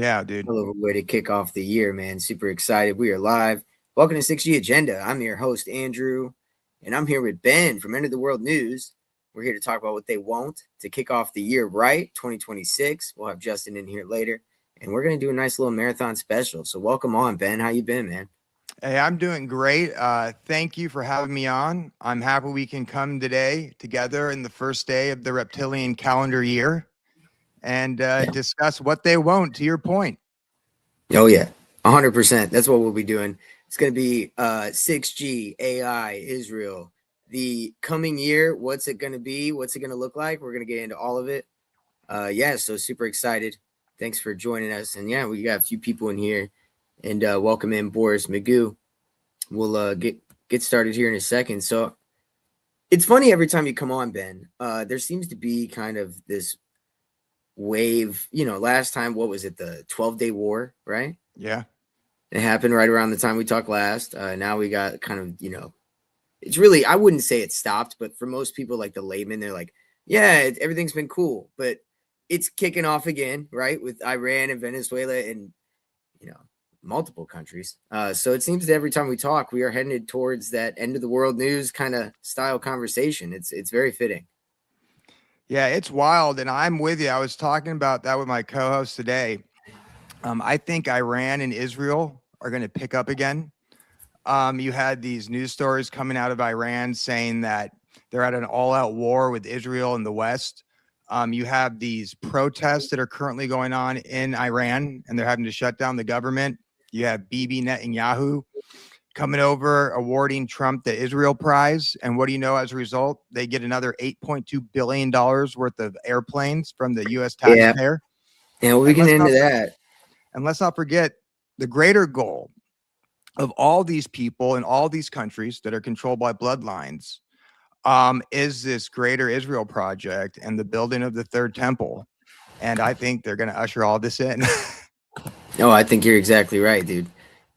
Yeah, dude. Hell of a way to kick off the year, man. Super excited. We are live. Welcome to 6G Agenda. I'm your host, Andrew, and I'm here with Ben from End of the World News. We're here to talk about what they won't to kick off the year right, 2026. We'll have Justin in here later, and we're going to do a nice little marathon special. So welcome on, Ben. How you been, man? Hey, I'm doing great. Thank you for having me on. I'm happy we can come today together in the first day of the reptilian calendar year and discuss what they won't, to your point. Oh, yeah, 100%. That's what we'll be doing. It's going to be 6G, AI, Israel. The coming year, what's it going to be? What's it going to look like? We're going to get into all of it. So super excited. Thanks for joining us. And yeah, we got a few people in here. And welcome in Boris Magoo. We'll get started here in a second. So it's funny every time you come on, Ben. There seems to be kind of this wave. Last time, what was it? The 12-day war, right? Yeah. It happened right around the time we talked last. Now we got kind of, it's really, I wouldn't say it stopped, but for most people, like the layman, they're like, yeah, everything's been cool. But it's kicking off again, right? With Iran and Venezuela and, multiple countries. So it seems that every time we talk, we are headed towards that end of the world news kind of style conversation. It's very fitting. Yeah, it's wild. And I'm with you. I was talking about that with my co-host today. I think Iran and Israel are going to pick up again. You had these news stories coming out of Iran saying that they're at an all-out war with Israel in the West. You have these protests that are currently going on in Iran, and they're having to shut down the government. You have Bibi Netanyahu coming over, awarding Trump the Israel Prize. And what do you know as a result? They get another $8.2 billion worth of airplanes from the U.S. taxpayer. Yeah, we can get into that. And let's not forget the greater goal of all these people in all these countries that are controlled by bloodlines is this greater Israel project and the building of the third temple. And I think they're going to usher all this in. No, I think you're exactly right, dude.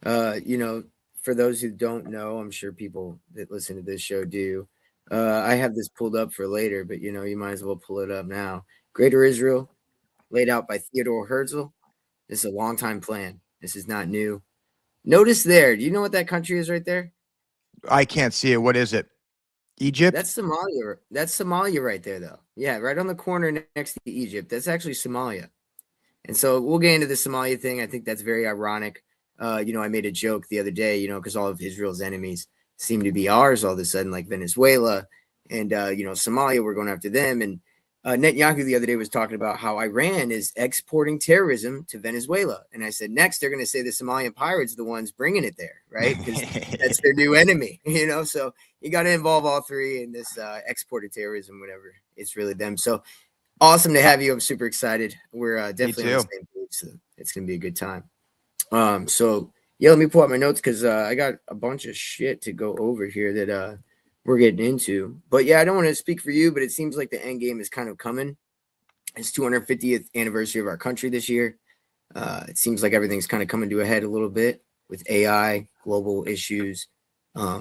For those who don't know, I'm sure people that listen to this show do. I have this pulled up for later, but you might as well pull it up now. Greater Israel, laid out by Theodore Herzl. This is a long time plan. This is not new. Notice there. Do you know what that country is right there? I can't see it. What is it? Egypt? That's Somalia. That's Somalia right there, though. Yeah, right on the corner next to Egypt. That's actually Somalia. And so we'll get into the Somalia thing. I think that's very ironic. I made a joke the other day, because all of Israel's enemies seem to be ours all of a sudden, like Venezuela and, Somalia, we're going after them. And Netanyahu the other day was talking about how Iran is exporting terrorism to Venezuela. And I said, next, they're going to say the Somalian pirates are the ones bringing it there, right? Because that's their new enemy, So you got to involve all three in this export of terrorism, whatever. It's really them. So awesome to have you. I'm super excited. We're definitely on the same page, so it's going to be a good time. Let me pull out my notes because I got a bunch of shit to go over here that we're getting into. But yeah, I don't want to speak for you, but it seems like the end game is kind of coming. It's 250th anniversary of our country this year. It seems like everything's kind of coming to a head a little bit with AI, global issues,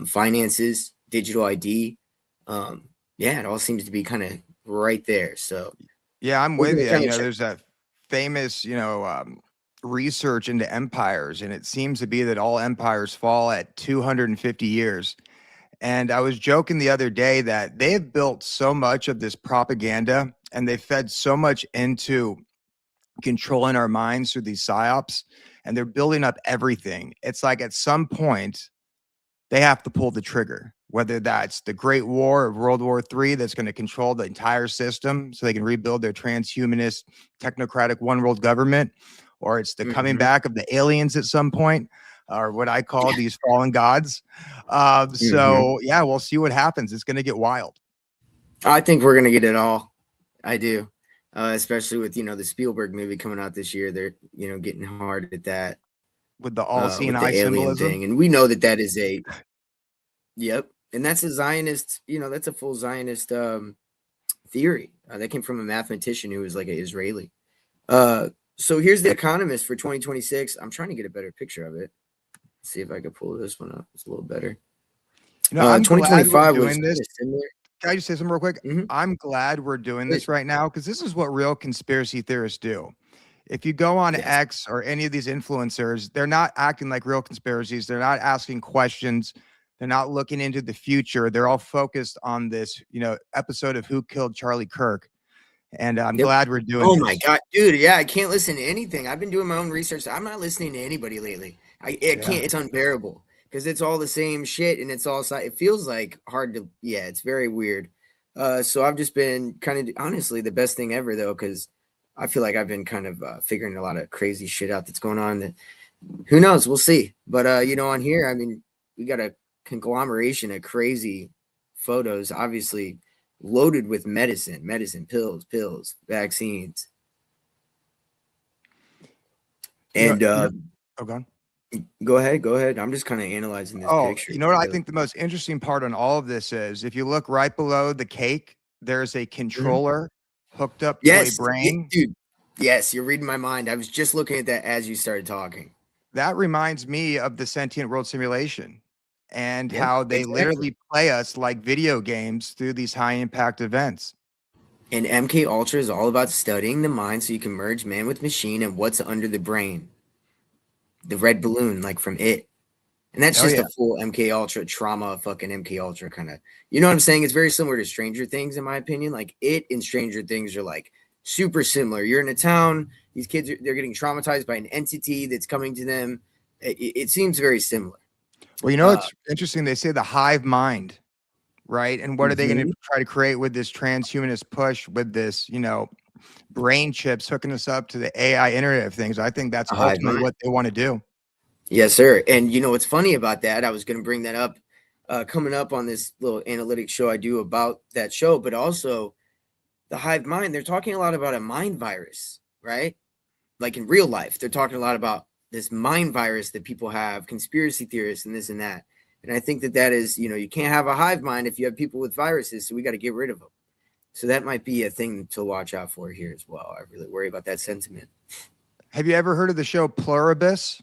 finances, digital ID. It all seems to be kind of right there. So yeah, I'm with you. There's that famous, research into empires, and it seems to be that all empires fall at 250 years. And I was joking the other day that they have built so much of this propaganda and they fed so much into controlling our minds through these psyops, and they're building up everything. It's like at some point they have to pull the trigger, whether that's the Great War of World War III that's going to control the entire system so they can rebuild their transhumanist, technocratic one world government, or it's the coming back of the aliens at some point, or what I call these fallen gods. Yeah, we'll see what happens. It's going to get wild. I think we're going to get it all. I do. Especially with, the Spielberg movie coming out this year. They're, getting hard at that. With the all-seeing eye symbolism. Thing. And we know that is yep. And that's a Zionist, that's a full Zionist theory. That came from a mathematician who was like an Israeli. So here's The Economist for 2026. I'm trying to get a better picture of it. Let's see if I can pull this one up. It's a little better. 2025 was this. Can I just say something real quick? I'm glad we're doing this right now because this is what real conspiracy theorists do. If you go on Yes. X or any of these influencers, they're not acting like real conspiracies. They're not asking questions. They're not looking into the future. They're all focused on this, episode of Who Killed Charlie Kirk. And I'm Yep. glad we're doing Oh this. my God, dude. Yeah, I can't listen to anything. I've been doing my own research. I'm not listening to anybody lately. I can't, it's unbearable because it's all the same shit and it's all, it feels like hard to, yeah, it's very weird. So I've just been kind of, honestly, the best thing ever though, because I feel like I've been kind of figuring a lot of crazy shit out that's going on that who knows, we'll see. But, on here, I mean, we got a conglomeration of crazy photos, obviously loaded with medicine, pills, vaccines. And go on. Go ahead. I'm just kind of analyzing this picture. You know what I think the most interesting part on all of this is if you look right below the cake, there's a controller hooked up to a brain. Dude. Yes, you're reading my mind. I was just looking at that as you started talking. That reminds me of the Sentient World Simulation and how they literally play us like video games through these high impact events. And MK Ultra is all about studying the mind so you can merge man with machine and what's under the brain. The red balloon, like from It. And that's just a full MK Ultra trauma, fucking MK Ultra kind of, you know what I'm saying? It's very similar to Stranger Things, in my opinion. Like It and Stranger Things are like super similar. You're in a town, these kids, they're getting traumatized by an entity that's coming to them. It seems very similar. Well, it's interesting. They say the hive mind, right? And what are they going to try to create with this transhumanist push with this, brain chips hooking us up to the AI Internet of Things? I think that's ultimately what they want to do. Yes, sir. And what's funny about that, I was going to bring that up coming up on this little analytics show I do about that show, but also the hive mind. They're talking a lot about a mind virus, right? Like in real life, they're talking a lot about this mind virus that people have, conspiracy theorists and this and that. And I think that is, you can't have a hive mind if you have people with viruses, so we got to get rid of them. So that might be a thing to watch out for here as well. I really worry about that sentiment. Have you ever heard of the show Pluribus?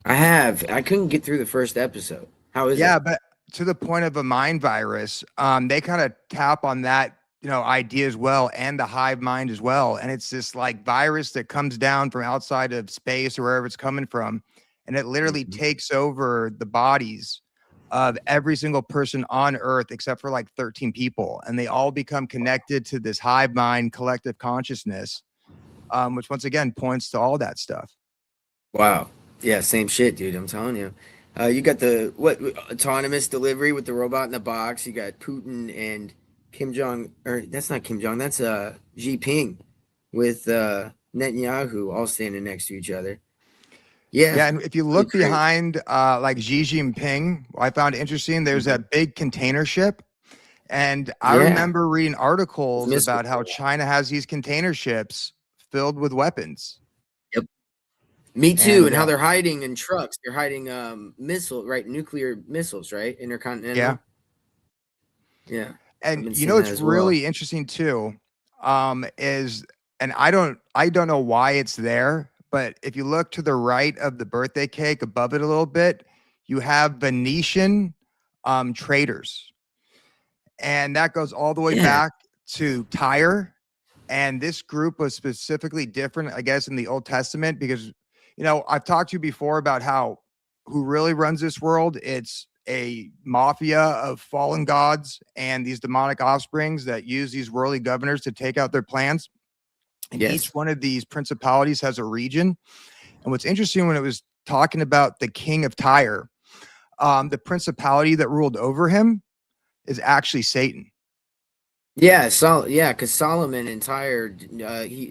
I have. I couldn't get through the first episode. How is it? Yeah, but to the point of a mind virus, they kind of tap on that, idea as well, and the hive mind as well. And it's this like virus that comes down from outside of space or wherever it's coming from. And it literally takes over the bodies of every single person on Earth, except for like 13 people. And they all become connected to this hive mind collective consciousness, which once again points to all that stuff. Wow. Yeah, same shit, dude. I'm telling you. You got the autonomous delivery with the robot in the box. You got Putin and Kim Jong, or that's not Kim Jong, that's Xi Jinping with Netanyahu all standing next to each other. Yeah, and if you look behind like Xi Jinping, I found it interesting. There's that big container ship, and I remember reading articles about how China has these container ships filled with weapons. Yep. Me too, and how they're hiding in trucks. They're hiding nuclear missiles, right? Intercontinental. Yeah. And it's really interesting too, is, and I don't know why it's there, but if you look to the right of the birthday cake above it a little bit, you have Venetian traders. And that goes all the way back to Tyre. And this group was specifically different, I guess, in the Old Testament, because, I've talked to you before about who really runs this world. It's a mafia of fallen gods and these demonic offsprings that use these worldly governors to take out their plans. And each one of these principalities has a region. And what's interesting, when it was talking about the king of Tyre, the principality that ruled over him is actually Satan. Yeah, because Solomon and Tyre,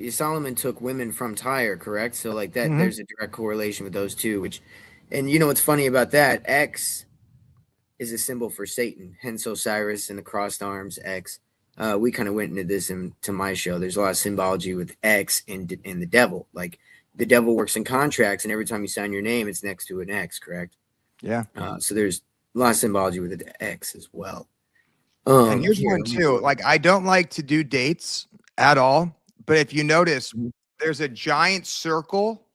Solomon took women from Tyre, correct? So like that, there's a direct correlation with those two. And what's funny about that? X is a symbol for Satan, hence Osiris and the crossed arms, X. We kind of went into this into my show. There's a lot of symbology with X and the devil. Like the devil works in contracts, and every time you sign your name, it's next to an X, correct? Yeah. So there's a lot of symbology with the X as well. And here's one too. Like, I don't like to do dates at all, but if you notice, there's a giant circle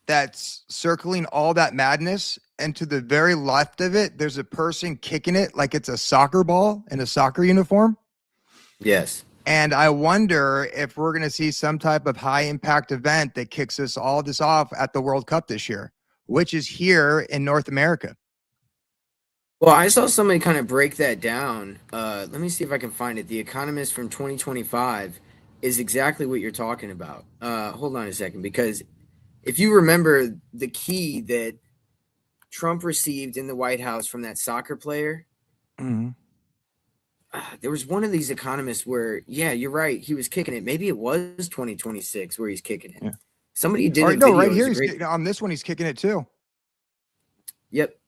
that's circling all that madness, and to the very left of it, there's a person kicking it like it's a soccer ball in a soccer uniform. Yes. And I wonder if we're going to see some type of high impact event that kicks us all this off at the World Cup this year, which is here in North America. Well, I saw somebody kind of break that down. Let me see if I can find it. The Economist from 2025 is exactly what you're talking about. Hold on a second, because if you remember the key that Trump received in the White House from that soccer player, there was one of these economists where, yeah, you're right, he was kicking it. Maybe it was 2026 where he's kicking it. Yeah. Somebody did Or, a no, video. right here, on this one, he's kicking it too. Yep,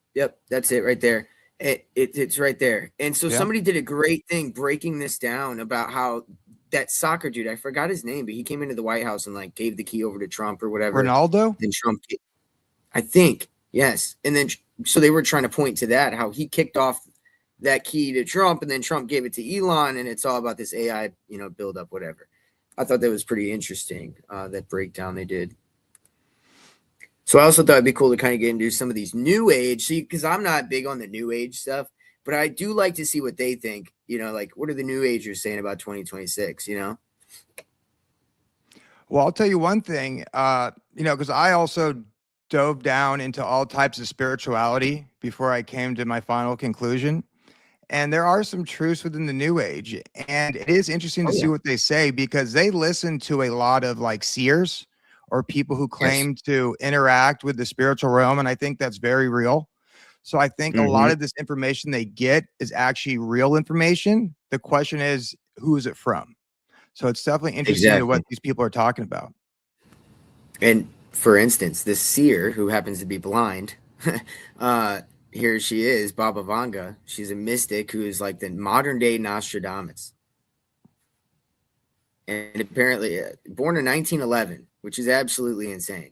that's it right there. It's right there. And so somebody did a great thing breaking this down about how that soccer dude, I forgot his name, but he came into the White House and like gave the key over to Trump or whatever. Ronaldo? Then Trump, I think, yes. And then so they were trying to point to that, how he kicked off that key to Trump, and then Trump gave it to Elon, and it's all about this AI, build up, whatever. I thought that was pretty interesting, that breakdown they did. So I also thought it'd be cool to kind of get into some of these new age, because I'm not big on the new age stuff, but I do like to see what they think, like what are the new agers saying about 2026, Well, I'll tell you one thing, because I also dove down into all types of spirituality before I came to my final conclusion. And there are some truths within the new age. And it is interesting to see what they say, because they listen to a lot of like seers or people who claim to interact with the spiritual realm. And I think that's very real. So I think a lot of this information they get is actually real information. The question is, who is it from? So it's definitely interesting to what these people are talking about. And for instance, this seer who happens to be blind, here she is, Baba Vanga. She's a mystic who is like the modern day Nostradamus. And apparently born in 1911, which is absolutely insane.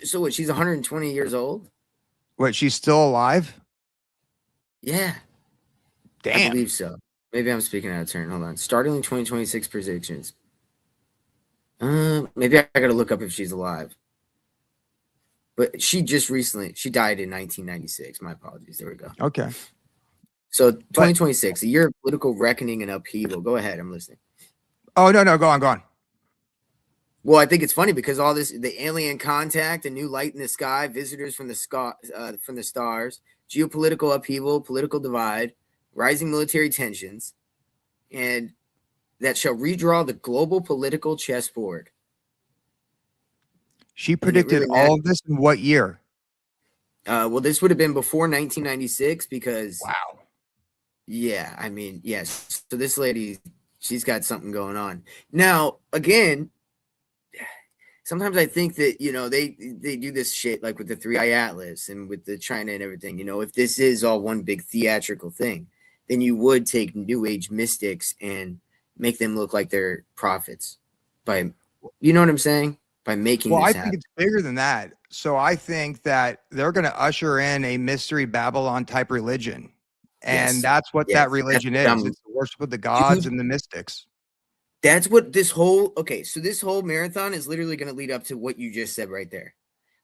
So what, she's 120 years old? What, she's still alive? Yeah. Damn. I believe so. Maybe I'm speaking out of turn. Hold on. Startling 2026 predictions. Maybe I gotta look up if she's alive. But she died in 1996. My apologies. There we go. Okay. So 2026, a year of political reckoning and upheaval. Go ahead. I'm listening. Oh, no. Go on. Well, I think it's funny because all this, the alien contact, a new light in the sky, visitors from the stars, geopolitical upheaval, political divide, rising military tensions, and that shall redraw the global political chessboard. She predicted all of this in what year? Well, this would have been before 1996 because. Wow. Yeah, I mean, yes. So this lady, she's got something going on. Now, again, sometimes I think that, they do this shit like with the 3i Atlas and with the China and everything. If this is all one big theatrical thing, then you would take new age mystics and make them look like they're prophets by, you know what I'm saying? By making this happen. I think it's bigger than that. So I think that they're going to usher in a mystery Babylon type religion. And that's what that religion is. It's the worship of the gods and the mystics. That's what this whole marathon is literally going to lead up to what you just said right there.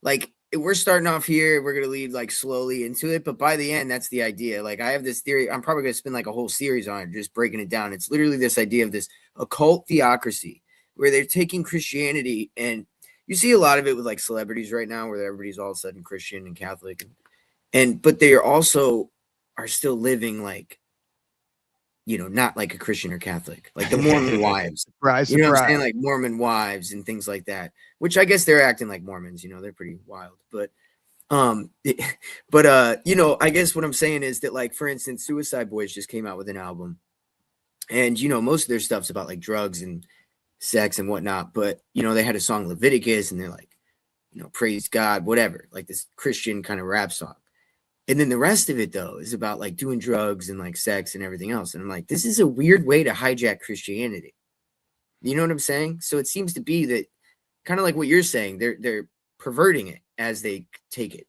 Like, we're starting off here, we're going to lead like slowly into it, but by the end, that's the idea. Like, I have this theory. I'm probably going to spend like a whole series on it, just breaking it down. It's literally this idea of this occult theocracy where they're taking Christianity, and you see a lot of it with like celebrities right now, where everybody's all of a sudden Christian and Catholic, but they are still living like, not like a Christian or Catholic, like the Mormon wives, right? You know what I'm saying? Like Mormon wives and things like that, which I guess they're acting like Mormons, they're pretty wild, but, I guess what I'm saying is that, like, for instance, Suicide Boys just came out with an album, and, most of their stuff's about like drugs and sex and whatnot, but, they had a song Leviticus, and they're like, praise God, whatever, like this Christian kind of rap song. And then the rest of it, though, is about like doing drugs and like sex and everything else. And I'm like, this is a weird way to hijack Christianity. You know what I'm saying? So it seems to be that kind of like what you're saying, they're perverting it as they take it.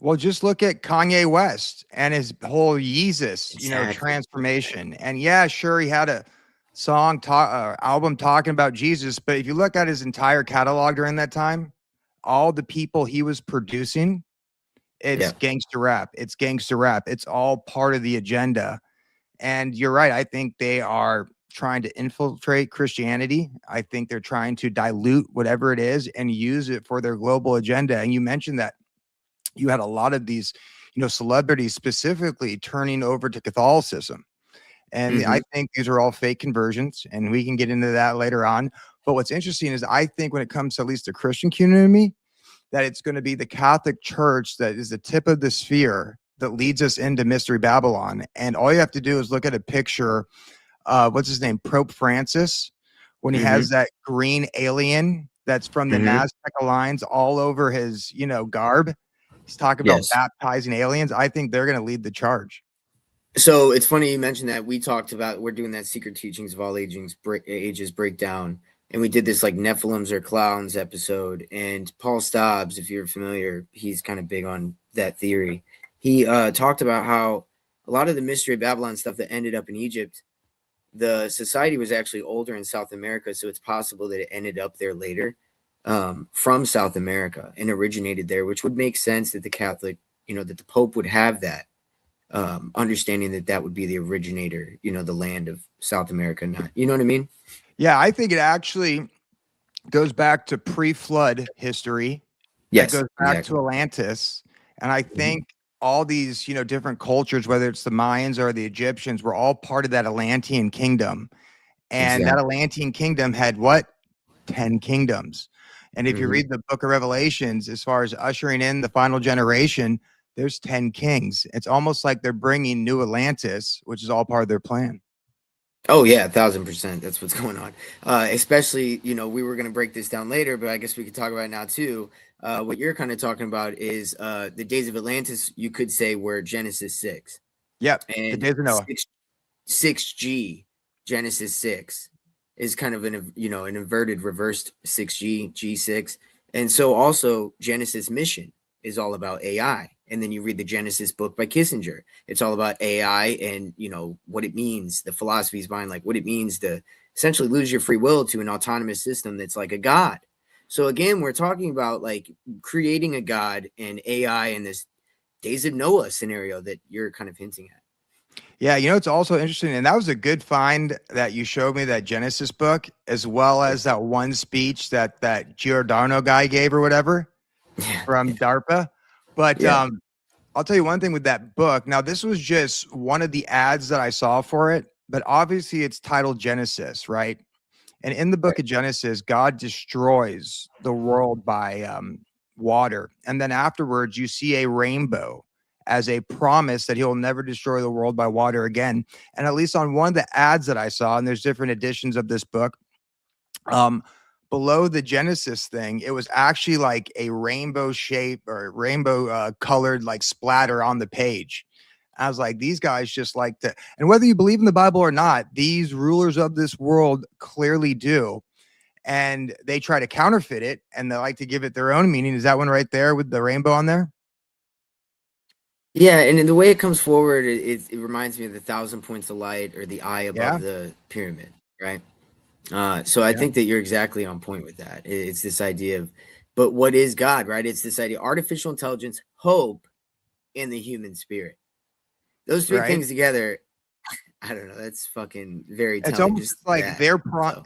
Well, just look at Kanye West and his whole Yeezus, transformation. And yeah, sure, he had a album talking about Jesus, but if you look at his entire catalog during that time, all the people he was producing, it's gangster rap. It's all part of the agenda. And you're right. I think they are trying to infiltrate Christianity. I think they're trying to dilute whatever it is and use it for their global agenda. And you mentioned that you had a lot of these, celebrities specifically turning over to Catholicism. And I think these are all fake conversions, and we can get into that later on. But what's interesting is I think when it comes to at least the Christian community, that it's going to be the Catholic Church that is the tip of the sphere that leads us into Mystery Babylon. And all you have to do is look at a picture, what's his name, Pope Francis, when he has that green alien that's from the Nazca lines all over his, garb. He's talking about baptizing aliens. I think they're going to lead the charge. So it's funny you mentioned that. We're doing that Secret Teachings of All Ages breakdown. And we did this like Nephilims or Clowns episode. And Paul Stobbs, if you're familiar, he's kind of big on that theory. He talked about how a lot of the Mystery Babylon stuff that ended up in Egypt, the society was actually older in South America. So it's possible that it ended up there later from South America and originated there, which would make sense that the Catholic, that the Pope would have that. Understanding that would be the originator, the land of South America, not, you know what I mean? Yeah, I think it actually goes back to pre-flood history. Yes, it goes back to Atlantis, and I think all these, different cultures, whether it's the Mayans or the Egyptians, were all part of that Atlantean kingdom, and that Atlantean kingdom had what? 10 kingdoms. And if you read the Book of Revelations, as far as ushering in the final generation, there's 10 kings. It's almost like they're bringing new Atlantis, which is all part of their plan. Oh yeah, 1,000%. That's what's going on. Especially, we were going to break this down later, but I guess we could talk about it now too. What you're kind of talking about is the days of Atlantis, you could say, were Genesis 6. Yep. And the days of Noah. 6G, Genesis 6 is kind of an inverted reversed 6G, G6. And so also Genesis mission is all about AI. And then you read the Genesis book by Kissinger. It's all about AI and, what it means, the philosophies behind like what it means to essentially lose your free will to an autonomous system that's like a god. So again, we're talking about like creating a god and AI in this days of Noah scenario that you're kind of hinting at. Yeah, it's also interesting, and that was a good find that you showed me, that Genesis book, as well as that one speech that Giordano guy gave or whatever from DARPA. But I'll tell you one thing with that book. Now, this was just one of the ads that I saw for it, but obviously it's titled Genesis, right? And in the book of Genesis, God destroys the world by water. And then afterwards, you see a rainbow as a promise that he'll never destroy the world by water again. And at least on one of the ads that I saw, and there's different editions of this book, below the Genesis thing, it was actually like a rainbow shape or rainbow colored like splatter on the page. I was like, these guys just like to, and whether you believe in the Bible or not, these rulers of this world clearly do. And they try to counterfeit it, and they like to give it their own meaning. Is that one right there with the rainbow on there? Yeah, and in the way it comes forward, it reminds me of the 1,000 points of light or the eye above the pyramid, right? So I think that you're exactly on point with that. It's this idea of, but what is God, right? It's this idea, artificial intelligence, hope, and the human spirit. Those three things together, I don't know. That's fucking very. It's almost like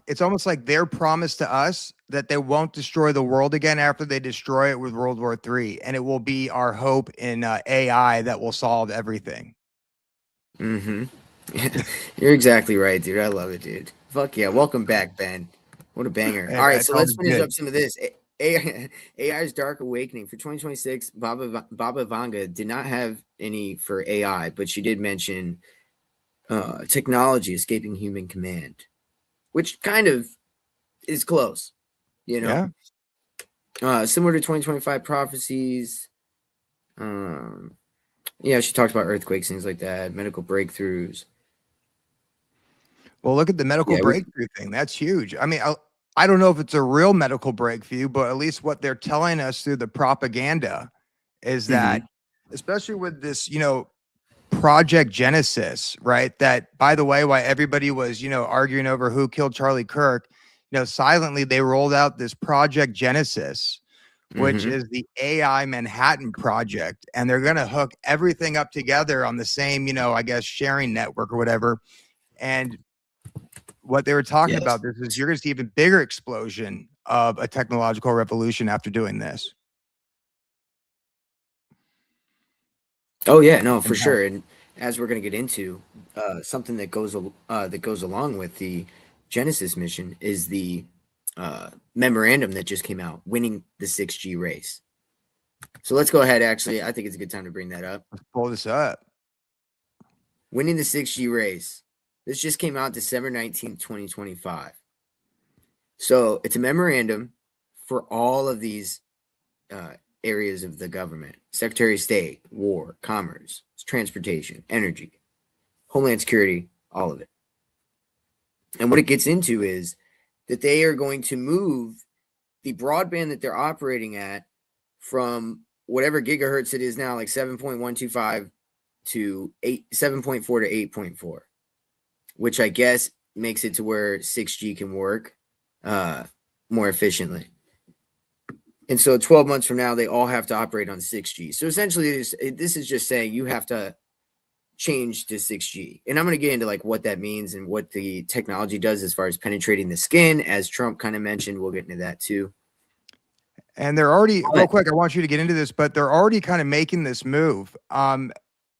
it's almost like their promise to us that they won't destroy the world again after they destroy it with World War III, and it will be our hope in AI that will solve everything. You're exactly right, dude. I love it, dude. Fuck yeah! Welcome back, Ben. What a banger! All right, so let's finish up some of this. AI's Dark Awakening for 2026. Baba Vanga did not have any for AI, but she did mention technology escaping human command, which kind of is close, similar to 2025 prophecies. She talked about earthquakes, things like that, medical breakthroughs. Well, look at the medical breakthrough thing. That's huge. I mean, I don't know if it's a real medical breakthrough, but at least what they're telling us through the propaganda is that, especially with this, Project Genesis, right? That, by the way, why everybody was, arguing over who killed Charlie Kirk, silently they rolled out this Project Genesis, which is the AI Manhattan Project. And they're going to hook everything up together on the same, I guess, sharing network or whatever. And what they were talking Yes. about this is you're going to see even bigger explosion of a technological revolution after doing this. Oh yeah, no, for And sure. And as we're going to get into, something that goes along with the Genesis mission is the memorandum that just came out, winning the 6G race. So let's go ahead. Actually, I think it's a good time to bring that up. let's pull this up. Winning the 6G race. This just came out December 19th, 2025. So it's a memorandum for all of these areas of the government: Secretary of State, War, Commerce, Transportation, Energy, Homeland Security, all of it. And what it gets into is that they are going to move the broadband that they're operating at from whatever gigahertz it is now, like 7.125 to 7.4 to 8.4, which I guess makes it to where 6G can work more efficiently. And so 12 months from now, they all have to operate on 6G. So essentially, this is just saying you have to change to 6G. And I'm going to get into like what that means and what the technology does as far as penetrating the skin, as Trump kind of mentioned. We'll get into that too. And they're already, real quick, I want you to get into this, but they're already kind of making this move.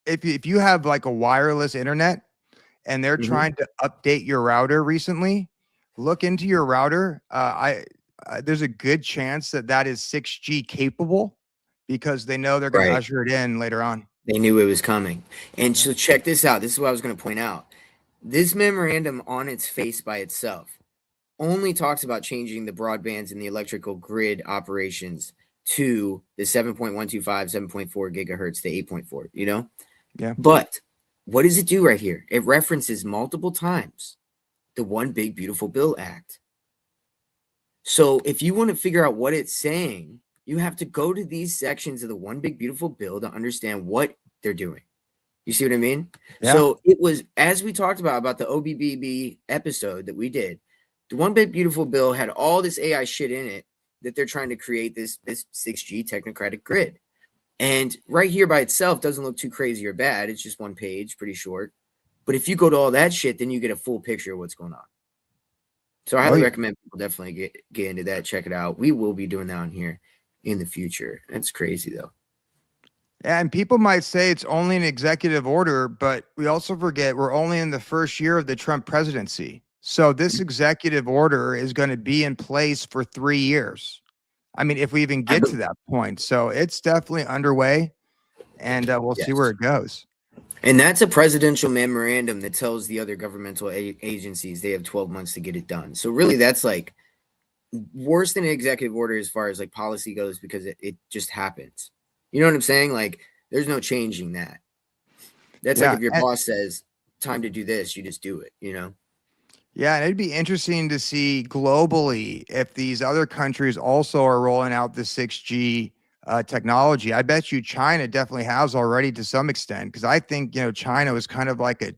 If you have like a wireless internet and they're trying to update your router recently, look into your router. There's a good chance that is 6G capable, because they know they're going to usher it in later on. They knew it was coming. And so check this out. This is what I was going to point out. This memorandum on its face by itself only talks about changing the broadbands and the electrical grid operations to the 7.125, 7.4 gigahertz to 8.4, you know? Yeah. But what does it do right here? It references multiple times the One Big Beautiful Bill Act. So if you want to figure out what it's saying, you have to go to these sections of the One Big Beautiful Bill to understand what they're doing. You see what I mean? Yeah. So it was, as we talked about the OBBB episode that we did, the One Big Beautiful Bill had all this AI shit in it that they're trying to create this 6G technocratic grid. And right here by itself doesn't look too crazy or bad. It's just one page, pretty short. But if you go to all that shit, then you get a full picture of what's going on. So I highly recommend people definitely get into that, check it out. We will be doing that on here in the future. That's crazy though. And people might say it's only an executive order, but we also forget we're only in the first year of the Trump presidency. So this executive order is going to be in place for 3 years. I mean, if we even get to that point. So it's definitely underway, and we'll see where it goes. And that's a presidential memorandum that tells the other governmental agencies they have 12 months to get it done. So really that's like worse than an executive order as far as like policy goes, because it just happens. You know what I'm saying? Like there's no changing that. That's like if your boss says time to do this, you just do it, you know? Yeah, and it'd be interesting to see globally if these other countries also are rolling out the 6G technology. I bet you China definitely has already to some extent, because I think, China was kind of like a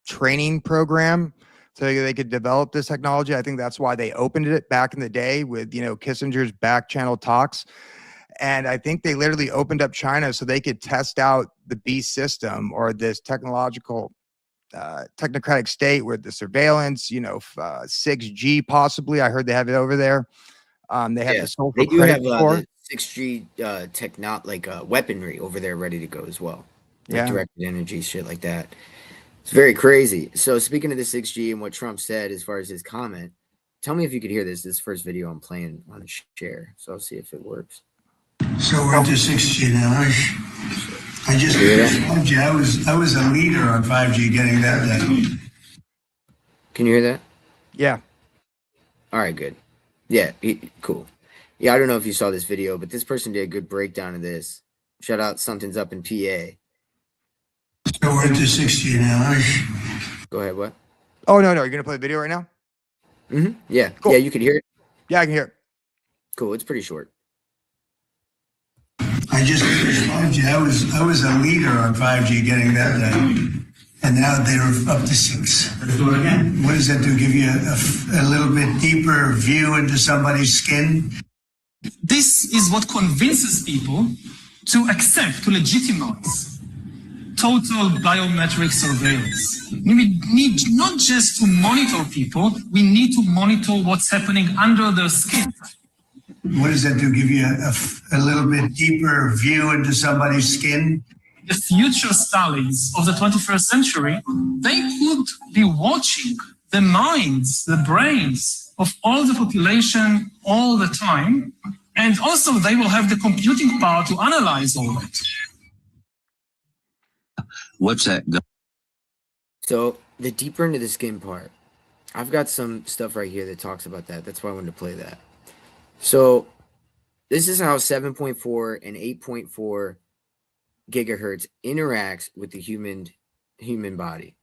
training program so they could develop this technology. I think that's why they opened it back in the day with, Kissinger's back channel talks. And I think they literally opened up China so they could test out the beast system, or this technocratic state with the surveillance, 6G possibly. I heard they have it over there. They have the social they do have the 6G weaponry over there ready to go as well. Like directed energy, shit like that. It's very crazy. So speaking of the 6G and what Trump said as far as his comment, tell me if you could hear this first video I'm playing on the share. So I'll see if it works. So we're into 6G now. I just told you I was a leader on 5G getting that done. Can you hear that? Yeah. All right, good. Yeah, cool. Yeah, I don't know if you saw this video, but this person did a good breakdown of this. Shout out Something's Up in PA. So we're into 6G now. Go ahead, what? Oh, no. You're going to play the video right now? Mm-hmm. Yeah. Cool. Yeah, you can hear it? Yeah, I can hear it. Cool. It's pretty short. I just told you I was a leader on 5G getting that done. And now they're up to 6. Let's do it again. What does that do? Give you a little bit deeper view into somebody's skin? This is what convinces people to accept, to legitimize total biometric surveillance. We need not just to monitor people, we need to monitor what's happening under their skin. What does that do? Give you a little bit deeper view into somebody's skin? The future studies of the 21st century, they could be watching the minds, the brains of all the population all the time. And also they will have the computing power to analyze all that. What's that? So the deeper into the skin part, I've got some stuff right here that talks about that. That's why I wanted to play that. So this is how 7.4 and 8.4 gigahertz interacts with the human body.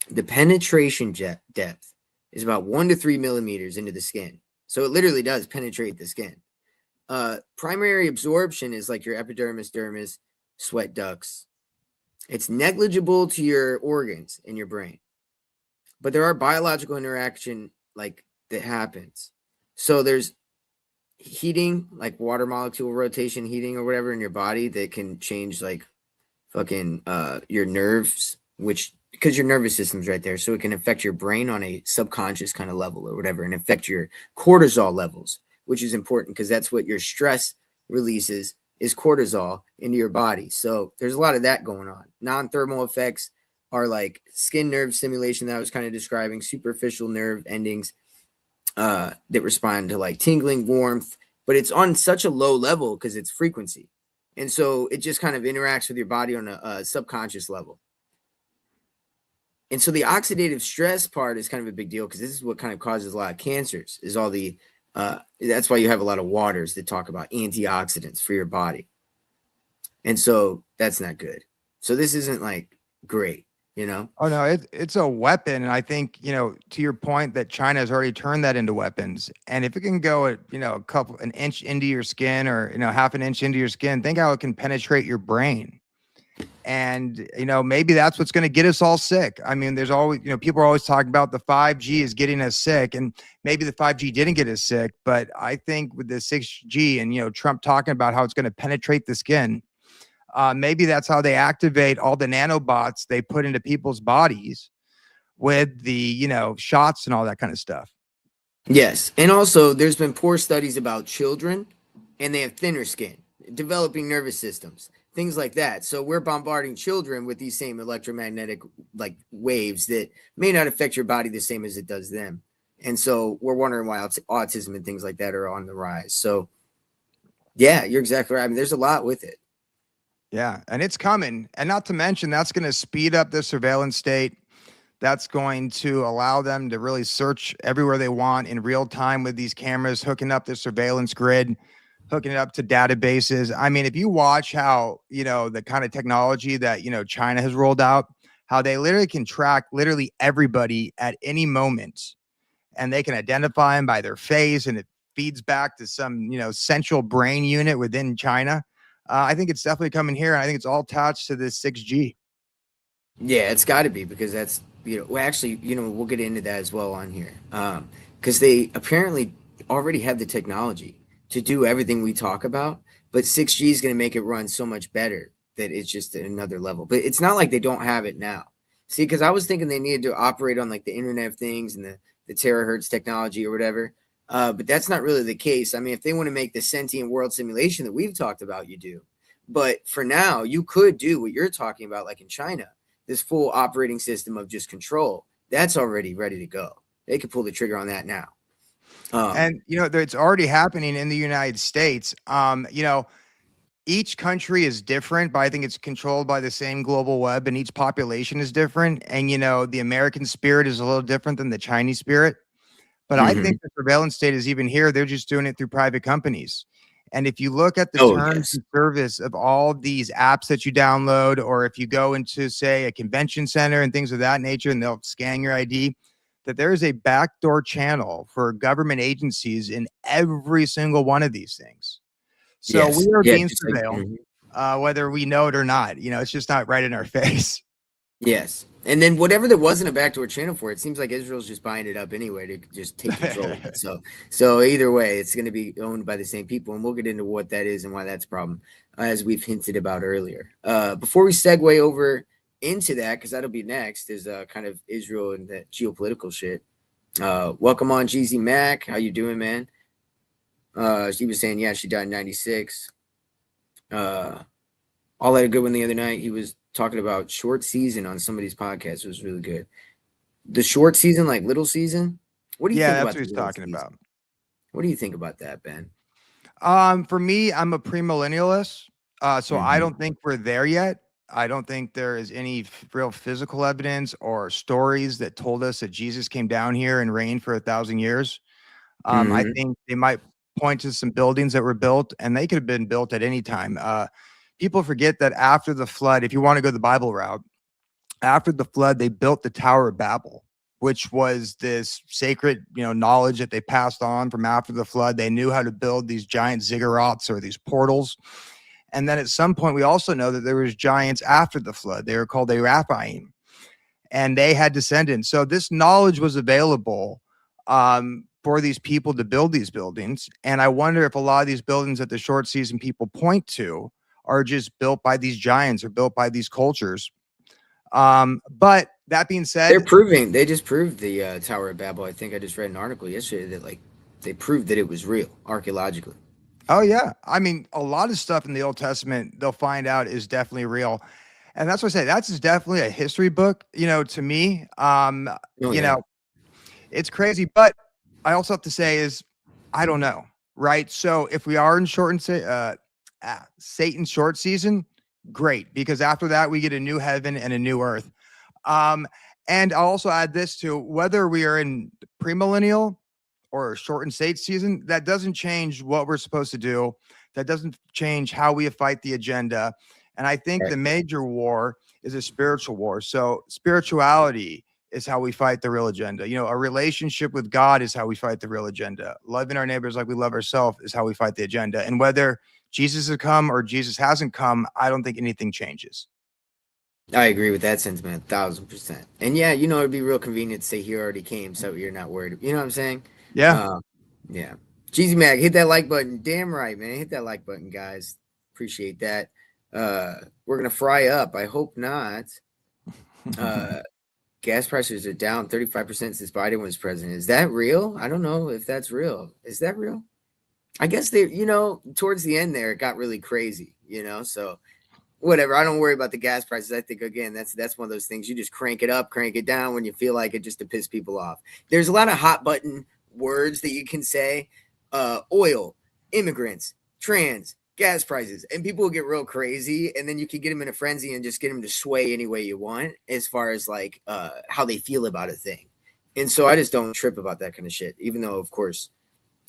The penetration depth is about 1 to 3 millimeters into the skin. So it literally does penetrate the skin. Primary absorption is like your epidermis, dermis, sweat ducts. It's negligible to your organs in your brain. But there are biological interaction like that happens. So there's heating, like water molecule rotation heating or whatever in your body that can change like fucking your nerves, which because your nervous system's right there, so it can affect your brain on a subconscious kind of level or whatever, and affect your cortisol levels, which is important because that's what your stress releases is cortisol into your body. So there's a lot of that going on. Non-thermal effects are like skin nerve stimulation that I was kind of describing, superficial nerve endings that respond to like tingling, warmth, but it's on such a low level because it's frequency. And so it just kind of interacts with your body on a subconscious level. And so the oxidative stress part is kind of a big deal because this is what kind of causes a lot of cancers is all the, that's why you have a lot of waters that talk about antioxidants for your body. And so that's not good. So this isn't like great, you know? Oh no, it's a weapon. And I think, you know, to your point that China has already turned that into weapons. And if it can go at, you know, an inch into your skin or, you know, half an inch into your skin, think how it can penetrate your brain. And, you know, maybe that's what's going to get us all sick. I mean, there's always, you know, people are always talking about the 5G is getting us sick, and maybe the 5G didn't get us sick. But I think with the 6G and, you know, Trump talking about how it's going to penetrate the skin, maybe that's how they activate all the nanobots they put into people's bodies with the, you know, shots and all that kind of stuff. Yes. And also there's been poor studies about children and they have thinner skin, developing nervous systems, things like that. So we're bombarding children with these same electromagnetic like waves that may not affect your body the same as it does them. And so we're wondering why autism and things like that are on the rise. So yeah, you're exactly right. I mean, there's a lot with it. Yeah. And it's coming. And not to mention, that's going to speed up the surveillance state. That's going to allow them to really search everywhere they want in real time with these cameras, hooking up the surveillance grid, hooking it up to databases. I mean, if you watch how, you know, the kind of technology that, you know, China has rolled out, how they literally can track literally everybody at any moment, and they can identify them by their face, and it feeds back to some, you know, central brain unit within China. I think it's definitely coming here. And I think it's all attached to this 6G. Yeah, it's got to be because that's, you know, well, actually, you know, we'll get into that as well on here because they apparently already have the technology to do everything we talk about, but 6G is going to make it run so much better that it's just at another level. But it's not like they don't have it now. See, because I was thinking they needed to operate on like the Internet of Things and the terahertz technology or whatever. But that's not really the case. I mean, if they want to make the sentient world simulation that we've talked about, you do. But for now, you could do what you're talking about, like in China, this full operating system of just control. That's already ready to go. They could pull the trigger on that now. And, you know, it's already happening in the United States. You know, each country is different, but I think it's controlled by the same global web, and each population is different. And, you know, the American spirit is a little different than the Chinese spirit. But I think the surveillance state is even here. They're just doing it through private companies. And if you look at the terms and service of all these apps that you download, or if you go into, say, a convention center and things of that nature, and they'll scan your ID, that there is a backdoor channel for government agencies in every single one of these things. So we are being surveilled, whether we know it or not. You know, it's just not right in our face. Yes. And then whatever there wasn't a backdoor channel for, it seems like Israel's just buying it up anyway to just take control of it. So either way, it's going to be owned by the same people, and we'll get into what that is and why that's a problem, as we've hinted about earlier. Before we segue over into that, because that'll be next, is kind of Israel and that geopolitical shit. Welcome on Jeezy Mac. How you doing, man? She was saying, yeah, she died in 96. All had a good one the other night. He was talking about short season on somebody's podcast. It was really good. The short season, like little season. What do you think that's about what he's talking about. What do you think about that, Ben? For me, I'm a premillennialist. So I don't think we're there yet. I don't think there is any real physical evidence or stories that told us that Jesus came down here and reigned for 1,000 years. I think they might point to some buildings that were built, and they could have been built at any time. People forget that after the flood, if you want to go the Bible route, after the flood, they built the Tower of Babel, which was this sacred, knowledge that they passed on from after the flood. They knew how to build these giant ziggurats or these portals. And then at some point, we also know that there was giants after the flood. They were called the Rephaim, and they had descendants. So this knowledge was available for these people to build these buildings. And I wonder if a lot of these buildings that the short season people point to are just built by these giants or built by these cultures. But that being said, they just proved the Tower of Babel. I think I just read an article yesterday that they proved that it was real archaeologically. Oh yeah. I mean, a lot of stuff in the Old Testament, they'll find out is definitely real. And that's what I say. That's just definitely a history book, to me. It's crazy. But I also have to say is, I don't know. Right. So if we are in Satan's short season, great, because after that we get a new heaven and a new earth. And I'll also add this to whether we are in premillennial or shortened state season, that doesn't change what we're supposed to do. That doesn't change how we fight the agenda. And I think the major war is a spiritual war. So spirituality is how we fight the real agenda. A relationship with God is how we fight the real agenda. Loving our neighbors like we love ourselves is how we fight the agenda. And whether Jesus has come or Jesus hasn't come, I don't think anything changes. I agree with that sentiment 1,000%. And yeah, it'd be real convenient to say he already came, so you're not worried. You know what I'm saying? Yeah. Yeah. Jeezy Mac, hit that like button. Damn right, man. Hit that like button, guys. Appreciate that. We're gonna fry up. I hope not. Gas prices are down 35% since Biden was president. Is that real? I don't know if that's real. Is that real? I guess they, towards the end there, it got really crazy, so whatever. I don't worry about the gas prices. I think, again, that's one of those things. You just crank it up, crank it down when you feel like it, just to piss people off. There's a lot of hot button words that you can say, oil, immigrants, trans, gas prices, and people will get real crazy, and then you can get them in a frenzy and just get them to sway any way you want as far as how they feel about a thing. And so I just don't trip about that kind of shit, even though, of course,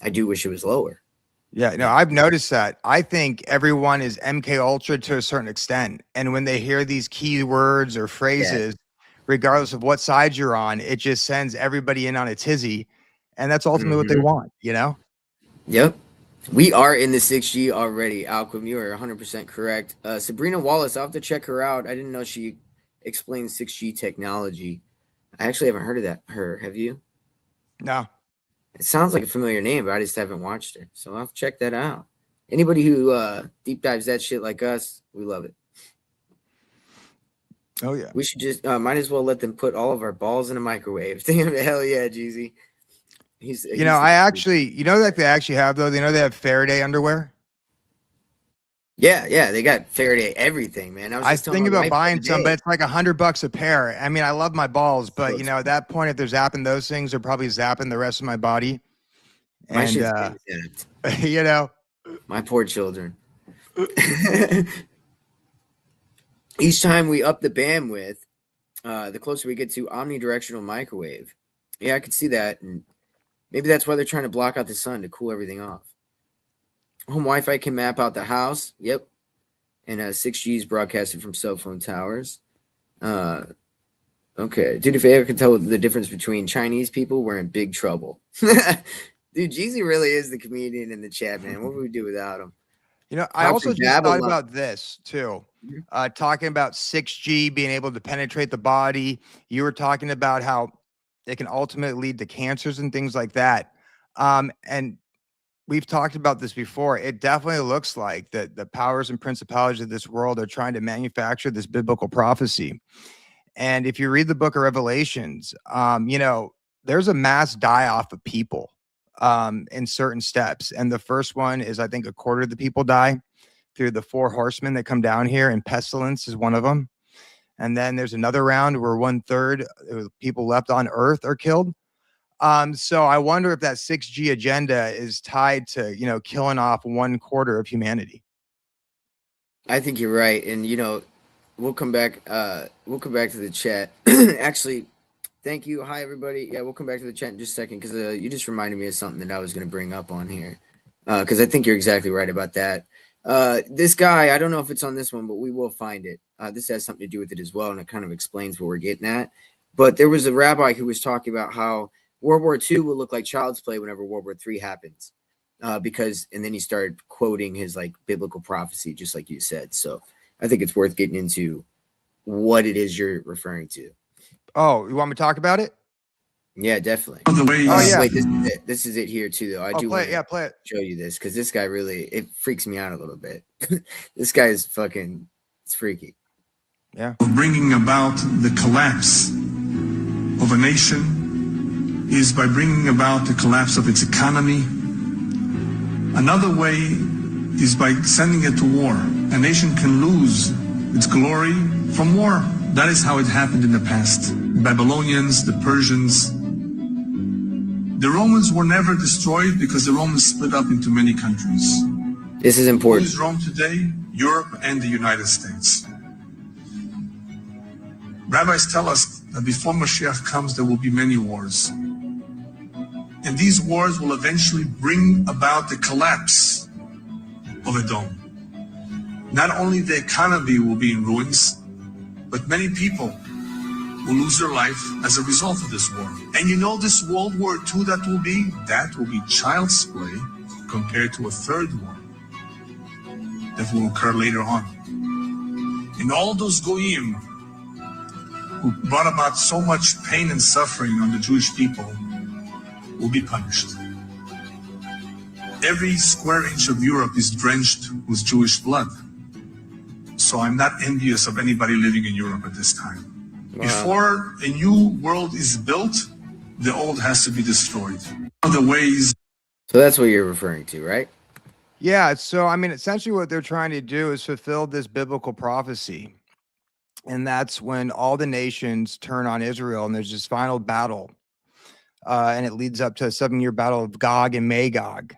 I do wish it was lower. Yeah, no, I've noticed that. I think everyone is MK Ultra to a certain extent. And when they hear these key words or phrases, regardless of what side you're on, it just sends everybody in on a tizzy. And that's ultimately what they want, Yep. We are in the 6G already. Alquim, you are 100% correct. Sabrina Wallace, I'll have to check her out. I didn't know she explained 6G technology. I actually haven't heard of that. Have you? No. It sounds like a familiar name, but I just haven't watched it. So I'll have to check that out. Anybody who deep dives that shit like us, we love it. Oh, yeah. We should just might as well let them put all of our balls in a microwave. Hell yeah, Jeezy. I actually, that they actually have, though, they have Faraday underwear. Yeah, they got Faraday everything, man. I was thinking about buying some, but it's like $100 a pair. I mean, I love my balls, but at that point, if they're zapping those things, they're probably zapping the rest of my body. And my poor children. Each time we up the bandwidth, the closer we get to omnidirectional microwave. Yeah, I could see that, and maybe that's why they're trying to block out the sun to cool everything off. Home Wi-Fi can map out the house. Yep. And 6G is broadcasted from cell phone towers. Okay. Dude, if I ever could tell the difference between Chinese people, we're in big trouble. Dude, Jeezy really is the comedian in the chat, man. What would we do without him? I How also for just thought Babylon. about this too. Mhm. Talking about 6G being able to penetrate the body. You were talking about how it can ultimately lead to cancers and things like that. And we've talked about this before. It definitely looks like that the powers and principalities of this world are trying to manufacture this biblical prophecy. And if you read the book of Revelations, there's a mass die-off of people in certain steps. And the first one is, I think, a quarter of the people die through the 4 horsemen that come down here, and pestilence is one of them. And then there's another round where 1/3 of people left on Earth are killed. So I wonder if that 6G agenda is tied to, killing off 1/4 of humanity. I think you're right, and we'll come back. We'll come back to the chat. Actually, thank you. Hi, everybody. Yeah, we'll come back to the chat in just a second because you just reminded me of something that I was going to bring up on here. Because I think you're exactly right about that. This guy, I don't know if it's on this one, but we will find it. This has something to do with it as well, and it kind of explains what we're getting at. But there was a rabbi who was talking about how World War II will look like child's play whenever World War III happens. And then he started quoting his biblical prophecy, just like you said. So I think it's worth getting into what it is you're referring to. Oh, you want me to talk about it? Yeah, definitely. The way yeah. Wait, this is it here too, though. I do play want it. Yeah, play it. show you this because this guy it freaks me out a little bit. This guy is it's freaky. Yeah. Bringing about the collapse of a nation is by bringing about the collapse of its economy. Another way is by sending it to war. A nation can lose its glory from war. That is how it happened in the past. The Babylonians, the Persians. The Romans were never destroyed because the Romans split up into many countries. This is Who important. is Rome today? Europe and the United States. Rabbis tell us that before Mashiach comes, there will be many wars. And these wars will eventually bring about the collapse of Edom. Not only the economy will be in ruins, but many people will lose their life as a result of this war. And this World War II that will be child's play compared to a third war that will occur later on. And all those goyim who brought about so much pain and suffering on the Jewish people will be punished. Every square inch of Europe is drenched with Jewish blood. So I'm not envious of anybody living in Europe at this time. Wow. Before a new world is built, the old has to be destroyed. Other ways. So that's what you're referring to, right? Yeah. So, essentially what they're trying to do is fulfill this biblical prophecy. And that's when all the nations turn on Israel and there's this final battle. And it leads up to a 7-year battle of Gog and Magog.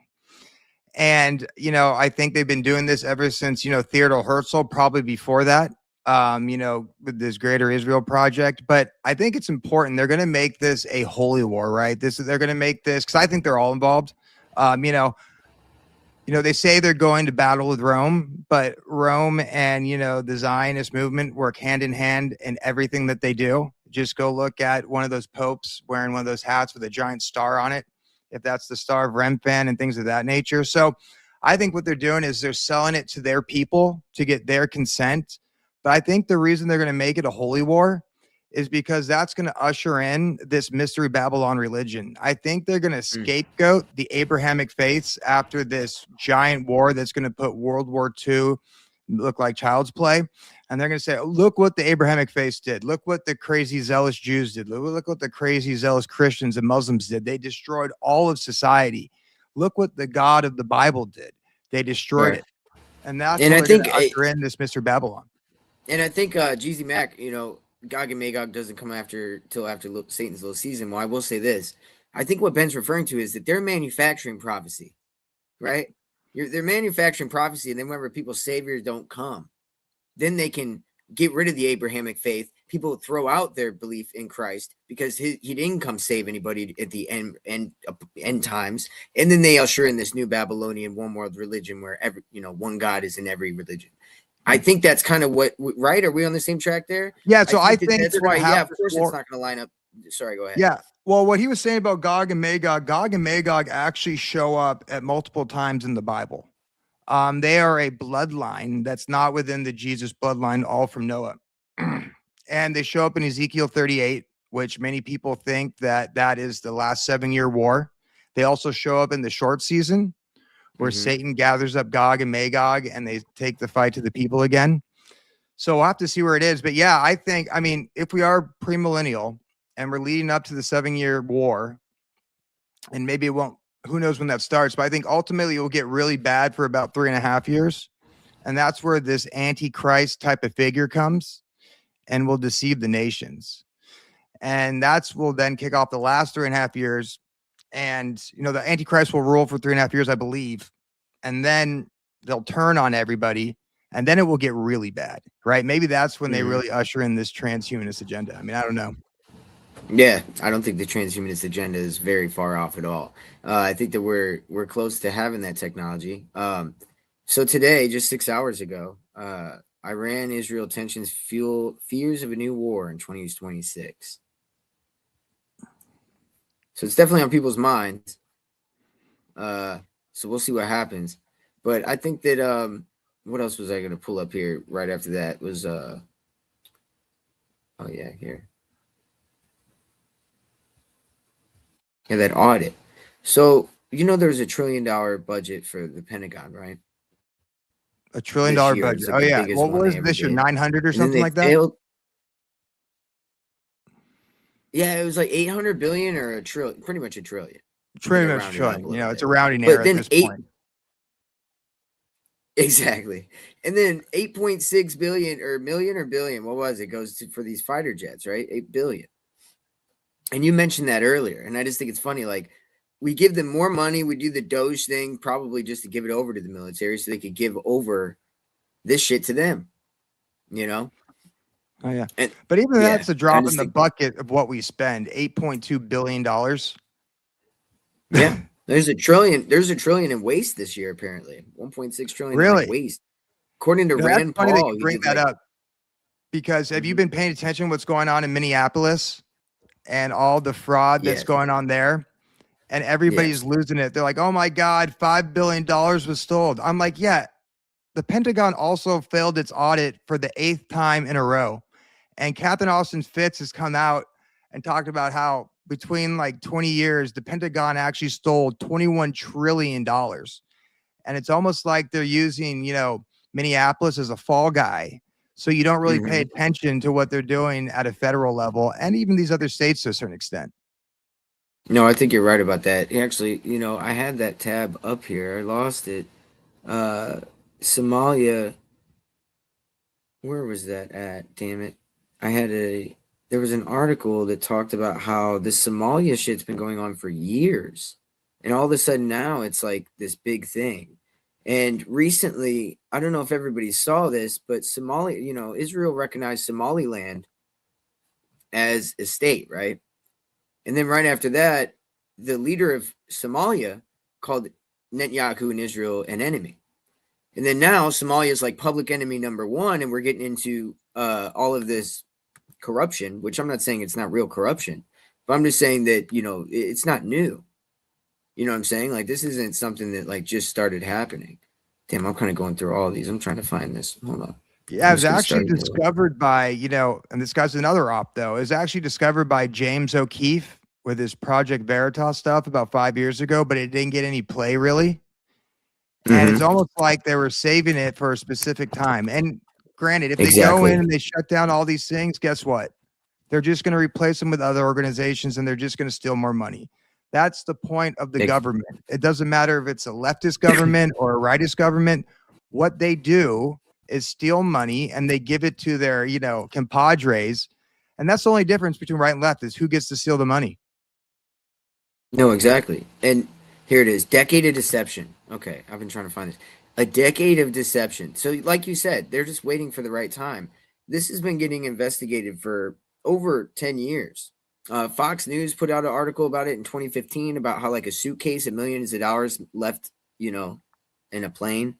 And, I think they've been doing this ever since, Theodore Herzl, probably before that, with this Greater Israel Project. But I think it's important. They're going to make this a holy war, right? They're going to make this, because I think they're all involved. They say they're going to battle with Rome, but Rome and, the Zionist movement work hand in hand in everything that they do. Just go look at one of those popes wearing one of those hats with a giant star on it, if that's the Star of Remphan and things of that nature. So I think what they're doing is they're selling it to their people to get their consent. But I think the reason they're going to make it a holy war is because that's going to usher in this mystery Babylon religion. I think they're going to scapegoat the Abrahamic faiths after this giant war that's going to put World War II look like child's play. And they're going to say, look what the Abrahamic faiths did. Look what the crazy zealous Jews did. Look what the crazy zealous Christians and Muslims did. They destroyed all of society. Look what the God of the Bible did. They destroyed it. And that's what I think usher in this Mr. Babylon. And I think Jeezy Mac, Gog and Magog doesn't come till after Satan's little season. Well, I will say this. I think what Ben's referring to is that they're manufacturing prophecy, right? They're manufacturing prophecy, and then whenever people's saviors don't come, then they can get rid of the Abrahamic faith. People throw out their belief in Christ because he didn't come save anybody at the end times. And then they usher in this new Babylonian one world religion where one God is in every religion. I think that's kind of right? Are we on the same track there? Yeah. So I think that's why, of course it's not going to line up. Sorry, go ahead. Yeah. Well, what he was saying about Gog and Magog actually show up at multiple times in the Bible. They are a bloodline that's not within the Jesus bloodline, all from Noah. And they show up in Ezekiel 38, which many people think that that is the last 7-year war. They also show up in the short season where Satan gathers up Gog and Magog and they take the fight to the people again. So we'll have to see where it is. But yeah, I mean, if we are premillennial and we're leading up to the 7-year war, and maybe it won't, who knows when that starts, but I think ultimately it will get really bad for about 3.5 years. And that's where this Antichrist type of figure comes and will deceive the nations. And that's will then kick off the last 3.5 years. And, you know, the Antichrist will rule for 3.5 years, I believe. And then they'll turn on everybody. And then it will get really bad, right? Maybe that's when they really usher in this transhumanist agenda. I mean, I don't know. Yeah, I don't think the transhumanist agenda is very far off at all. I think that we're close to having that technology. So today, just 6 hours ago, Iran-Israel tensions fuel fears of a new war in 2026. So it's definitely on people's minds. So we'll see what happens. But I think that what else was I going to pull up here right after that was oh yeah, here. Yeah, that audit. So, you know, there's $1 trillion budget for the Pentagon, right? $1 trillion This year, budget. it's Oh like the yeah. biggest What one was they ever this year? did. 900 or And then something they like that? failed. Yeah, it was like 800 billion or a trillion, pretty much $1 trillion. Pretty They much rounded trillion. up a You little know, it's bit. a rounding But error at then this eight point. exactly. And then 8.6 billion or million or billion, what was it? Goes to for these fighter jets, right? 8 billion. And you mentioned that earlier, and I just think it's funny. Like, we give them more money, we do the Doge thing, probably just to give it over to the military so they could give over this shit to them. You know? Oh yeah. And But even yeah, that's a I drop just in the think bucket of what we spend. $8.2 billion. yeah, there's $1 trillion. There's $1 trillion in waste this year, apparently. 1.6 trillion in like Really? waste. According to You know, that's Rand funny that Paul, you he bring did that like up because have you been paying attention to what's going on in Minneapolis and all the fraud that's yes, going on there? And everybody's yes. losing it. They're like, oh my God, $5 billion was stolen. I'm like, yeah, the Pentagon also failed its audit for the 8th time in a row. And Catherine Austin Fitts has come out and talked about how between like 20 years, the Pentagon actually stole $21 trillion. And it's almost like they're using, you know, Minneapolis as a fall guy. So you don't really pay attention to what they're doing at a federal level and even these other states to a certain extent. No, I think you're right about that. Actually, you know, I had that tab up here. I lost it. Somalia. Where was that at? Damn it. There was an article that talked about how the Somalia shit's been going on for years. And all of a sudden now it's like this big thing. And recently, I don't know if everybody saw this, but Somalia, you know, Israel recognized Somaliland as a state, right? And then right after that, the leader of Somalia called Netanyahu and Israel an enemy. And then now Somalia is like public enemy number one, and we're getting into all of this corruption, which I'm not saying it's not real corruption, but I'm just saying that, you know, it's not new. You know what I'm saying? Like, this isn't something that like just started happening. Damn, I'm kind of going through all of these. I'm trying to find this. Hold on. Yeah, it was actually discovered by, you know, and this guy's another op though, it was actually discovered by James O'Keefe with his Project Veritas stuff about 5 years ago, but it didn't get any play really. And it's almost like they were saving it for a specific time. And granted, if they go in and they shut down all these things, guess what? They're just going to replace them with other organizations and they're just going to steal more money. That's the point of the government. It doesn't matter if it's a leftist government or a rightist government. What they do is steal money and they give it to their, you know, compadres. And that's the only difference between right and left is who gets to steal the money. No, exactly. And here it is. Decade of deception. Okay, I've been trying to find this. A decade of deception. So like you said, they're just waiting for the right time. This has been getting investigated for over 10 years. Fox News put out an article about it in 2015 about how like a suitcase of millions of dollars left, you know, in a plane.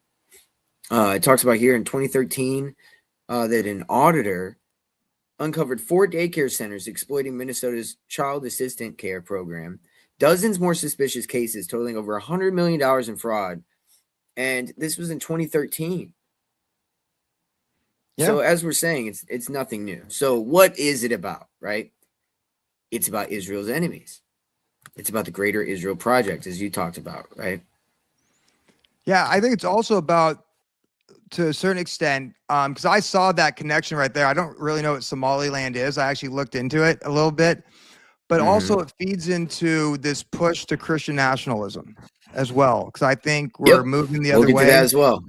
It talks about here in 2013 that an auditor uncovered 4 daycare centers exploiting Minnesota's child assistant care program. Dozens more suspicious cases totaling over $100 million in fraud And this was in 2013. Yeah. So as we're saying, it's nothing new. So what is it about, right? It's about Israel's enemies. It's about the Greater Israel Project, as you talked about, right? Yeah, I think it's also about, to a certain extent, because I saw that connection right there. I don't really know what Somaliland is. I actually looked into it a little bit, but also it feeds into this push to Christian nationalism as well. Because I think we're moving the We'll other get to that way, as well.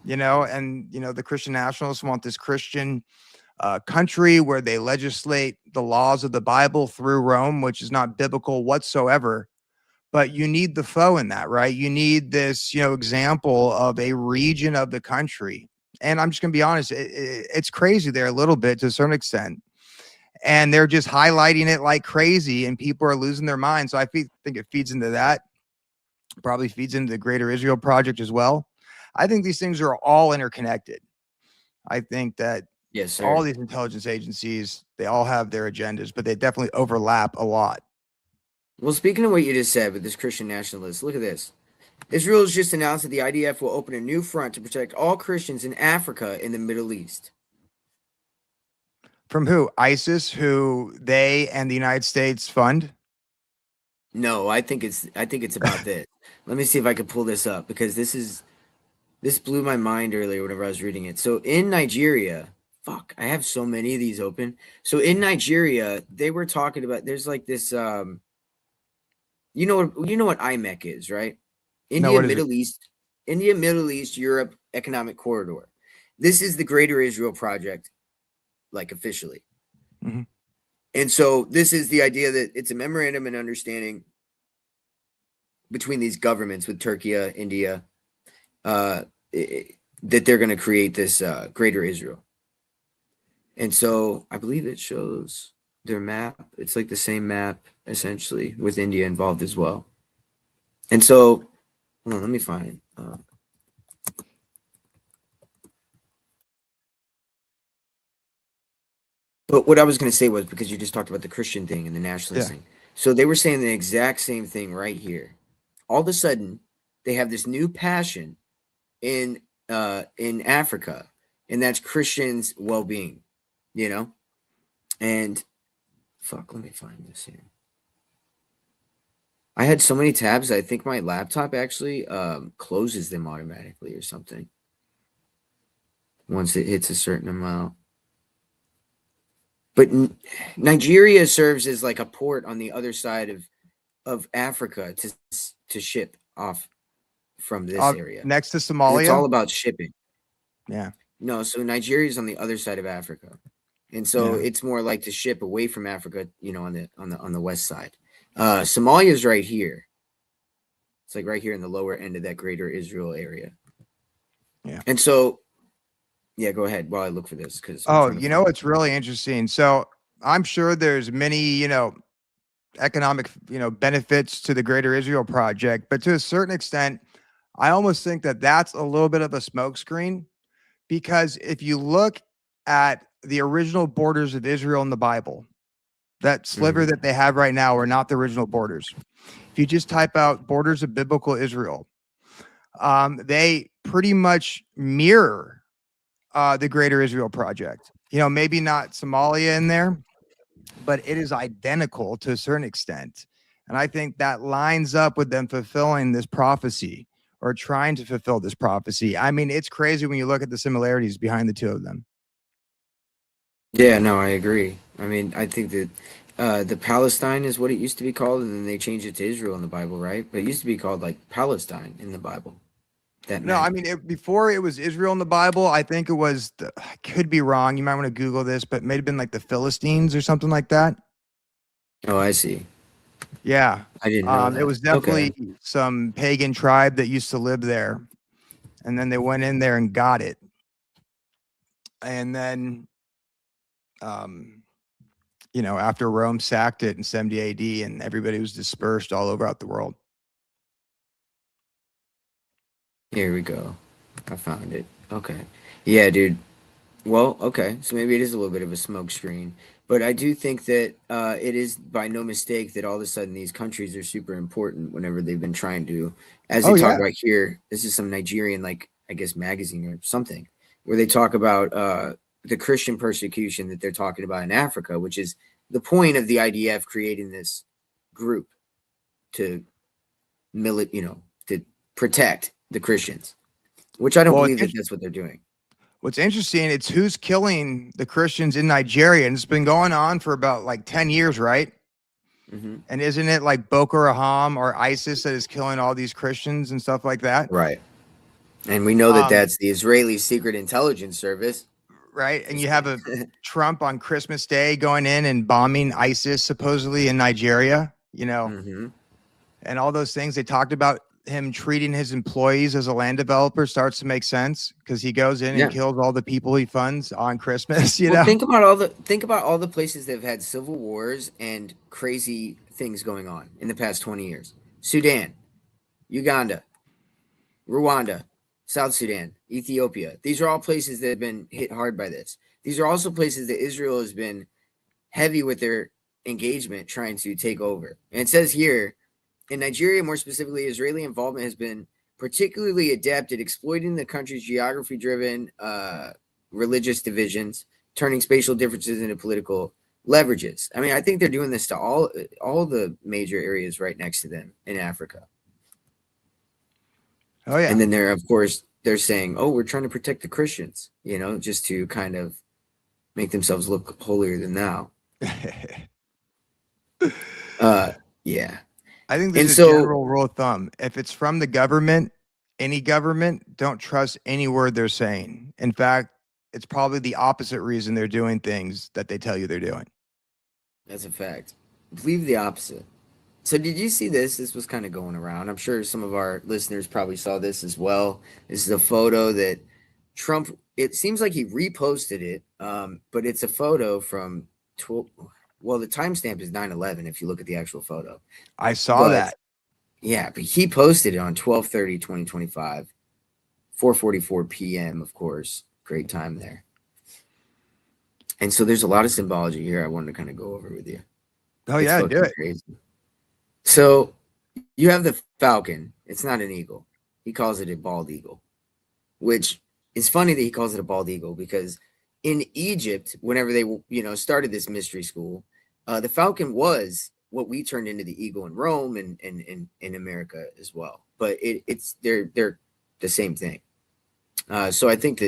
and the Christian nationalists want this Christian country where they legislate the laws of the Bible through Rome, which is not biblical whatsoever. But you need the foe in that, right? You need this, example of a region of the country. And I'm just going to be honest, it's crazy there a little bit to a certain extent. And they're just highlighting it like crazy, and people are losing their minds. So I think it feeds into that, probably feeds into the Greater Israel Project as well. I think these things are all interconnected. I think that Yes, sir. all these intelligence agencies, they all have their agendas, but they definitely overlap a lot. Well, speaking of what you just said with this Christian nationalist, look at this. Israel has just announced that the IDF will open a new front to protect all Christians in Africa and the Middle East. From who? ISIS, who they and the United States fund? No, I think it's about this. Let me see if I can pull this up, because this blew my mind earlier whenever I was reading it. So in Nigeria, I have so many of these open. So in Nigeria, they were talking about, there's like this you know what IMEC is, right? India, Middle East, Europe Economic Corridor. This is the Greater Israel Project, like officially. Mhm. And so this is the idea that it's a memorandum and understanding between these governments with Turkey, India, that they're going to create this Greater Israel. And so I believe it shows their map. It's like the same map, essentially, with India involved as well. And so, hold on, let me find. But what I was going to say was, because you just talked about the Christian thing and the nationalist thing. So they were saying the exact same thing right here. All of a sudden, they have this new passion in Africa, and that's Christians' well-being, And let me find this here. I had so many tabs, I think my laptop actually closes them automatically or something once it hits a certain amount. But Nigeria serves as like a port on the other side of Africa to ship off from this area. Next to Somalia? It's all about shipping. Yeah. No, so Nigeria is on the other side of Africa. And so it's more like to ship away from Africa, on the west side. Somalia is right here. It's like right here in the lower end of that Greater Israel area. Yeah. And so, go ahead while I look for this. Because it's really interesting. So I'm sure there's many, economic, benefits to the Greater Israel Project, but to a certain extent, I almost think that that's a little bit of a smokescreen, because if you look at the original borders of Israel in the Bible, that sliver that they have right now are not the original borders. If you just type out borders of biblical Israel, they pretty much mirror the Greater Israel Project. Maybe not Somalia in there, but it is identical to a certain extent. And I think that lines up with them fulfilling this prophecy, or trying to fulfill this prophecy. I mean, it's crazy when you look at the similarities behind the two of them. Yeah, no, I agree. I mean, I think that the Palestine is what it used to be called, and then they changed it to Israel in the Bible, right? But it used to be called like Palestine in the Bible. Before it was Israel in the Bible, I think it was, I could be wrong, you might want to Google this, but it may have been like the Philistines or something like that. Oh, I see. Yeah. I didn't know that. It was definitely some pagan tribe that used to live there. And then they went in there and got it. And then, after Rome sacked it in 70 AD, and everybody was dispersed all over out the world. Here we go. I found it. Okay. Yeah, dude. Well, okay. So maybe it is a little bit of a smoke screen. But I do think that it is by no mistake that all of a sudden these countries are super important whenever they've been trying to, as they talk about here. This is some Nigerian, like, I guess, magazine or something, where they talk about the Christian persecution that they're talking about in Africa, which is the point of the IDF creating this group to to protect the Christians, which I don't believe that that's what they're doing. What's interesting, it's who's killing the Christians in Nigeria, and it's been going on for about like 10 years, right? Mm-hmm. And isn't it like Boko Haram or ISIS that is killing all these Christians and stuff like that? Right. And we know that that's the Israeli Secret Intelligence Service. Right. And you have a Trump on Christmas Day going in and bombing ISIS supposedly in Nigeria, and all those things. They talked about him treating his employees as a land developer starts to make sense because he goes in and kills all the people he funds on Christmas. Think about all the places that have had civil wars and crazy things going on in the past 20 years. Sudan, Uganda, Rwanda, South Sudan, Ethiopia. These are all places that have been hit hard by this. These are also places that Israel has been heavy with their engagement trying to take over. And it says here, in Nigeria, more specifically, Israeli involvement has been particularly adept at exploiting the country's geography-driven religious divisions, turning spatial differences into political leverages. I mean, I think they're doing this to all the major areas right next to them in Africa. Oh, yeah. And then they're saying, oh, we're trying to protect the Christians, just to kind of make themselves look holier than thou. Yeah. I think there's a general rule of thumb. If it's from the government, any government, don't trust any word they're saying. In fact, it's probably the opposite reason they're doing things that they tell you they're doing. That's a fact. Believe the opposite. So did you see this? This was kind of going around. I'm sure some of our listeners probably saw this as well. This is a photo that Trump, it seems like he reposted it, but it's a photo from the timestamp is 9/11 if you look at the actual photo. I saw that. Yeah, but he posted it on 12/30/2025, 4:44 p.m., of course. Great time there. And so there's a lot of symbology here I wanted to kind of go over with you. Oh, yeah, do it. Crazy. So you have the falcon. It's not an eagle. He calls it a bald eagle, which is funny that he calls it a bald eagle because in Egypt, whenever they started this mystery school, the falcon was what we turned into the eagle in Rome and in America as well. But they're the same thing. So I think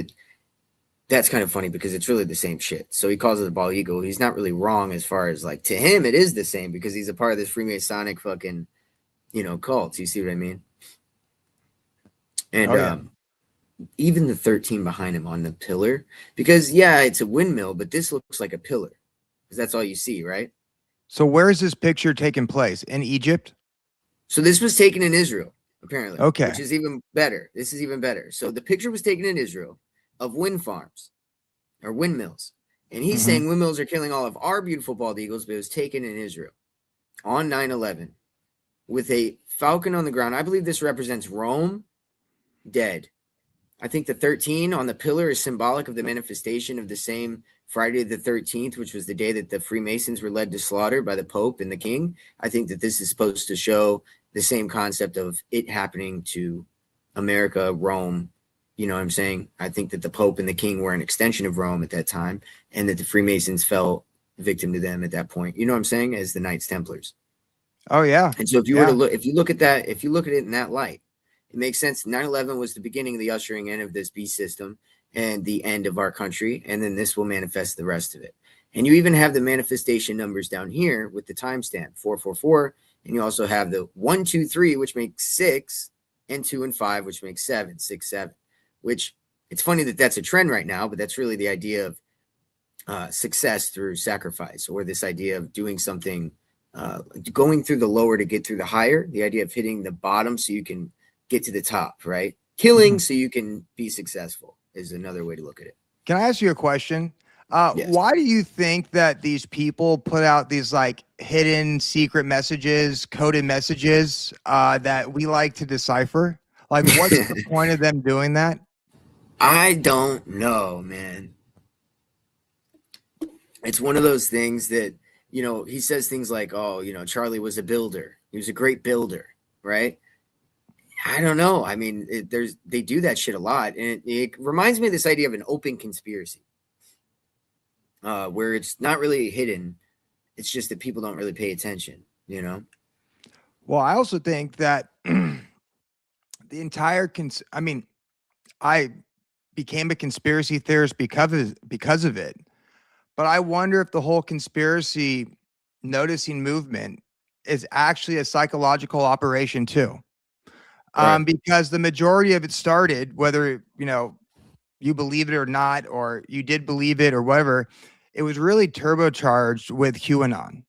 that's kind of funny because it's really the same shit. So he calls it a bald eagle. He's not really wrong as far as like to him, it is the same because he's a part of this Freemasonic fucking, cult. You see what I mean? And even the 13 behind him on the pillar, because it's a windmill, but this looks like a pillar because that's all you see, right? So where is this picture taking place? In Egypt? So this was taken in Israel, apparently. Okay. Which is even better. This is even better. So the picture was taken in Israel of wind farms or windmills. And he's saying windmills are killing all of our beautiful bald eagles, but it was taken in Israel on 9/11 with a falcon on the ground. I believe this represents Rome dead. I think the 13 on the pillar is symbolic of the manifestation of the same Friday the 13th, which was the day that the Freemasons were led to slaughter by the Pope and the King. I think that this is supposed to show the same concept of it happening to America, Rome. You know what I'm saying? I think that the Pope and the King were an extension of Rome at that time, and that the Freemasons fell victim to them at that point. You know what I'm saying? As the Knights Templars. Oh, yeah. And so if you were to look, if you look at it in that light, it makes sense. 9/11 was the beginning of the ushering in of this beast system and the end of our country. And then this will manifest the rest of it. And you even have the manifestation numbers down here with the timestamp 444. And you also have the 1, 2, 3, which makes 6, and 2 and 5, which makes 7, 6, 7, which it's funny that that's a trend right now, but that's really the idea of success through sacrifice, or this idea of doing something, going through the lower to get through the higher, the idea of hitting the bottom so you can get to the top, right? Killing so you can be successful is another way to look at it. Can I ask you a question? Yes. Why do you think that these people put out these like hidden secret messages, coded messages that we like to decipher? Like, what's the point of them doing that? I don't know, man. it's one of those things that, he says things like, oh, Charlie was a builder. He was a great builder, right? I don't know. I mean, they do that shit a lot. And it reminds me of this idea of an open conspiracy, where it's not really hidden. It's just that people don't really pay attention, Well, I also think that the entire I became a conspiracy theorist because of it. But I wonder if the whole conspiracy noticing movement is actually a psychological operation too. Right. Because the majority of it started, whether, you believe it or not, or you did believe it or whatever, it was really turbocharged with QAnon.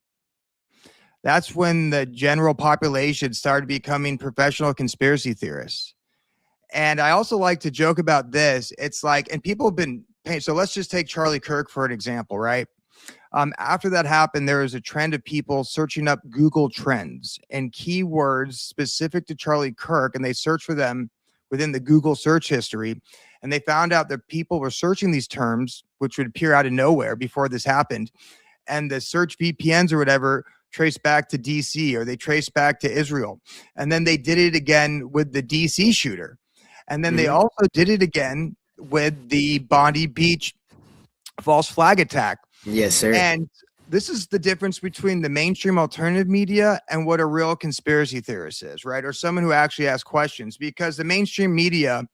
That's when the general population started becoming professional conspiracy theorists. And I also like to joke about this. It's like, and people have been paying. So let's just take Charlie Kirk for an example, right? After that happened, there was a trend of people searching up Google Trends and keywords specific to Charlie Kirk, and they searched for them within the Google search history. And they found out that people were searching these terms, which would appear out of nowhere before this happened. And the search VPNs or whatever traced back to DC, or they traced back to Israel. And then they did it again with the DC shooter. And then they also did it again with the Bondi Beach false flag attack. Yes, sir. And this is the difference between the mainstream alternative media and what a real conspiracy theorist is, right? Or someone who actually asks questions, because the mainstream media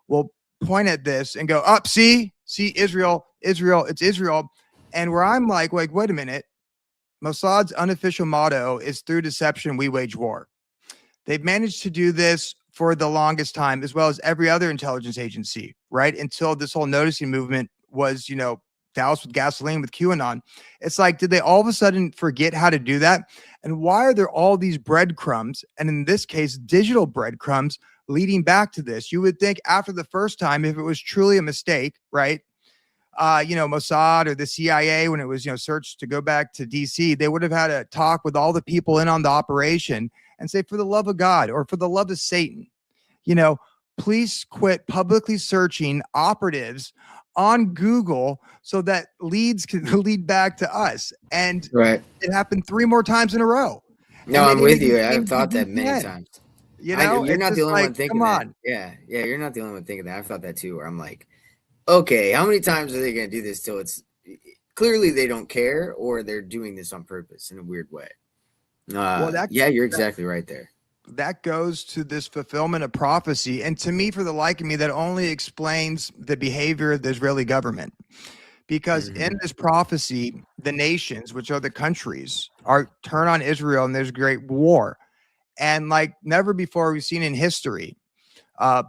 will point at this and go, up, see Israel, it's Israel. And where I'm like, wait a minute. Mossad's unofficial motto is through deception, we wage war. They've managed to do this for the longest time, as well as every other intelligence agency, right? Until this whole noticing movement was, doused with gasoline with QAnon. It's like, did they all of a sudden forget how to do that? And why are there all these breadcrumbs? And in this case, digital breadcrumbs leading back to this. You would think after the first time, if it was truly a mistake, right? Mossad or the CIA, when it was, searched to go back to DC, they would have had a talk with all the people in on the operation and say, for the love of God or for the love of Satan, please quit publicly searching operatives on Google so that leads can lead back to us. And it happened 3 more times in a row. No, I'm with you. I've thought that many times. You're not the only one thinking that. Yeah, you're not the only one thinking that. I've thought that too, where I'm like, okay, how many times are they going to do this till it's clearly they don't care, or they're doing this on purpose in a weird way? You're exactly right there. That goes to this fulfillment of prophecy. And to me, for the like of me, that only explains the behavior of the Israeli government. Because in this prophecy, the nations, which are the countries, are turn on Israel, and there's great war. And like never before we've seen in history,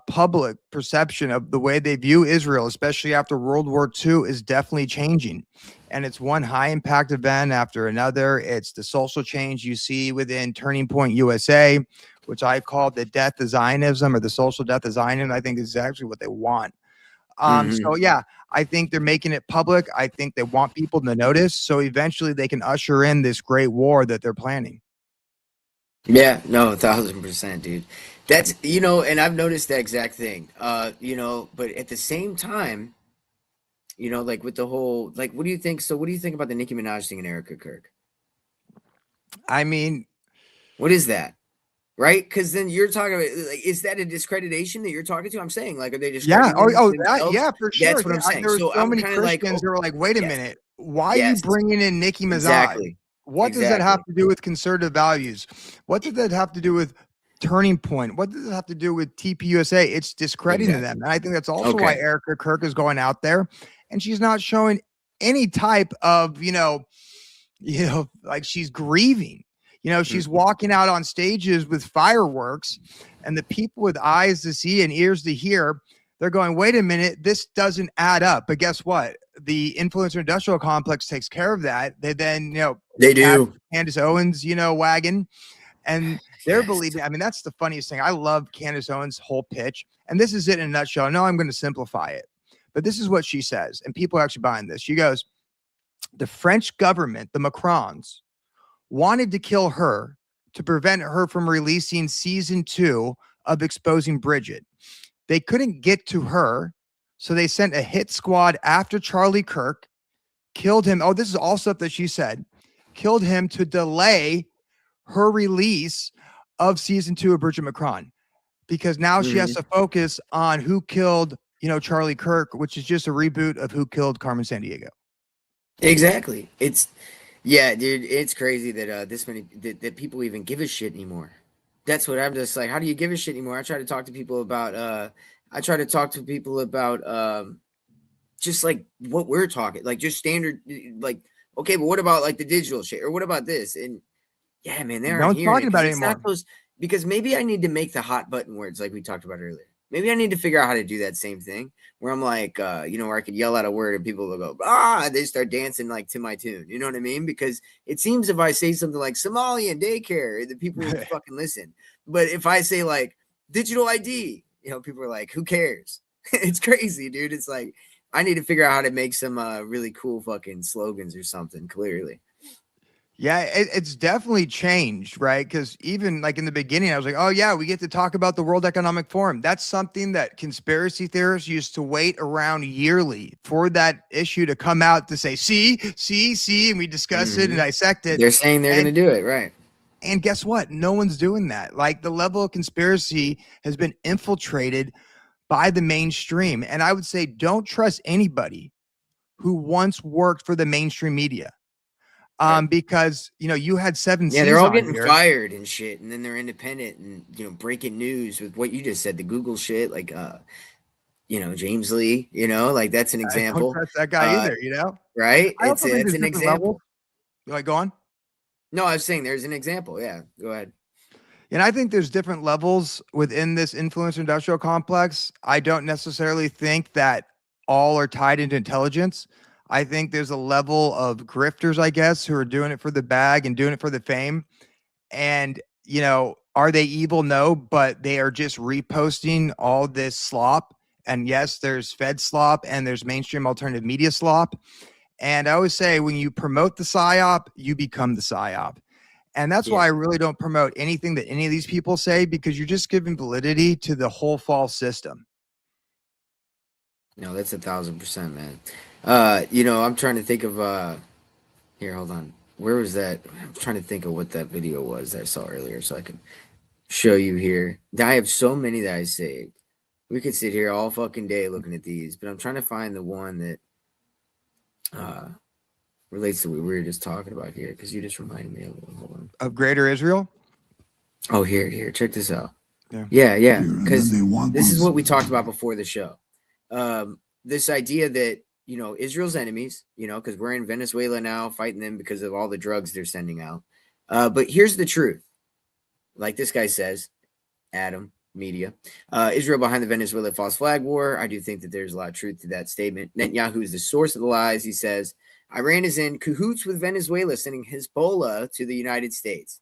public perception of the way they view Israel, especially after World War II, is definitely changing. And it's one high impact event after another. It's the social change you see within Turning Point USA, which I call the death of Zionism, or the social death of Zionism. I think is actually what they want. So yeah, I think they're making it public. I think they want people to notice. So eventually they can usher in this great war that they're planning. Yeah, no, 1,000%, dude. That's, and I've noticed that exact thing, but at the same time, like with the whole, like, what do you think? So what do you think about the Nicki Minaj thing and Erica Kirk? I mean, what is that? Right? Because then you're talking about, like, is that a discreditation that you're talking to? I'm saying, like, are they just yeah, yeah, for sure. That's what I'm saying. There were so many Christians like, that were like, wait a minute, why are you bringing in Nicki Minaj? Exactly. What does that have to do with conservative values? What does that have to do with Turning Point? What does it have to do with TPUSA? It's discrediting them. And I think that's also why Erica Kirk is going out there and she's not showing any type of, like she's grieving. She's walking out on stages with fireworks, and the people with eyes to see and ears to hear, they're going, wait a minute, this doesn't add up. But guess what? The influencer industrial complex takes care of that. They then, they do Candace Owens, wagon. And they're believing. I mean, that's the funniest thing. I love Candace Owens' whole pitch. And this is it in a nutshell. I know I'm going to simplify it, but this is what she says. And people are actually buying this. She goes, the French government, the Macrons, wanted to kill her to prevent her from releasing season 2 of Exposing Bridget. They couldn't get to her, so they sent a hit squad after Charlie Kirk, killed him. Oh, this is all stuff that she said. Killed him to delay her release of season 2 of Bridget McCron, because now she has to focus on who killed, Charlie Kirk, which is just a reboot of Who Killed Carmen Sandiego. Exactly. Yeah, dude, it's crazy that this many that people even give a shit anymore. That's what I'm just like. How do you give a shit anymore? I try to talk to people about just like what we're talking, like just standard, like, okay, but what about like the digital shit, or what about this? And yeah, man, they aren't talking about it it's anymore. not those, because maybe I need to make the hot button words like we talked about earlier. Maybe I need to figure out how to do that same thing where I'm like, where I could yell out a word and people will go, they start dancing like to my tune. You know what I mean? Because it seems if I say something like Somalian daycare, the people will fucking listen. But if I say like digital ID, people are like, who cares? It's crazy, dude. It's like, I need to figure out how to make some really cool fucking slogans or something, clearly. Yeah, it's definitely changed, right? Because even like in the beginning, I was like, oh, yeah, we get to talk about the World Economic Forum. That's something that conspiracy theorists used to wait around yearly for that issue to come out to say, see, and we discuss it and dissect it. They're saying they're going to do it, right? And guess what? No one's doing that. Like, the level of conspiracy has been infiltrated by the mainstream. And I would say don't trust anybody who once worked for the mainstream media. Because you had 7 they're all getting fired and shit, and then they're independent and breaking news with what you just said, the Google shit, like James Lee, like that's an example. I don't trust that guy either, right? It's an example. Go on. No, I was saying there's an example. Yeah, go ahead. And I think there's different levels within this influencer industrial complex. I don't necessarily think that all are tied into intelligence. I think there's a level of grifters, I guess, who are doing it for the bag and doing it for the fame. And, are they evil? No, but they are just reposting all this slop. And yes, there's Fed slop and there's mainstream alternative media slop. And I always say, when you promote the PSYOP, you become the PSYOP. And that's why I really don't promote anything that any of these people say, because you're just giving validity to the whole false system. No, that's 1,000%, man. I'm trying to think of here, hold on. Where was that? I'm trying to think of what that video was that I saw earlier so I can show you here. I have so many that I saved. We could sit here all fucking day looking at these, but I'm trying to find the one that relates to what we were just talking about here, because you just reminded me of it. Hold on. Of Greater Israel? Oh, here, check this out. Yeah, because this is what we talked about before the show. This idea that Israel's enemies, because we're in Venezuela now fighting them because of all the drugs they're sending out. But here's the truth. Like this guy says, Adam Media, Israel behind the Venezuela false flag war. I do think that there's a lot of truth to that statement. Netanyahu is the source of the lies. He says, Iran is in cahoots with Venezuela, sending Hezbollah to the United States.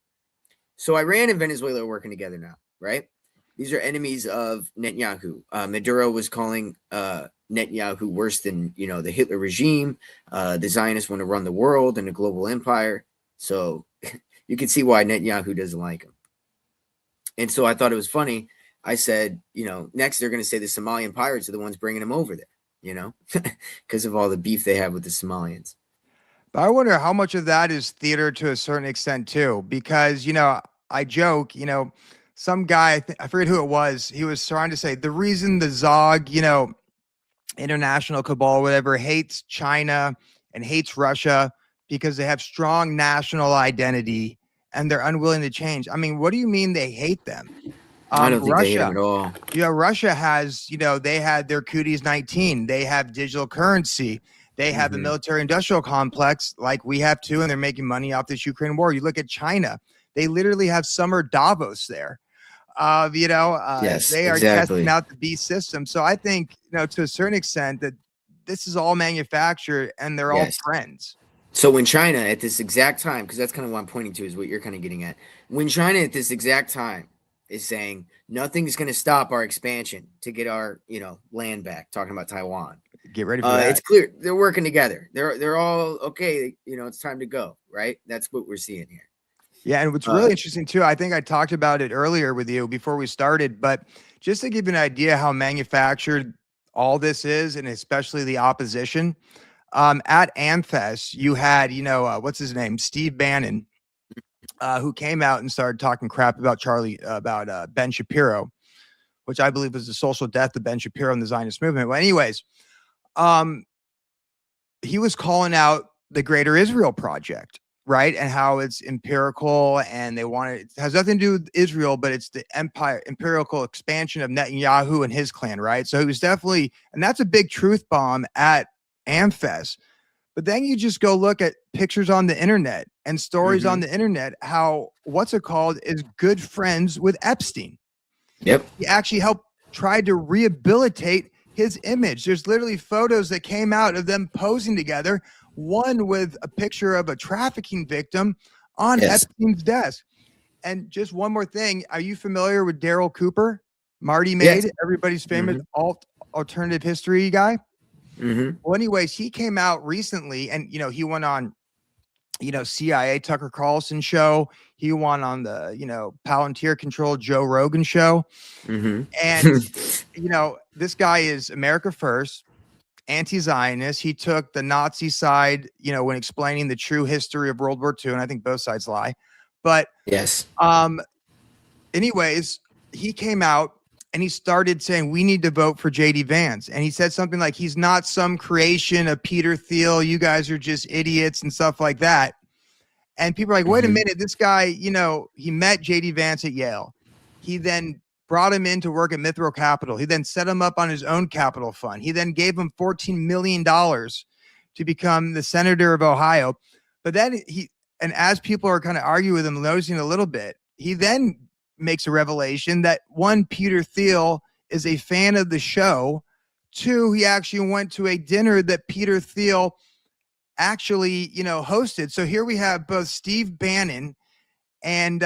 So Iran and Venezuela are working together now, right? These are enemies of Netanyahu. Maduro was calling Netanyahu worse than, the Hitler regime. The Zionists want to run the world and a global empire. So you can see why Netanyahu doesn't like him. And so I thought it was funny. I said, next they're going to say the Somalian pirates are the ones bringing him over there, because of all the beef they have with the Somalians. But I wonder how much of that is theater to a certain extent too, because, I joke, some guy, I forget who it was, he was trying to say the reason the Zog, international cabal, whatever, hates China and hates Russia because they have strong national identity and they're unwilling to change. I mean, what do you mean they hate them? I don't think they hate them at all. Russia has, they had their Cooties 19. They have digital currency. They have a military industrial complex like we have too, and they're making money off this Ukraine war. You look at China, they literally have summer Davos there. Yes, they are exactly. testing out the beast system. So I think, to a certain extent, that this is all manufactured and they're all friends. So when China at this exact time, because that's kind of what I'm pointing to is what you're kind of getting at. When China at this exact time is saying nothing's going to stop our expansion to get our, land back, talking about Taiwan. Get ready for that. It's clear they're working together. They're all okay. It's time to go. Right. That's what we're seeing here. Yeah. And what's really interesting too, I think I talked about it earlier with you before we started, but just to give you an idea how manufactured all this is, and especially the opposition, At AmFest, you had, what's his name? Steve Bannon, who came out and started talking crap about Ben Shapiro, which I believe was the social death of Ben Shapiro and the Zionist movement. Well, anyways, he was calling out the Greater Israel Project, right? And how it's empirical and it has nothing to do with Israel, but it's the empirical expansion of Netanyahu and his clan, right? So he was definitely, and that's a big truth bomb at AmFest. But then you just go look at pictures on the internet and stories on the internet, how is good friends with Epstein. Yep. He actually tried to rehabilitate his image. There's literally photos that came out of them posing together, one with a picture of a trafficking victim on Epstein's desk. And just one more thing. Are you familiar with Daryl Cooper? Marty Maid, everybody's famous alternative history guy. Well, anyways, he came out recently and, he went on, CIA Tucker Carlson show. He went on the, Palantir controlled Joe Rogan show. And, this guy is America First, anti-Zionist. He took the Nazi side, when explaining the true history of World War II. And I think both sides lie. But anyways, he came out and he started saying, we need to vote for JD Vance. And he said something like, he's not some creation of Peter Thiel. You guys are just idiots and stuff like that. And people are like, wait a minute, this guy, he met JD Vance at Yale. He then brought him in to work at Mithro Capital. He then set him up on his own capital fund. He then gave him $14 million to become the senator of Ohio. But then and as people are kind of arguing with him, noticing a little bit, he then makes a revelation that one, Peter Thiel is a fan of the show. Two, he actually went to a dinner that Peter Thiel actually, hosted. So here we have both Steve Bannon and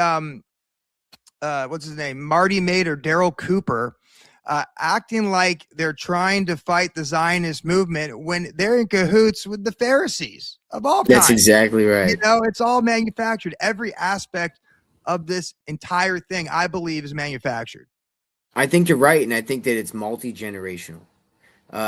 what's his name, Marty Maid or Daryl Cooper, acting like they're trying to fight the Zionist movement when they're in cahoots with the Pharisees of all time. That's exactly right. It's all manufactured. Every aspect of this entire thing, I believe, is manufactured. I think you're right, and I think that it's multi-generational.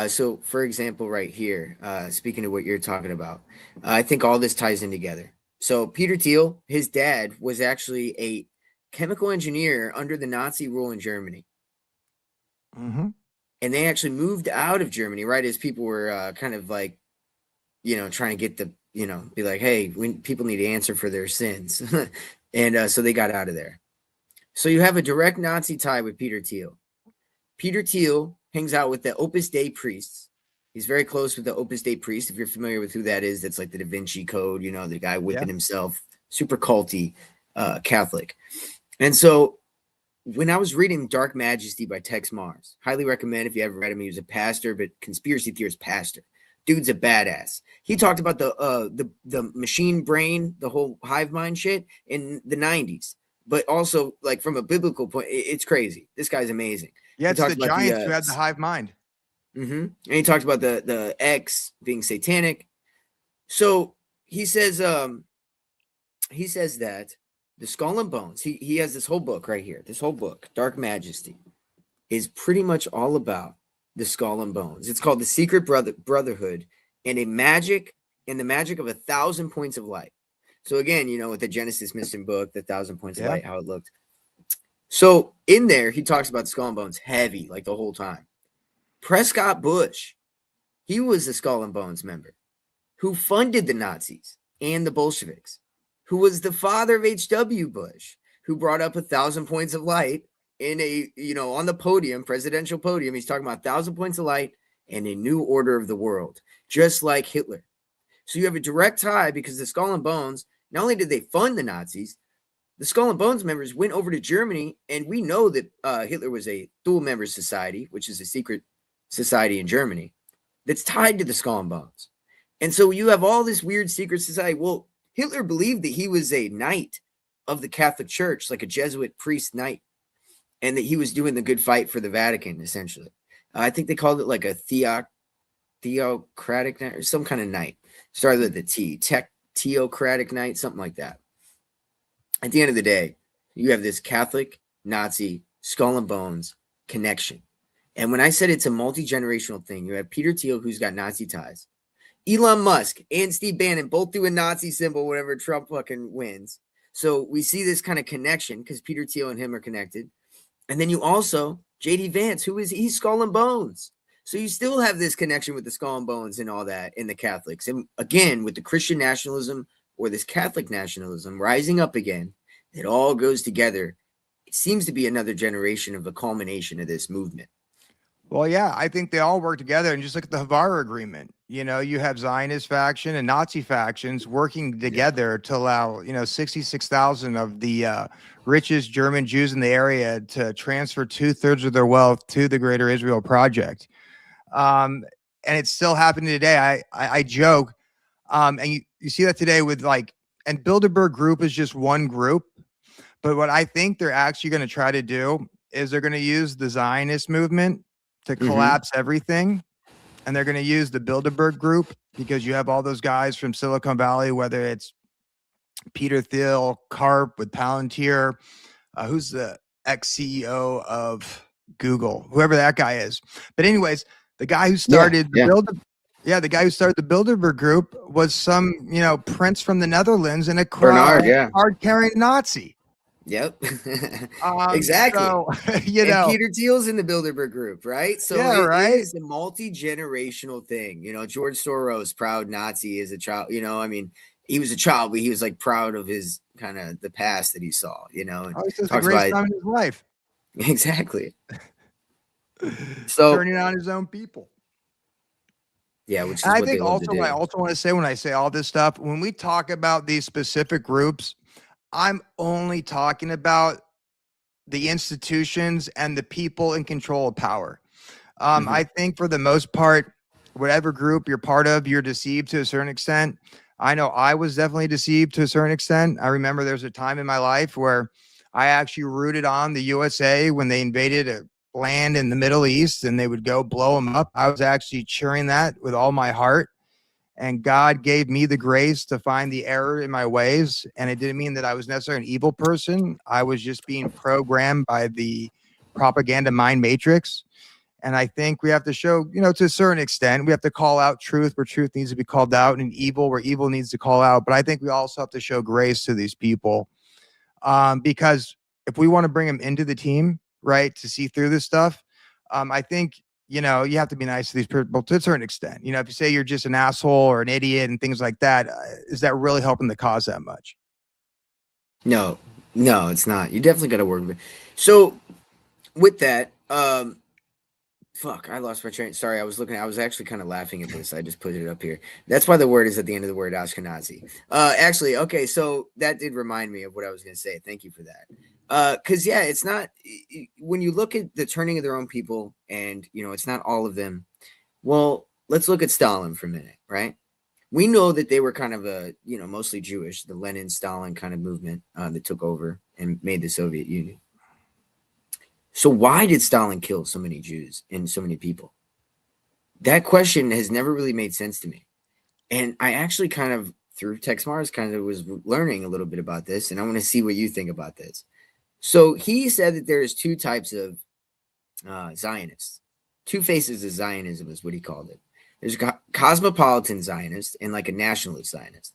So, for example, right here, speaking of what you're talking about, I think all this ties in together. So Peter Thiel, his dad was actually a chemical engineer under the Nazi rule in Germany. And they actually moved out of Germany, right, as people were kind of like, trying to get be like, hey, people need to answer for their sins. And so they got out of there. So you have a direct Nazi tie with Peter Thiel. Peter Thiel hangs out with the Opus Dei priests. He's very close with the Opus Dei priest. If you're familiar with who that is, that's like the Da Vinci Code, the guy whipping himself, super culty Catholic. And so when I was reading Dark Majesty by Tex Mars, highly recommend if you ever read him. He was a pastor, but conspiracy theorist pastor. Dude's a badass. He talked about the machine brain, the whole hive mind shit in the 90s, but also like from a biblical point, it's crazy. This guy's amazing. Yeah, it's the giants who had the hive mind. And he talked about the X being satanic. So he says that the Skull and Bones, he has this whole book right here. This whole book, Dark Majesty, is pretty much all about the Skull and Bones. It's called The Secret Brotherhood and the magic of 1,000 points of light. So again, with the Genesis Missing book, the 1,000 points of light, how it looked. So in there, he talks about Skull and Bones heavy, like the whole time. Prescott Bush, he was a Skull and Bones member who funded the Nazis and the Bolsheviks, who was the father of H.W. Bush, who brought up 1,000 points of light in a, on the podium, presidential podium. He's talking about 1,000 points of light and a new order of the world, just like Hitler. So you have a direct tie because the Skull and Bones, not only did they fund the Nazis, the Skull and Bones members went over to Germany, and we know that Hitler was a dual member society, which is a secret society in Germany that's tied to the Skull and Bones. And so you have all this weird secret society. Well, Hitler believed that he was a knight of the Catholic Church, like a Jesuit priest knight, and that he was doing the good fight for the Vatican, essentially. I think they called it like a theocratic knight or some kind of knight. Started with the T, theocratic knight, something like that. At the end of the day, you have this Catholic, Nazi, Skull and Bones connection. And when I said it's a multi-generational thing, you have Peter Thiel, who's got Nazi ties. Elon Musk and Steve Bannon both do a Nazi symbol whenever Trump fucking wins. So we see this kind of connection because Peter Thiel and him are connected. And then you also, JD Vance, he's Skull and Bones. So you still have this connection with the Skull and Bones and all that in the Catholics. And again, with the Christian nationalism or this Catholic nationalism rising up again, it all goes together. It seems to be another generation of a culmination of this movement. Well, yeah, I think they all work together. And just look at the Havara Agreement. You know, you have Zionist faction and Nazi factions working together to allow, 66,000 of the richest German Jews in the area to transfer 2/3 of their wealth to the Greater Israel Project. And it's still happening today. I joke. And you see that today with and Bilderberg Group is just one group. But what I think they're actually going to try to do is they're going to use the Zionist movement to collapse everything. And they're going to use the Bilderberg Group because you have all those guys from Silicon Valley, whether it's Peter Thiel, Karp with Palantir, who's the ex-CEO of Google, whoever that guy is. But anyways, the guy who started the Bilderberg Group was some, prince from the Netherlands and a card-carrying Nazi. Yep. Exactly. So, and Peter Thiel's in the Bilderberg Group, right? So it is a multi-generational thing. George Soros, proud Nazi as a child. He was a child, but he was proud of his kind of the past that he saw. And it's just a great time in his life. Exactly. So turning on his own people. Yeah, which is I think also what I also want to say when I say all this stuff, when we talk about these specific groups, I'm only talking about the institutions and the people in control of power. I think for the most part, whatever group you're part of, you're deceived to a certain extent. I know I was definitely deceived to a certain extent. I remember there's a time in my life where I actually rooted on the USA when they invaded a land in the Middle East and they would go blow them up. I was actually cheering that with all my heart. And God gave me the grace to find the error in my ways. And it didn't mean that I was necessarily an evil person. I was just being programmed by the propaganda mind matrix. And I think we have to show, to a certain extent, we have to call out truth where truth needs to be called out and evil where evil needs to call out. But I think we also have to show grace to these people because if we want to bring them into the team, right, to see through this stuff, I think you have to be nice to these people to a certain extent. If you say you're just an asshole or an idiot and things like that, is that really helping the cause that much? No, it's not. You definitely got to work with it. So with that, fuck, I lost my train. Sorry, I was actually kind of laughing at this. I just put it up here. That's why the word is at the end of the word Ashkenazi. Actually, okay, so that did remind me of what I was going to say. Thank you for that. Because it's not when you look at the turning of their own people and it's not all of them. Well, let's look at Stalin for a minute, right? We know that they were kind of a mostly Jewish, the Lenin Stalin kind of movement that took over and made the Soviet Union. So why did Stalin kill so many Jews and so many people? That question has never really made sense to me. And I actually kind of through Tex Mars kind of was learning a little bit about this, and I want to see what you think about this. So he said that there's two types of Zionists. Two faces of Zionism is what he called it. There's a cosmopolitan Zionist and a nationalist Zionist.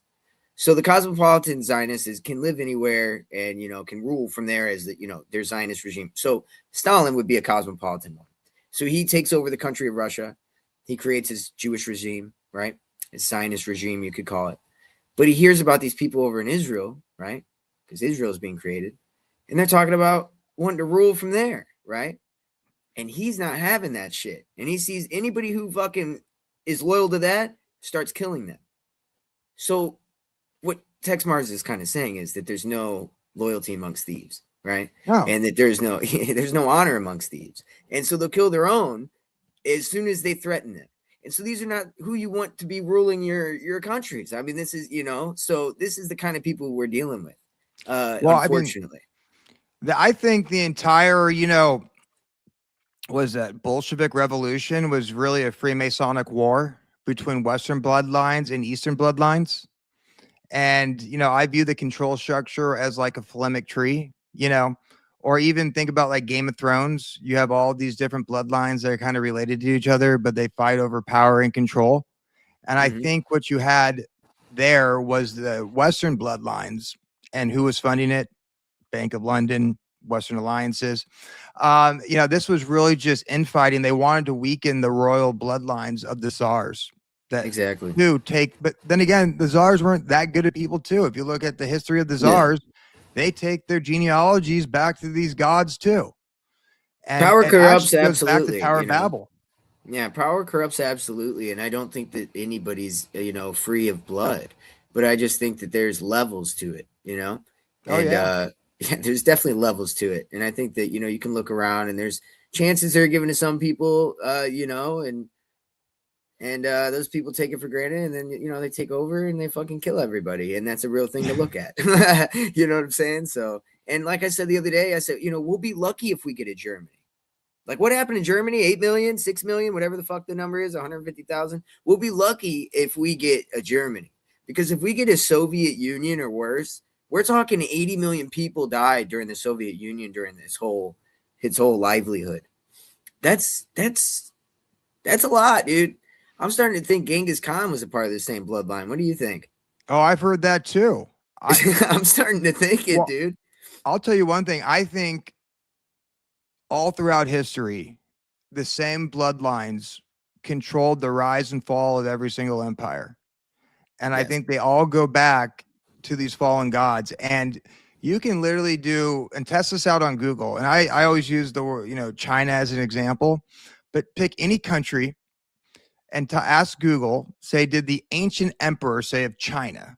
So the cosmopolitan Zionists can live anywhere and, can rule from there as their Zionist regime. So Stalin would be a cosmopolitan one. So he takes over the country of Russia. He creates his Jewish regime, right? His Zionist regime, you could call it. But he hears about these people over in Israel, right? Because Israel is being created. And they're talking about wanting to rule from there, right? And he's not having that shit. And he sees anybody who fucking is loyal to that starts killing them. So what Tex Mars is kind of saying is that there's no loyalty amongst thieves, right? Oh. And that there's no honor amongst thieves. And so they'll kill their own as soon as they threaten them. And so these are not who you want to be ruling your countries. I mean, this is, so this is the kind of people we're dealing with, unfortunately. I think the entire, was that Bolshevik Revolution was really a Freemasonic war between Western bloodlines and Eastern bloodlines. And, I view the control structure as like a phlegmic tree, or even think about Game of Thrones. You have all these different bloodlines that are kind of related to each other, but they fight over power and control. And I think what you had there was the Western bloodlines, and who was funding it? Bank of London, Western alliances. This was really just infighting. They wanted to weaken the royal bloodlines of the czars. That Exactly. but then again, the czars weren't that good at people too. If you look at the history of the czars, they take their genealogies back to these gods too. And Power it corrupts, actually goes back to absolutely. Tower of Babel. Yeah, power corrupts absolutely, and I don't think that anybody's free of blood, but I just think that there's levels to it, and yeah, there's definitely levels to it, and I think that you can look around and there's chances that are given to some people, and those people take it for granted, and then they take over and they fucking kill everybody, and that's a real thing to look at. You know what I'm saying? So, and like I said the other day, I said we'll be lucky if we get a Germany. Like what happened in Germany, 8 million, 6 million, whatever the fuck the number is, 150,000. We'll be lucky if we get a Germany, because if we get a Soviet Union or worse, we're talking 80 million people died during the Soviet Union during its whole livelihood. That's a lot, dude. I'm starting to think Genghis Khan was a part of the same bloodline. What do you think? Oh, I've heard that too. I'm starting to think it, dude. I'll tell you one thing. I think all throughout history, the same bloodlines controlled the rise and fall of every single empire. And I think they all go back to these fallen gods. And you can literally and test this out on Google. And I always use the word, China as an example, but pick any country and to ask Google, say, did the ancient emperor, say, of China,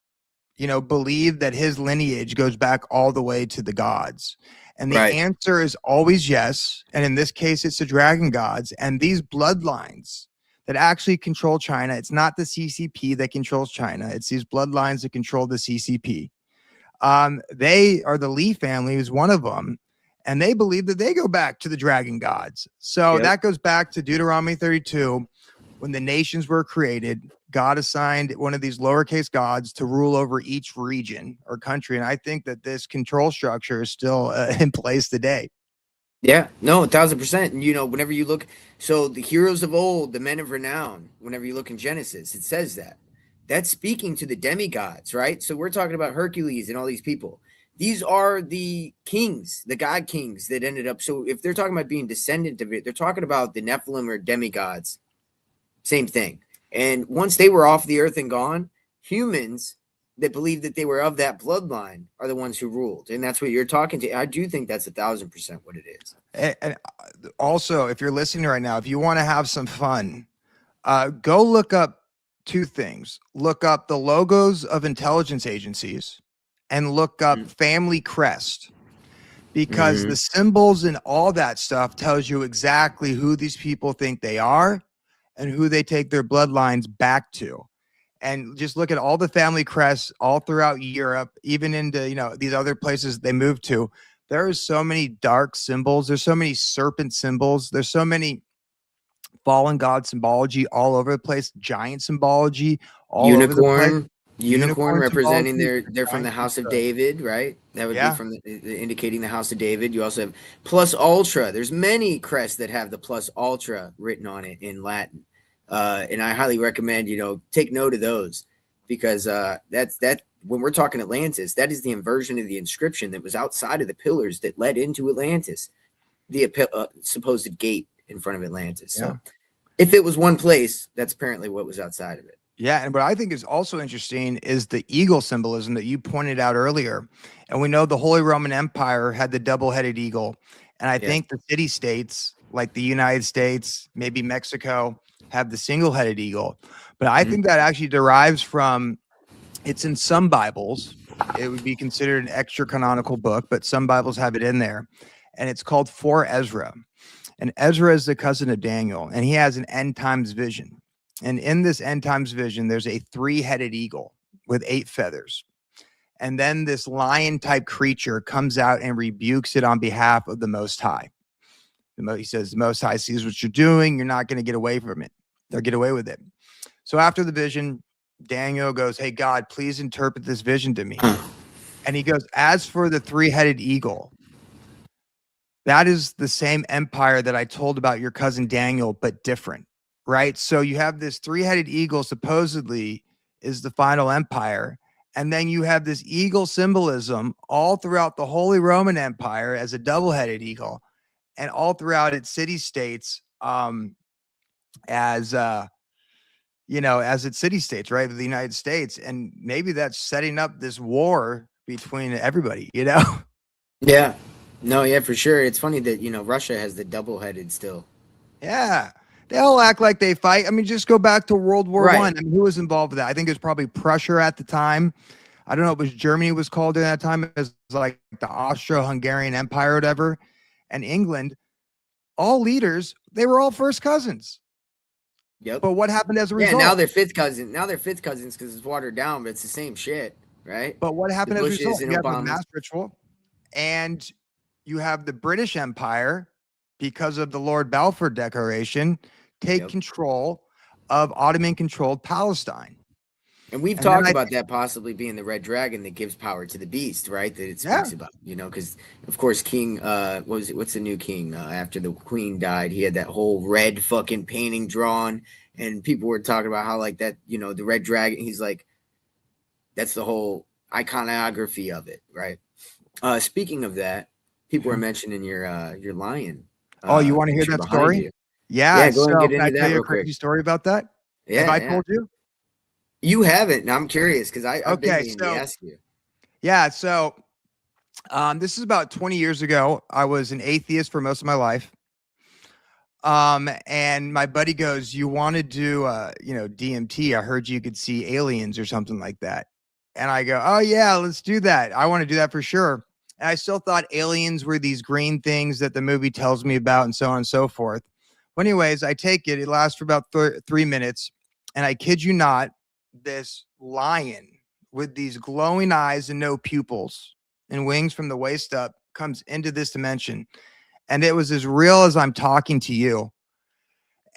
believe that his lineage goes back all the way to the gods? And the answer is always yes. And in this case, it's the dragon gods. And these bloodlines that actually control China, it's not the CCP that controls China. It's these bloodlines that control the CCP. They are the Li family, who's one of them. And they believe that they go back to the dragon gods. So that goes back to Deuteronomy 32. When the nations were created, God assigned one of these lowercase gods to rule over each region or country. And I think that this control structure is still in place today. Yeah, no, 1,000%. And, whenever you look, so the heroes of old, the men of renown, whenever you look in Genesis, it says that. That's speaking to the demigods, right? So we're talking about Hercules and all these people. These are the kings, the god kings that ended up. So if they're talking about being descendant of it, they're talking about the Nephilim or demigods. Same thing. And once they were off the earth and gone, humans that believe that they were of that bloodline are the ones who ruled. And that's what you're talking to. I do think that's 1,000% what it is. And also, if you're listening right now, if you want to have some fun, go look up two things. Look up the logos of intelligence agencies and look up family crest, because the symbols and all that stuff tells you exactly who these people think they are and who they take their bloodlines back to. And just look at all the family crests all throughout Europe, even into, these other places they moved to. There are so many dark symbols. There's so many serpent symbols. There's so many fallen god symbology all over the place. Giant symbology all over the place. Unicorn representing they're from the House of David, right? That would be from indicating the House of David. You also have plus ultra. There's many crests that have the plus ultra written on it in Latin. And I highly recommend, take note of those, because that's when we're talking Atlantis, that is the inversion of the inscription that was outside of the pillars that led into Atlantis, the supposed gate in front of Atlantis. So if it was one place, that's apparently what was outside of it. Yeah, and what I think is also interesting is the eagle symbolism that you pointed out earlier. And we know the Holy Roman Empire had the double-headed eagle. And I think the city-states, like the United States, maybe Mexico, have the single-headed eagle. But I think that actually derives from, it's in some Bibles. It would be considered an extra canonical book, but some Bibles have it in there. And it's called For Ezra. And Ezra is the cousin of Daniel, and he has an end times vision. And in this end times vision, there's a 3-headed eagle with 8 feathers. And then this lion type creature comes out and rebukes it on behalf of the Most High. He says, the Most High sees what you're doing. You're not going to get away from it. They'll get away with it. So after the vision, Daniel goes, hey, God, please interpret this vision to me. And he goes, as for the 3-headed eagle, that is the same empire that I told about your cousin Daniel, but different. right? So you have this three-headed eagle supposedly is the final empire. And then you have this eagle symbolism all throughout the Holy Roman Empire as a double-headed eagle, and all throughout its city states as as its city states, right? Of the United States. And maybe that's setting up this war between everybody, you know? Yeah. No, yeah, for sure. It's funny that, Russia has the double-headed still. Yeah. They all act like they fight. I mean, just go back to World War Right. One. I mean, who was involved with that? I think it was probably Prussia at the time. I don't know. It was Germany was called at that time. It was like the Austro-Hungarian Empire or whatever. And England, all leaders, they were all first cousins. Yep. But what happened as a Yeah, result? now they're fifth cousins. Now they're fifth cousins because it's watered down, but it's the same shit, right? But what happened as a Bushes result? and You have the Obamas. mass ritual, and you have the British Empire, because of the Lord Balfour Declaration, take Yep. control of Ottoman-controlled Palestine. And we've And then talked I about that possibly being the red dragon that gives power to the beast, right? That it Yeah. speaks about, because of course King, what's the new king after the queen died? He had that whole red fucking painting drawn, and people were talking about how like that, the red dragon. He's like, that's the whole iconography of it, right? Speaking of that, people were mentioning your lion. Oh, you want to hear picture that behind story? you. Yeah. Yeah, go ahead and So get can I into tell that you a real quick. crazy story about that? Yeah, Have I yeah. told you? You haven't, and I'm curious because I've been Okay, meaning to so ask you. yeah, so this is about 20 years ago. I was an atheist for most of my life. And my buddy goes, "You want to do DMT? I heard you could see aliens or something like that." And I go, "Oh yeah, let's do that. I want to do that for sure." And I still thought aliens were these green things that the movie tells me about, and so on and so forth. But anyways, I take it. It lasts for about 3 minutes, and I kid you not, this lion with these glowing eyes and no pupils and wings from the waist up comes into this dimension. And it was as real as I'm talking to you.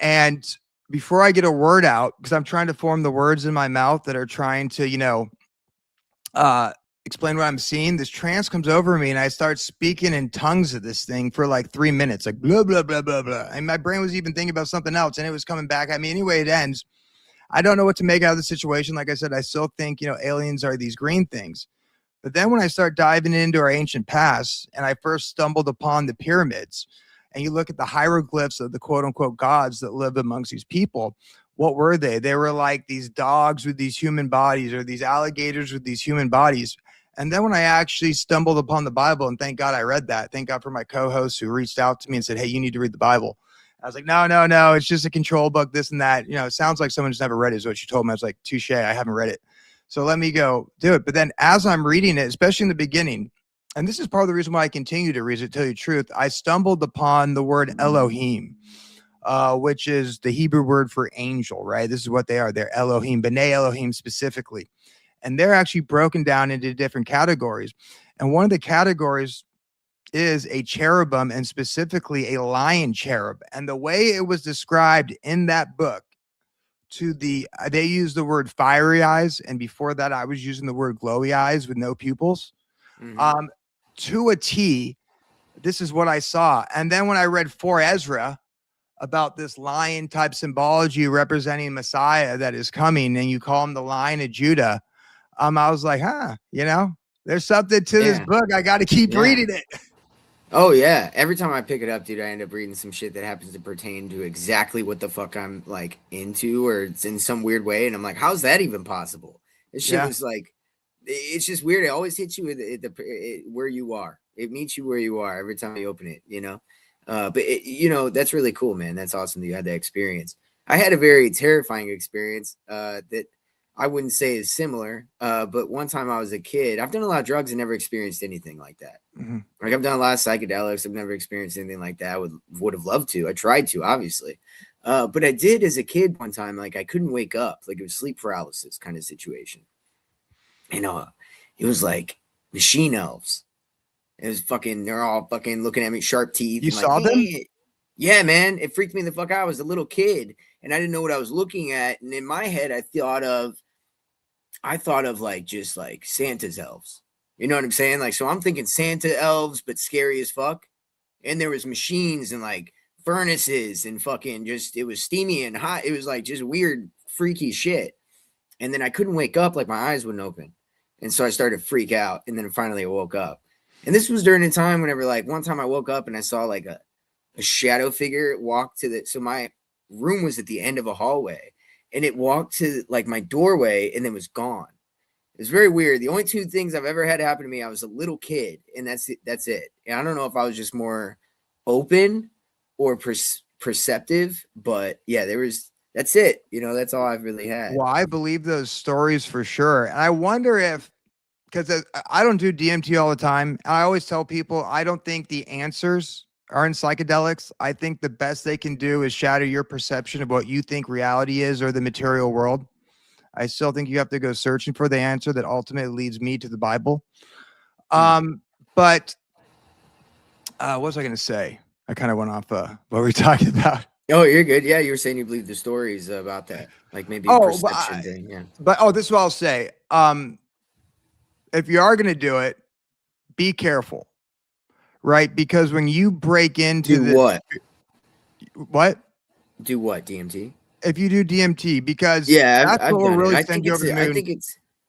And before I get a word out, because I'm trying to form the words in my mouth that are trying to, explain what I'm seeing, this trance comes over me and I start speaking in tongues of this thing for like 3 minutes, like blah, blah, blah, blah, blah. And my brain was even thinking about something else and it was coming back at me. Anyway, it ends. I don't know what to make out of the situation. Like I said, I still think, aliens are these green things. But then when I start diving into our ancient past and I first stumbled upon the pyramids and you look at the hieroglyphs of the quote unquote gods that live amongst these people, what were they? They were like these dogs with these human bodies or these alligators with these human bodies. And then when I actually stumbled upon the Bible, and thank God I read that, thank God for my co-host who reached out to me and said, "Hey, you need to read the Bible." I was like, no, it's just a control book, this and that. It sounds like someone who's never read it is what she told me. I was like, touche, I haven't read it. So let me go do it. But then as I'm reading it, especially in the beginning, and this is part of the reason why I continue to read it, to tell you the truth, I stumbled upon the word Elohim, which is the Hebrew word for angel, right? This is what they are. They're Elohim, B'nai Elohim specifically. And they're actually broken down into different categories. And one of the categories is a cherubim, and specifically a lion cherub. And the way it was described in that book, they use the word fiery eyes, and before that I was using the word glowy eyes with no pupils. Mhm. To a T, this is what I saw. And then when I read 4 Ezra about this lion type symbology representing Messiah that is coming, and you call him the Lion of Judah, I was like, there's something to this Yeah. book. I got to keep Yeah. reading it. Oh yeah. Every time I pick it up, dude, I end up reading some shit that happens to pertain to exactly what the fuck I'm like into, or it's in some weird way, and I'm like, how's that even possible? This shit Yeah. was like, it's just weird. It always hits you where you are. It meets you where you are every time you open it, But that's really cool, man. That's awesome that you had that experience. I had a very terrifying experience that I wouldn't say is similar. But one time I was a kid. I've done a lot of drugs and never experienced anything like that. Mhm. Like I've done a lot of psychedelics. I've never experienced anything like that. I would have loved to. I tried to, obviously. But I did as a kid one time. Like I couldn't wake up. Like it was sleep paralysis kind of situation. It was like machine elves. It was fucking, they're all fucking looking at me, sharp teeth. You and saw them? "Hey." Yeah, man. It freaked me the fuck out. I was a little kid and I didn't know what I was looking at. And in my head, I thought of like just like Santa's elves. You know what I'm saying? Like, so I'm thinking Santa elves, but scary as fuck. And there was machines and like furnaces and fucking just, it was steamy and hot. It was like just weird, freaky shit. And then I couldn't wake up, like my eyes wouldn't open. And so I started to freak out. And then finally I woke up. And this was during a time whenever, like, one time I woke up and I saw like a shadow figure walk to so my room was at the end of a hallway, and it walked to like my doorway and then was gone. It was very weird. The only two things I've ever had happen to me, I was a little kid, and that's it. And I don't know if I was just more open or perceptive, but yeah, that's it. You know, that's all I've really had. Well, I believe those stories for sure. And I wonder if, because I don't do DMT all the time. I always tell people I don't think the answers are in psychedelics. I think the best they can do is shatter your perception of what you think reality is or the material world. I still think you have to go searching for the answer that ultimately leads me to the Bible. But what was I going to say? I kind of went off what were we talking about? Oh, you're good. Yeah, you were saying you believe the stories about that, like maybe perception thing. Yeah. But this is what I'll say. If you are going to do it, be careful, right? Because when you break into do what DMT? If you do DMT, because yeah, that's what will really send you over the moon.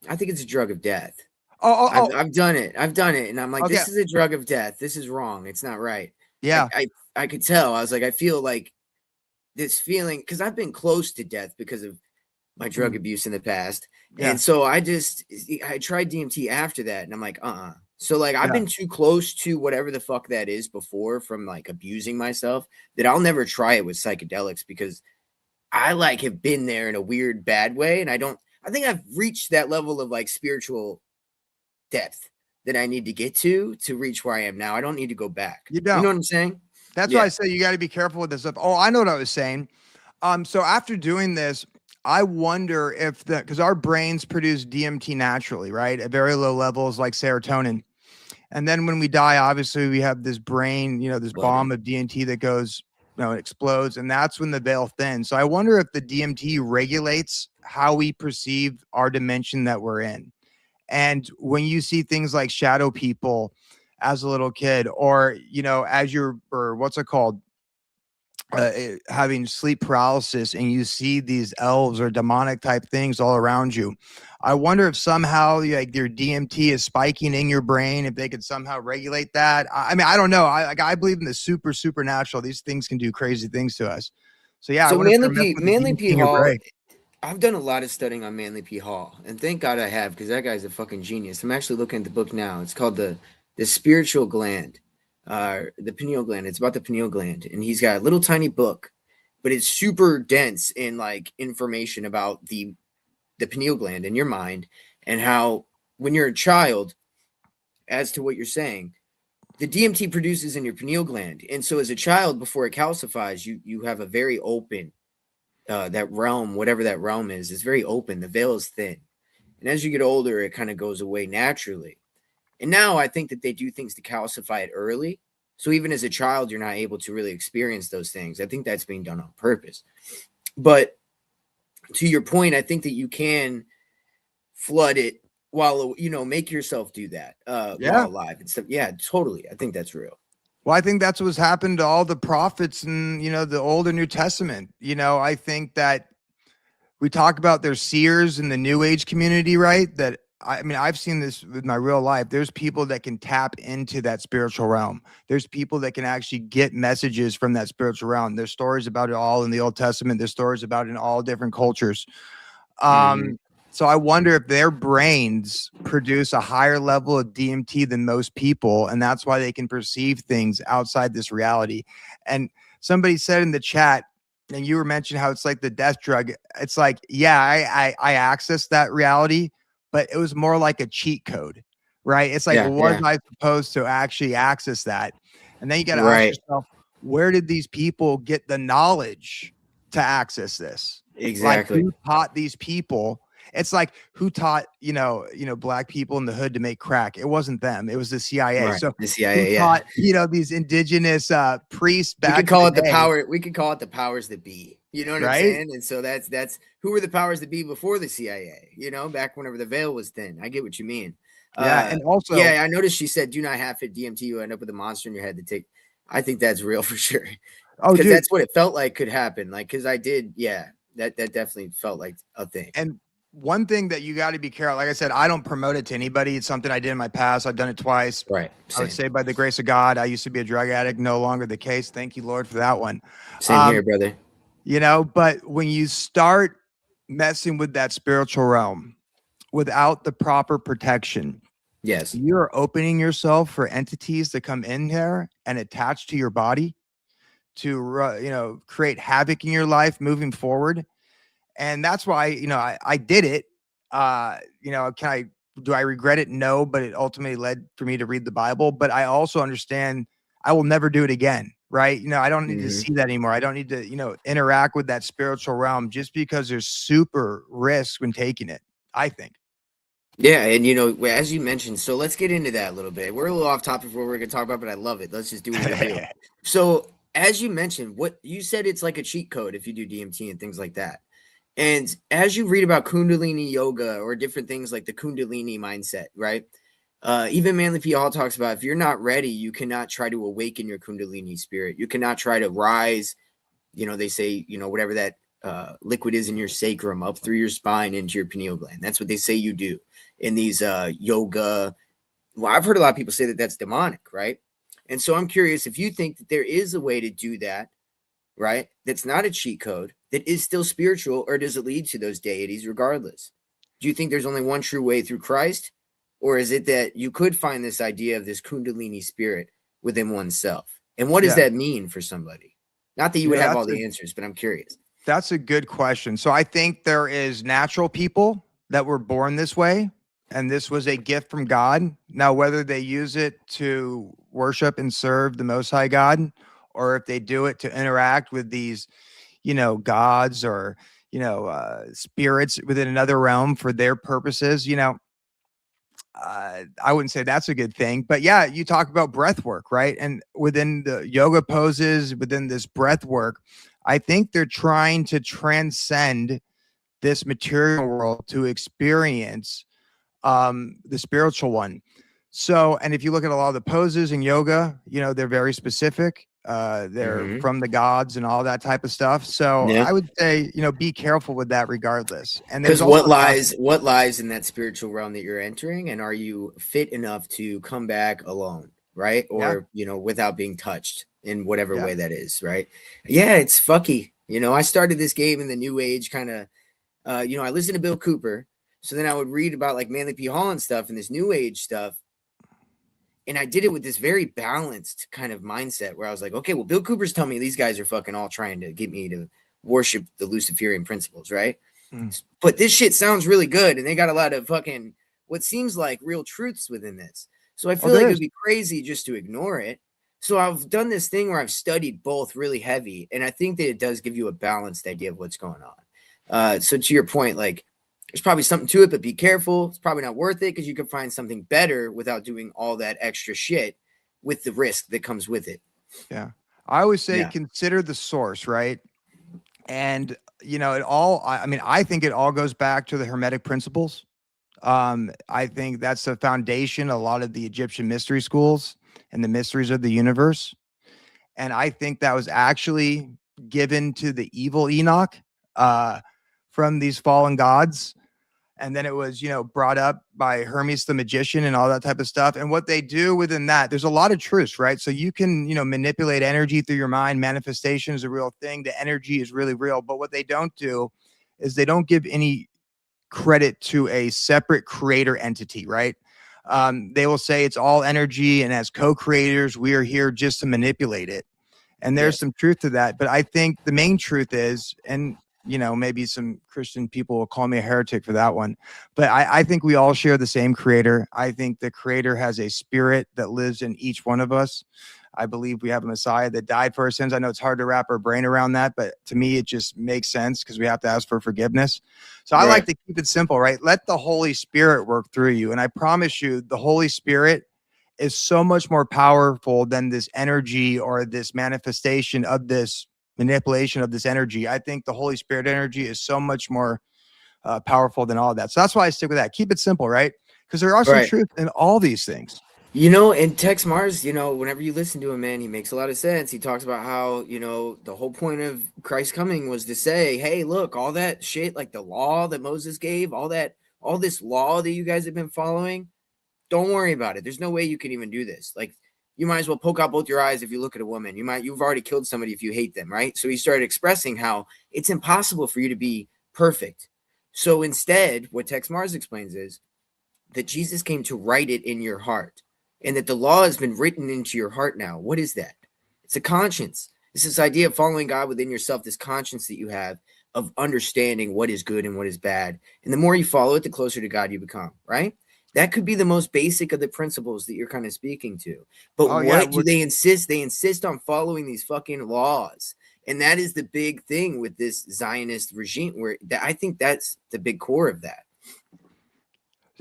I think it's a drug of death. I've done it, and I'm like, okay, this is a drug of death. This is wrong. It's not right. Yeah, I could tell. I was like, I feel like this feeling, because I've been close to death because of my drug abuse in the past. Yeah. And so I tried DMT after that, and I'm like, So like I've been too close to whatever the fuck that is before from like abusing myself that I'll never try it with psychedelics, because I like have been there in a weird bad way. And I think I've reached that level of like spiritual depth that I need to get to reach where I am now. I don't need to go back. You know what I'm saying? That's why I say you got to be careful with this stuff. Oh, I know what I was saying. So after doing this, I wonder if because our brains produce DMT naturally, right? At very low levels, like serotonin. And then when we die, obviously we have this brain, this bomb of DMT that goes, it explodes. And that's when the veil thins. So I wonder if the DMT regulates how we perceive our dimension that we're in. And when you see things like shadow people as a little kid, or, what's it called? Having sleep paralysis, and you see these elves or demonic type things all around you. I wonder if somehow like your DMT is spiking in your brain, if they could somehow regulate that. I mean, I don't know. I believe in the supernatural. These things can do crazy things to us. So yeah. So Manly P. Hall, I've done a lot of studying on Manly P. Hall, and thank God I have, because that guy's a fucking genius. I'm actually looking at the book now. It's called the Spiritual Gland. The pineal gland. It's about the pineal gland, and he's got a little tiny book, but it's super dense in like information about the pineal gland in your mind, and how when you're a child, as to what you're saying, the DMT produces in your pineal gland, and so as a child, before it calcifies, you have a very open that realm, whatever that realm is very open. The veil is thin, and as you get older, it kind of goes away naturally. And now I think that they do things to calcify it early. So even as a child, you're not able to really experience those things. I think that's being done on purpose. But to your point, I think that you can flood it while, make yourself do that while alive and stuff. Yeah, totally. I think that's real. Well, I think that's what's happened to all the prophets in, the Old and New Testament. I think that we talk about their seers in the New Age community, right? That I've seen this with my real life. There's people that can tap into that spiritual realm. There's people that can actually get messages from that spiritual realm. There's stories about it all in the Old Testament. There's stories about it in all different cultures. So I wonder if their brains produce a higher level of DMT than most people, and that's why they can perceive things outside this reality. And somebody said in the chat, and you were mentioning how it's like the death drug. It's like, yeah, I accessed that reality, but it was more like a cheat code, right? It's like, was I supposed to actually access that? And then you got to ask yourself, where did these people get the knowledge to access this? Exactly. Like, who taught these people? It's like, who taught, black people in the hood to make crack? It wasn't them. It was the CIA. Right. So the CIA, who taught, these indigenous priests back. We could call it the power. We could call it the powers that be. You know what I'm saying? And so that's who were the powers that be before the CIA, back whenever the veil was thin. I get what you mean. And also, I noticed she said, do not have it DMT, you end up with a monster in your head to take. I think that's real for sure. Oh, because dude. that's what it felt like could happen. Like, because I did, yeah, that definitely felt like a thing. And one thing that you got to be careful, like I said, I don't promote it to anybody. It's something I did in my past. I've done it twice. Right. I would say by the grace of God, I used to be a drug addict, no longer the case. Thank you, Lord, for that one. Same here, brother. You know, but when you start messing with that spiritual realm without the proper protection, Yes. you're opening yourself for entities to come in there and attach to your body to, you know, create havoc in your life moving forward. And that's why, you know, I did it. You know, do I regret it? No, but it ultimately led for me to read the Bible. But I also understand I will never do it again. Right. You know, I don't need to see that anymore. I don't need to, you know, interact with that spiritual realm just because there's super risk when taking it, I think. Yeah. And, you know, as you mentioned, so let's get into that a little bit. We're a little off topic for what we're going to talk about, but I love it. Let's just do what we do. So, as you mentioned, what you said, it's like a cheat code if you do DMT and things like that. And as you read about Kundalini yoga or different things like the Kundalini mindset, right? Even Manly P. Hall talks about if you're not ready, you cannot try to awaken your Kundalini spirit. You cannot try to rise, you know, they say, you know, whatever that liquid is in your sacrum up through your spine into your pineal gland. That's what they say you do in these yoga. Well, I've heard a lot of people say that that's demonic, right? And so I'm curious if you think that there is a way to do that, right? That's not a cheat code, that is still spiritual, or does it lead to those deities regardless? Do you think there's only one true way through Christ? Or is it that you could find this idea of this Kundalini spirit within oneself? And what does that mean for somebody? Not that you would have all the answers, but I'm curious. That's a good question. So I think there is natural people that were born this way, and this was a gift from God. Now, whether they use it to worship and serve the Most High God, or if they do it to interact with these, you know, gods or, you know, spirits within another realm for their purposes, you know, I wouldn't say that's a good thing, but yeah, you talk about breath work, right? And within the yoga poses, within this breath work, I think they're trying to transcend this material world to experience the spiritual one. So, and if you look at a lot of the poses in yoga, you know, they're very specific. They're from the gods and all that type of stuff. So I would say, you know, be careful with that regardless. And there's what lies in that spiritual realm that you're entering, and are you fit enough to come back alone, right? Or, you know, without being touched in whatever way that is, right? Yeah, it's fucky. You know, I started this game in the new age kind of, you know, I listened to Bill Cooper. So then I would read about like Manly P. Hall and stuff and this new age stuff. And I did it with this very balanced kind of mindset where I was like, okay, well, Bill Cooper's telling me these guys are fucking all trying to get me to worship the Luciferian principles, right? But this shit sounds really good. And they got a lot of fucking what seems like real truths within this. So I feel like it would be crazy just to ignore it. So I've done this thing where I've studied both really heavy. And I think that it does give you a balanced idea of what's going on. So to your point, like, there's probably something to it, but be careful. It's probably not worth it because you can find something better without doing all that extra shit with the risk that comes with it. Yeah. I always say consider the source, right? And, you know, I think it all goes back to the Hermetic principles. I think that's the foundation, a lot of the Egyptian mystery schools and the mysteries of the universe. And I think that was actually given to the evil Enoch from these fallen gods. And then it was, you know, brought up by Hermes the magician and all that type of stuff. And what they do within that, there's a lot of truths, right? So you can, you know, manipulate energy through your mind. Manifestation is a real thing. The energy is really real. But what they don't do is they don't give any credit to a separate creator entity, right? They will say it's all energy. And as co-creators, we are here just to manipulate it. And there's some truth to that. But I think the main truth is, and you know, maybe some Christian people will call me a heretic for that one, but I think we all share the same creator. I think the creator has a spirit that lives in each one of us. I believe we have a Messiah that died for our sins. I know it's hard to wrap our brain around that, but to me, it just makes sense because we have to ask for forgiveness. So I like to keep it simple, right? Let the Holy Spirit work through you. And I promise you, the Holy Spirit is so much more powerful than this energy or this manifestation of this manipulation of this energy. I think the Holy Spirit energy is so much more powerful than all of that. So that's why I stick with that. Keep it simple, right? Because there are some truth in all these things. And Tex Mars, whenever you listen to him, man, he makes a lot of sense. He talks about how, the whole point of Christ coming was to say, hey, look, all that shit, like the law that Moses gave, all this law that you guys have been following, don't worry about it. There's no way you can even do this. Like, you might as well poke out both your eyes if you look at a woman. You've already killed somebody if you hate them, right? So he started expressing how it's impossible for you to be perfect. So instead, what Tex Mars explains is that Jesus came to write it in your heart, and that the law has been written into your heart now. What is that? It's a conscience. It's this idea of following God within yourself, this conscience that you have of understanding what is good and what is bad. And the more you follow it, the closer to God you become, right? That could be the most basic of the principles that you're kind of speaking to. But what do they insist? They insist on following these fucking laws. And that is the big thing with this Zionist regime, where I think that's the big core of that.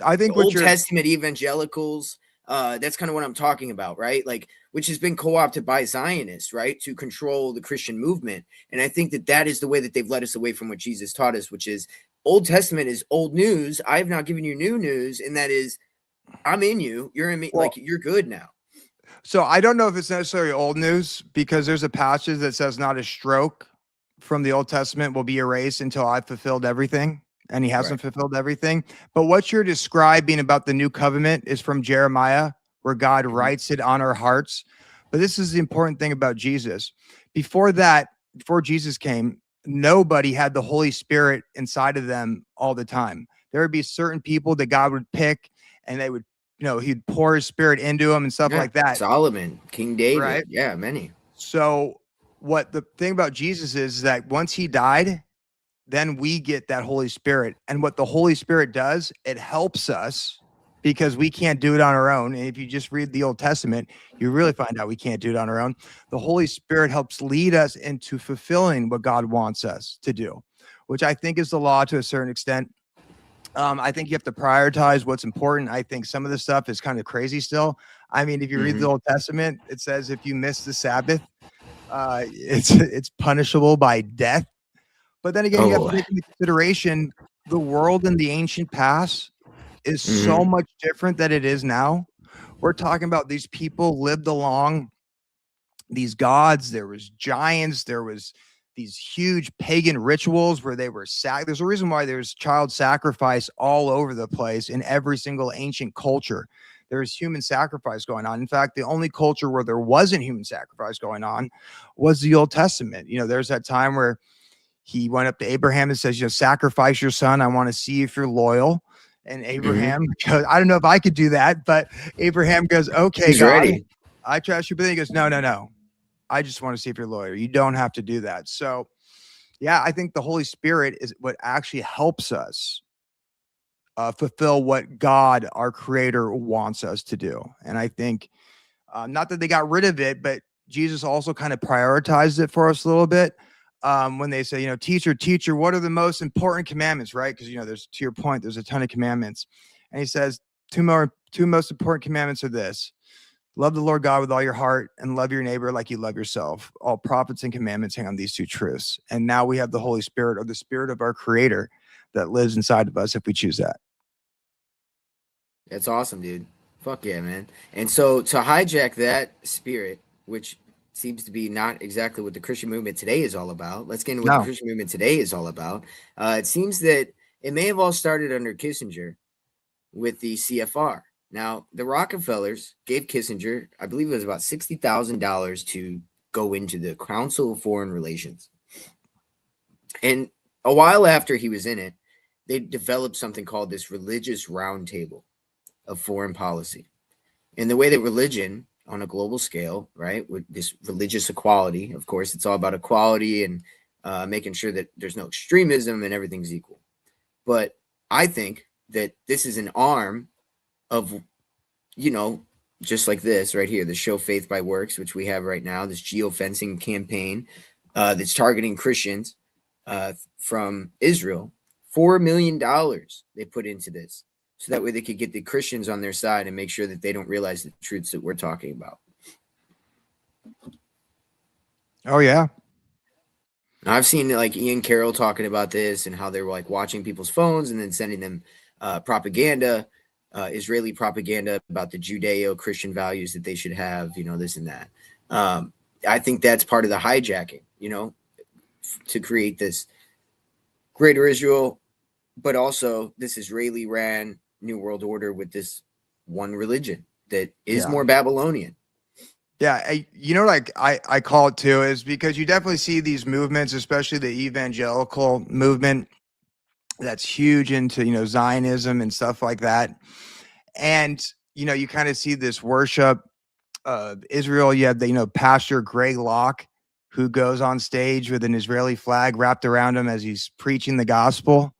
I think Old Testament evangelicals, that's kind of what I'm talking about, right? Like, which has been co-opted by Zionists, right, to control the Christian movement. And I think that is the way that they've led us away from what Jesus taught us, which is Old Testament is old news. I have now given you new news, and that is, I'm in you. You're in me. Well, like, you're good now. So I don't know if it's necessarily old news, because there's a passage that says not a stroke from the Old Testament will be erased until I've fulfilled everything. And he hasn't fulfilled everything. But what you're describing about the new covenant is from Jeremiah, where God writes it on our hearts. But this is the important thing about Jesus. Before Jesus came, nobody had the Holy Spirit inside of them all the time. There would be certain people that God would pick, and they would, he'd pour his spirit into them and stuff like that. Solomon, King David. Right? Yeah, many. So what the thing about Jesus is that once he died, then we get that Holy Spirit. And what the Holy Spirit does, it helps us, because we can't do it on our own. And if you just read the Old Testament, you really find out we can't do it on our own. The Holy Spirit helps lead us into fulfilling what God wants us to do, which I think is the law to a certain extent. I think you have to prioritize what's important. I think some of the stuff is kind of crazy still. I mean, if you read the Old Testament, it says if you miss the Sabbath, it's punishable by death. But then again, you have to take into consideration the world in the ancient past is so much different than it is now. We're talking about these people lived along these gods. There was giants. There was these huge pagan rituals where they were there's a reason why there's child sacrifice all over the place in every single ancient culture. There's human sacrifice going on. In fact, the only culture where there wasn't human sacrifice going on was the Old Testament. There's that time where he went up to Abraham and says, sacrifice your son. I want to see if you're loyal. And Abraham goes, I don't know if I could do that, but Abraham goes, okay, he's God, ready. I trust you. But then he goes, no. I just want to see if you're loyal. You don't have to do that. So, yeah, I think the Holy Spirit is what actually helps us fulfill what God, our creator, wants us to do. And I think not that they got rid of it, but Jesus also kind of prioritized it for us a little bit. When they say, teacher, what are the most important commandments, right? Because, there's, to your point, there's a ton of commandments. And he says, two most important commandments are this: love the Lord God with all your heart and love your neighbor like you love yourself. All prophets and commandments hang on these two truths. And now we have the Holy Spirit, or the Spirit of our creator, that lives inside of us if we choose that. That's awesome, dude. Fuck yeah, man. And so to hijack that spirit, which seems to be not exactly what the Christian movement today is all about. Let's get into what the Christian movement today is all about. It seems that it may have all started under Kissinger with the CFR. Now, the Rockefellers gave Kissinger, I believe it was about $60,000 to go into the Council of Foreign Relations. And a while after he was in it, they developed something called this Religious Roundtable of Foreign Policy. And the way that religion on a global scale, right, with this religious equality, of course, it's all about equality and making sure that there's no extremism and everything's equal. But I think that this is an arm of, just like this right here, the Show Faith by Works, which we have right now, this geofencing campaign that's targeting Christians from Israel. $4 million they put into this, so that way they could get the Christians on their side and make sure that they don't realize the truths that we're talking about. Oh, yeah. I've seen like Ian Carroll talking about this and how they're like watching people's phones and then sending them propaganda Israeli propaganda about the Judeo-Christian values that they should have, this and that. I think that's part of the hijacking, to create this greater Israel, but also this Israeli-ran New World Order with this one religion that is more Babylonian. Yeah, I call it too is because you definitely see these movements, especially the evangelical movement that's huge into, Zionism and stuff like that. And, you kind of see this worship of Israel. You have the, Pastor Greg Locke, who goes on stage with an Israeli flag wrapped around him as he's preaching the gospel.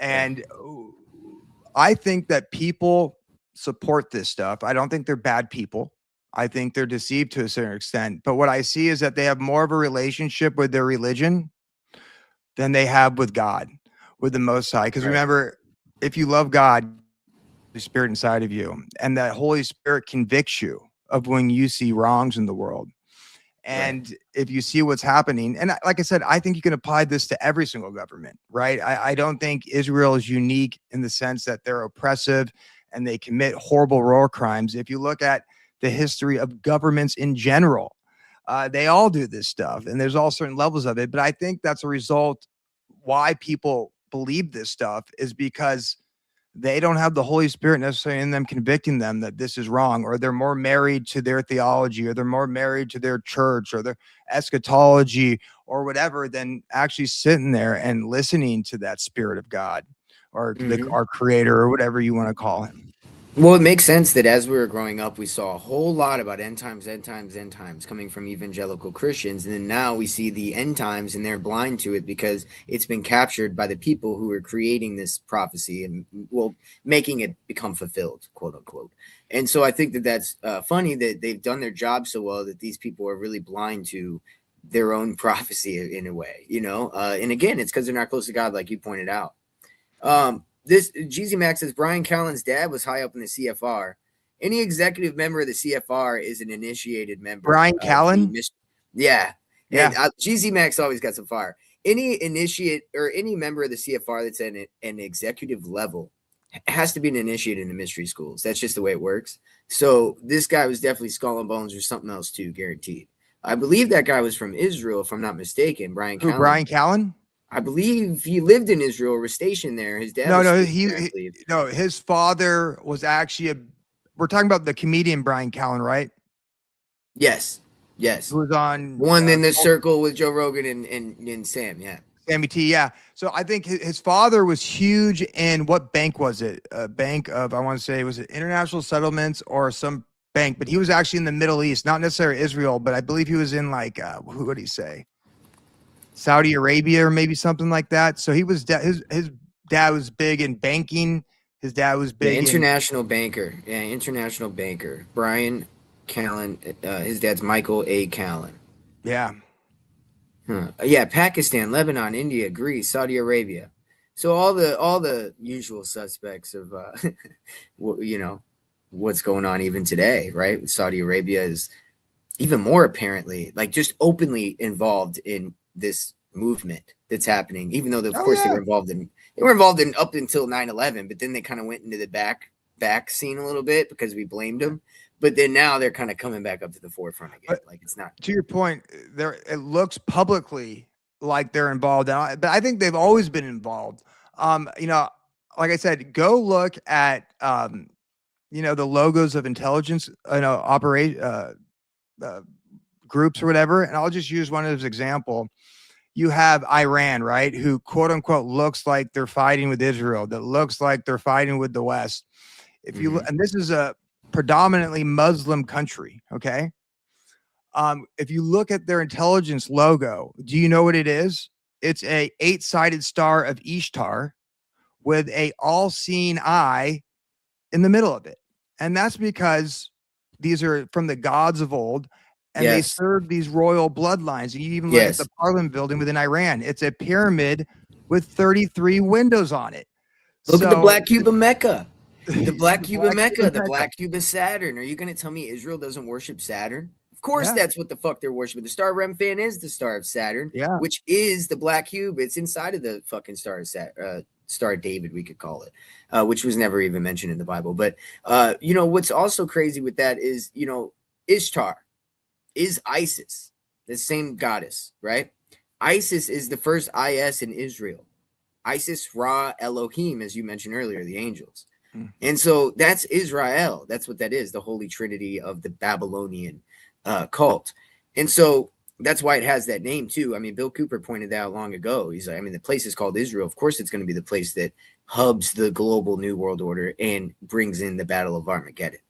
And I think that people support this stuff. I don't think they're bad people. I think they're deceived to a certain extent. But what I see is that they have more of a relationship with their religion than they have with God, with the Most High. Because remember, if you love God, the Spirit inside of you, and that Holy Spirit convicts you of when you see wrongs in the world. And if you see what's happening, and like I said, I think you can apply this to every single government, right? I don't think Israel is unique in the sense that they're oppressive and they commit horrible war crimes. If you look at the history of governments in general, they all do this stuff, and there's all certain levels of it. But I think that's a result why people believe this stuff is because they don't have the Holy Spirit necessarily in them convicting them that this is wrong, or they're more married to their theology, or they're more married to their church or their eschatology or whatever than actually sitting there and listening to that Spirit of God or to our Creator or whatever you want to call him. Well, it makes sense that as we were growing up, we saw a whole lot about end times coming from evangelical Christians. And then now we see the end times and they're blind to it because it's been captured by the people who are creating this prophecy and, well, making it become fulfilled, quote unquote. And so I think that that's funny that they've done their job so well that these people are really blind to their own prophecy in a way, and again, it's because they're not close to God, like you pointed out. This GZ Max says Brian Callen's dad was high up in the CFR. Any executive member of the CFR is an initiated member. Brian Callen? Yeah. And GZ Max always got some fire. Any initiate or any member of the CFR that's at an executive level has to be an initiate in the mystery schools. That's just the way it works. So this guy was definitely Skull and Bones or something else too, guaranteed. I believe that guy was from Israel, if I'm not mistaken. Brian Callen. Brian Callen? I believe he lived in Israel or was stationed there. His dad. His father was actually we're talking about the comedian Brian Callen, right? Yes. Who was on One in the circle with Joe Rogan and Sam. Yeah. Sammy T. Yeah. So I think his father was huge in what bank was it? A bank of, I want to say, was it International Settlements or some bank? But he was actually in the Middle East, not necessarily Israel, but I believe he was in like, who would he say? Saudi Arabia or maybe something like that. So he was his dad was big in banking. His dad was big international banker. Yeah, international banker. Brian Callen. His dad's Michael A. Callen. Yeah. Yeah, Pakistan, Lebanon, India, Greece, Saudi Arabia. So all the usual suspects of what's going on even today, right? Saudi Arabia is even more apparently like just openly involved in this movement that's happening, even though of course they were involved in up until 9/11, but then they kind of went into the back scene a little bit because we blamed them, but then now they're kind of coming back up to the forefront again. But like it's not to your point there, it looks publicly like they're involved, but I think they've always been involved. Like I said, go look at the logos of intelligence groups or whatever, and I'll just use one as an example. You have Iran, right, who quote unquote looks like they're fighting with Israel, that looks like they're fighting with the West. If you and this is a predominantly Muslim country, okay? If you look at their intelligence logo, do you know what it is? It's a 8-sided star of Ishtar with a all-seeing eye in the middle of it, and that's because these are from the gods of old. And they serve these royal bloodlines. And you even look at the Parliament building within Iran. It's a pyramid with 33 windows on it. Look at the Black Cube of Mecca. The Black Cube of Mecca. The Black Cube of Saturn. Are you going to tell me Israel doesn't worship Saturn? Of course, that's what the fuck they're worshiping. The Star Remphan is the star of Saturn, which is the Black Cube. It's inside of the fucking star of Star of David, we could call it, which was never even mentioned in the Bible. But you know, what's also crazy with that is, you know, Ishtar is Isis, the same goddess, right? Isis is the first IS in Israel. Isis, Ra, Elohim, as you mentioned earlier, the angels. And so that's Israel. That's what that is, the Holy Trinity of the Babylonian cult. And so that's why it has that name too. I mean, Bill Cooper pointed that out long ago. He's like, I mean, the place is called Israel. Of course, it's going to be the place that hubs the global New World Order and brings in the Battle of Armageddon.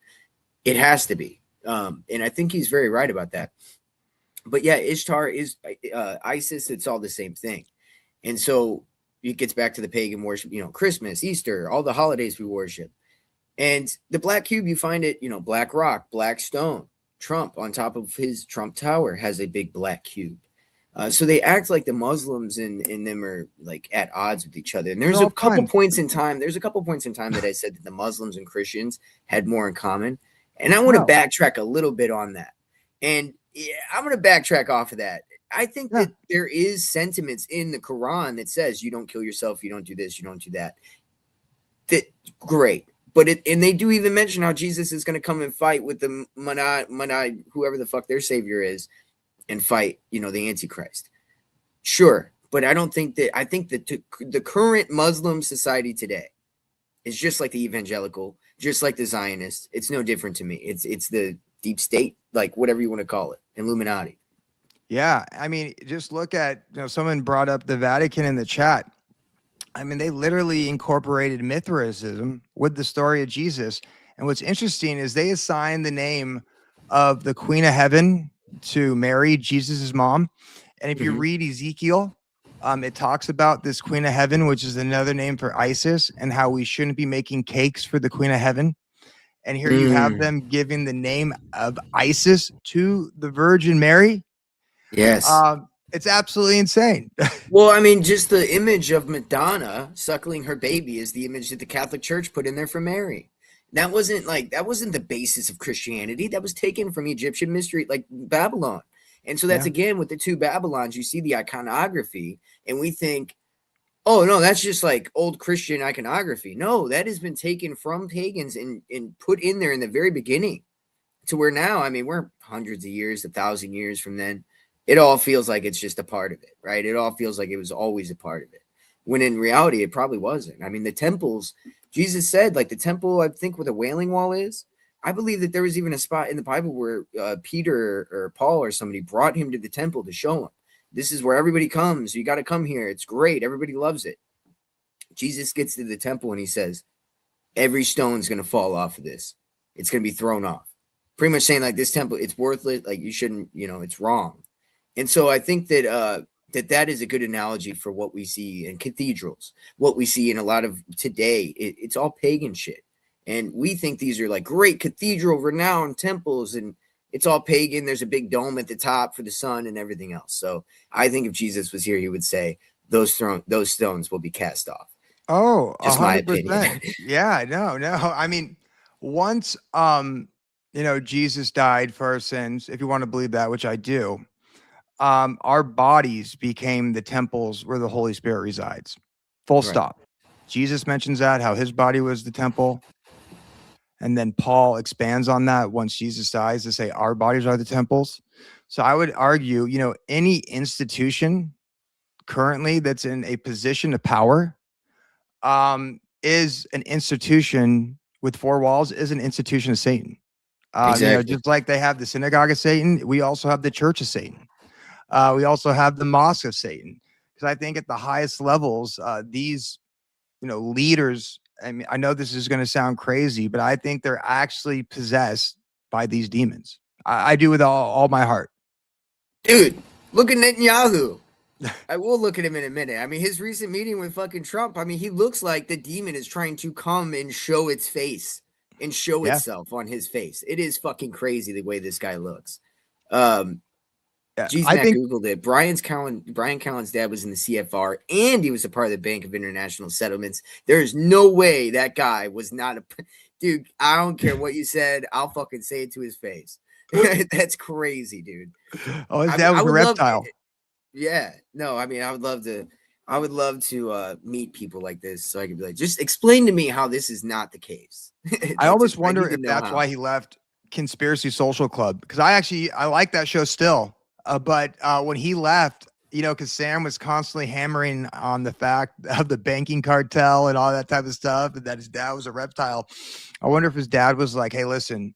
It has to be. And I think he's very right about that. But yeah, Ishtar is Isis. It's all the same thing. And so it gets back to the pagan worship, you know, Christmas, Easter, all the holidays we worship. And the black cube, you find it, you know, black rock, black stone. Trump on top of his Trump Tower has a big black cube. So they act like the Muslims and them are like at odds with each other. And there's a couple points in time. There's a couple points in time that I said that the Muslims and Christians had more in common. And I want to backtrack a little bit on that. And yeah, I'm going to backtrack off of that. I think that there is sentiments in the Quran that says you don't kill yourself, you don't do this, you don't do that. That great. But and they do even mention how Jesus is going to come and fight with the Manai, whoever the fuck their savior is, and fight, you know, the Antichrist. Sure. But I don't think that, I think that the current Muslim society today is just like the evangelical, just like the Zionists. It's no different to me. It's the deep state, like whatever you want to call it, Illuminati. Yeah, I mean, just look at, you know, someone brought up the Vatican in the chat. I mean, they literally incorporated Mithraism with the story of Jesus. And what's interesting is they assigned the name of the Queen of Heaven to Mary, Jesus's mom. And if you read Ezekiel, it talks about this Queen of Heaven, which is another name for Isis, and how we shouldn't be making cakes for the Queen of Heaven. And here you have them giving the name of Isis to the Virgin Mary. Yes. It's absolutely insane. Well, I mean, just the image of Madonna suckling her baby is the image that the Catholic Church put in there for Mary. That wasn't the basis of Christianity. That was taken from Egyptian mystery, like Babylon. And so that's again with the two Babylons, you see the iconography, and we think, oh no, that's just like old Christian iconography. No, that has been taken from pagans and put in there in the very beginning to where now, I mean, we're hundreds of years, 1,000 years from then. It all feels like it's just a part of it, right? It all feels like it was always a part of it, when in reality, it probably wasn't. I mean, the temples, Jesus said, like the temple, I think where the Wailing Wall is, I believe that there was even a spot in the Bible where Peter or Paul or somebody brought him to the temple to show him, this is where everybody comes. You got to come here. It's great. Everybody loves it. Jesus gets to the temple and he says, every stone's going to fall off of this. It's going to be thrown off. Pretty much saying like this temple, it's worthless. Like you shouldn't, you know, it's wrong. And so I think that that is a good analogy for what we see in cathedrals, what we see in a lot of today. It's all pagan shit. And we think these are like great cathedral renowned temples, and it's all pagan. There's a big dome at the top for the sun and everything else. So I think if Jesus was here, he would say those stones will be cast off. Oh, just 100%. My opinion. Yeah, no. I mean, once you know, Jesus died for our sins, if you want to believe that, which I do. Our bodies became the temples where the Holy Spirit resides. Full stop. Jesus mentions that, how his body was the temple. And then Paul expands on that once Jesus dies to say our bodies are the temples. So I would argue, you know, any institution currently that's in a position of power is an institution with four walls, is an institution of Satan. Exactly. You know, just like they have the synagogue of Satan, we also have the church of Satan. We also have the mosque of Satan, because I think at the highest levels, these, you know, leaders, I mean, I know this is going to sound crazy, but I think they're actually possessed by these demons. I do with all my heart. Dude, look at Netanyahu. I will look at him in a minute. I mean, his recent meeting with fucking Trump, I mean, he looks like the demon is trying to come and show its face and show itself on his face. It is fucking crazy the way this guy looks. I think Googled it. Brian Callen's dad was in the CFR, and he was a part of the Bank of International Settlements. There's no way that guy was not a dude. I don't care what you said. I'll fucking say it to his face. That's crazy, dude. Oh, his dad was a reptile. Yeah. No, I mean, I would love to. I would love to meet people like this so I could be like, just explain to me how this is not the case. I always I wonder need to if know that's how. why he left Conspiracy Social Club, because I like that show still. But when he left, because Sam was constantly hammering on the fact of the banking cartel and all that type of stuff, and that his dad was a reptile. I wonder if his dad was like, "Hey, listen,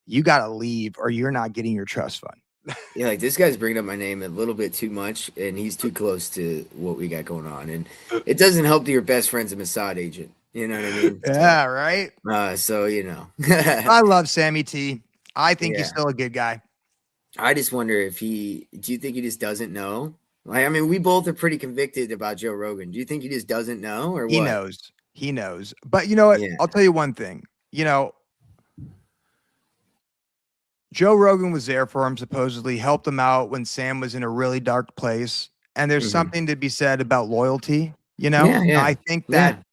you got to leave, or you're not getting your trust fund." Yeah, like this guy's bringing up my name a little bit too much, and he's too close to what we got going on, and it doesn't help that your best friend's a Mossad agent. You know what I mean? Yeah, right. So I love Sammy T. I think he's Yeah. still a good guy. I just wonder if do you think he just doesn't know? Like, I mean, we both are pretty convicted about Joe Rogan. Do you think he just doesn't know, or He what? knows. He knows. But you know what? Yeah. I'll tell you one thing. Joe Rogan was there for him, supposedly helped him out when Sam was in a really dark place. And there's Mhm. something to be said about loyalty, Yeah, yeah. I think Yeah. that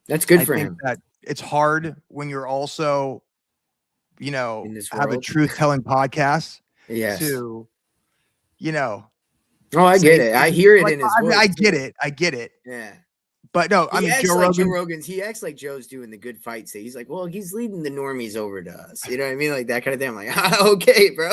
That's good I for think him that it's hard when you're also, in this have a world. truth-telling podcast Yes. to, Oh, I say get it. I things hear it like, in his I mean, voice. I get too. it. I get it. Yeah. But no, I He mean, acts Joe like Rogan. Joe Rogan's. He acts like Joe's doing the good fight. So he's like, well, he's leading the normies over to us. You know what I mean? Like that kind of thing. I'm like, okay, bro.